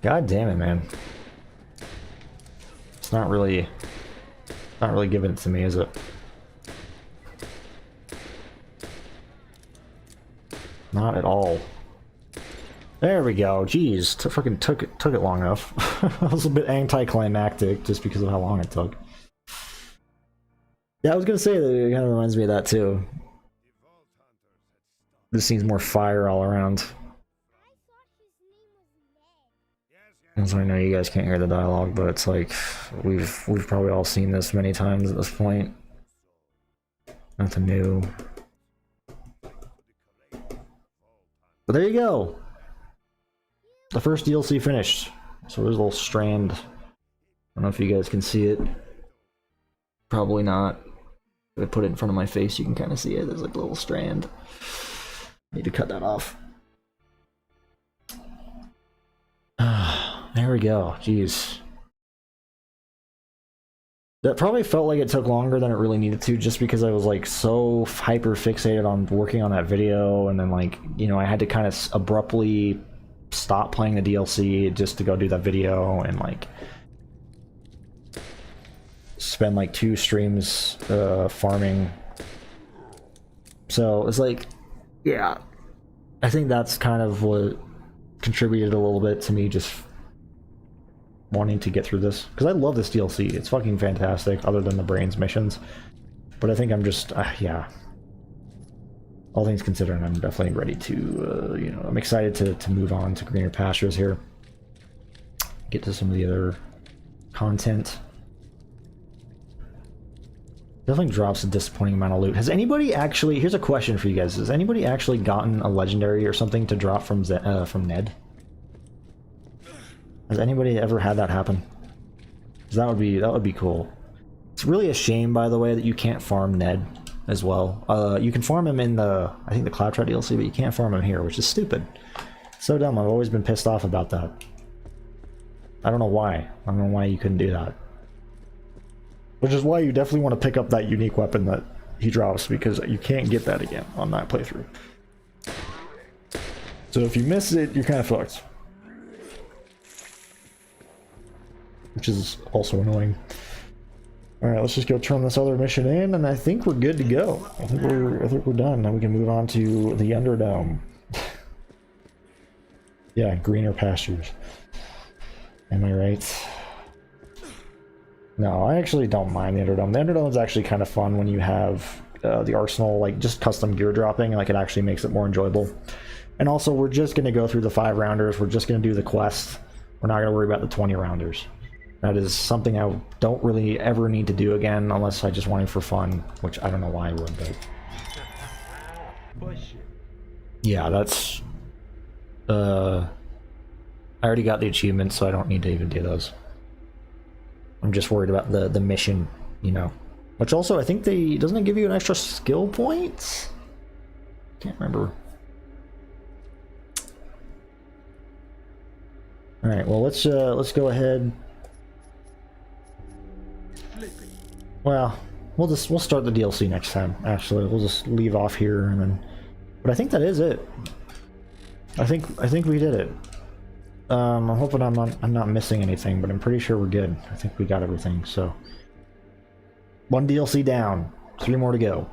God damn it, man. It's not really giving it to me, is it? Not at all. There we go. Jeez, fucking took it long enough. That was a bit anticlimactic just because of how long it took. Yeah, I was gonna say that it kind of reminds me of that too. This seems more fire all around. So I know you guys can't hear the dialogue, but it's like we've probably all seen this many times at this point. Nothing new. But there you go. The first DLC finished. So there's a little strand. I don't know if you guys can see it. Probably not. If I put it in front of my face, you can kind of see it. There's like a little strand. Need to cut that off. There we go. Jeez. That probably felt like it took longer than it really needed to, just because I was like so hyper fixated on working on that video, and then like, you know, I had to kind of abruptly stop playing the DLC just to go do that video, and like spend like 2 streams farming. So it's like, yeah, I think that's kind of what contributed a little bit to me just wanting to get through this, because I love this DLC. It's fucking fantastic, other than the brains missions. But I think I'm just, yeah. All things considered, I'm definitely ready to, you know, I'm excited to move on to greener pastures here. Get to some of the other content. Definitely drops a disappointing amount of loot. Has anybody actually, here's a question for you guys, has anybody actually gotten a legendary or something to drop from Ned? Has anybody ever had that happen? 'Cause that would be cool. It's really a shame, by the way, that you can't farm Ned as well. You can farm him in the, I think the Cloud Trap DLC, but you can't farm him here, which is stupid. So dumb. I've always been pissed off about that. I don't know why. I don't know why you couldn't do that. Which is why you definitely want to pick up that unique weapon that he drops, because you can't get that again on that playthrough. So if you miss it, you're kind of fucked. Which is also annoying. Alright, let's just go turn this other mission in, and I think we're good to go. I think we're done. Now we can move on to the Underdome. Yeah, greener pastures. Am I right? No, I actually don't mind the Underdome. The Underdome is actually kind of fun when you have the arsenal, like just custom gear dropping. Like, it actually makes it more enjoyable. And also, we're just going to go through the 5 rounders. We're just going to do the quest. We're not going to worry about the 20 rounders. That is something I don't really ever need to do again unless I just want it for fun, which I don't know why I would, but... Push it. Yeah, that's... I already got the achievements, so I don't need to even do those. I'm just worried about the mission, you know. Which also, I think they... Doesn't it give you an extra skill point? Can't remember. Alright, well, let's go ahead... Well, we'll start the DLC next time, actually. We'll just leave off here and then... But I think that is it. I think we did it. I'm hoping I'm not missing anything, but I'm pretty sure we're good. I think we got everything, so... 1 DLC down. 3 more to go.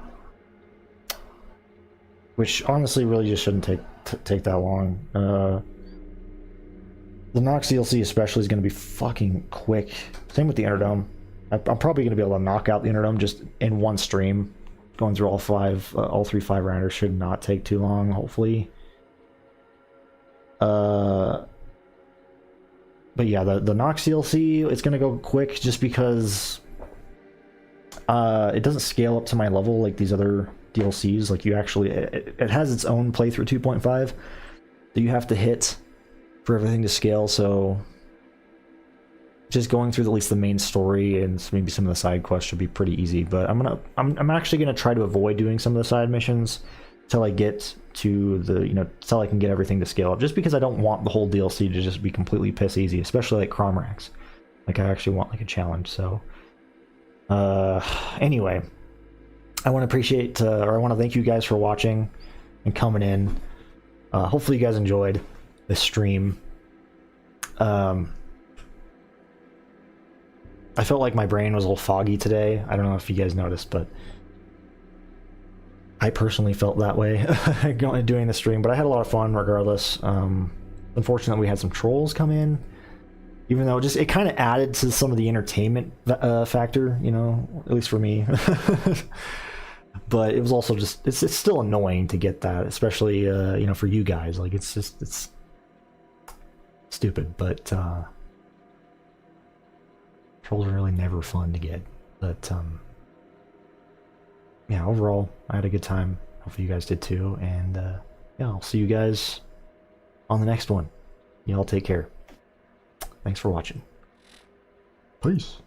Which honestly really just shouldn't take that long. The Nox DLC especially is going to be fucking quick. Same with the Interdome. I'm probably going to be able to knock out the Interdome just in one stream. Going through all 3 5-rounders should not take too long, hopefully. But yeah, the Nox DLC, it's going to go quick just because it doesn't scale up to my level like these other DLCs. Like, you actually... It has its own playthrough 2.5 that you have to hit for everything to scale, so... Just going through at least the main story and maybe some of the side quests should be pretty easy. But I'm actually gonna try to avoid doing some of the side missions till I get to the till I can get everything to scale up. Just because I don't want the whole DLC to just be completely piss easy, especially like Cromrax. Like, I actually want like a challenge. So anyway, I want to appreciate or I want to thank you guys for watching and coming in. Hopefully you guys enjoyed this stream. I felt like my brain was a little foggy today. I don't know if you guys noticed, but I personally felt that way doing the stream, but I had a lot of fun regardless. Unfortunately, we had some trolls come in, even though it kind of added to some of the entertainment factor, at least for me. But it was also just, it's still annoying to get that, especially, for you guys. Like, it's stupid, but, trolls are really never fun to get, but yeah, overall I had a good time. Hopefully you guys did too, and yeah, I'll see you guys on the next one. Y'all take care. Thanks for watching. Peace.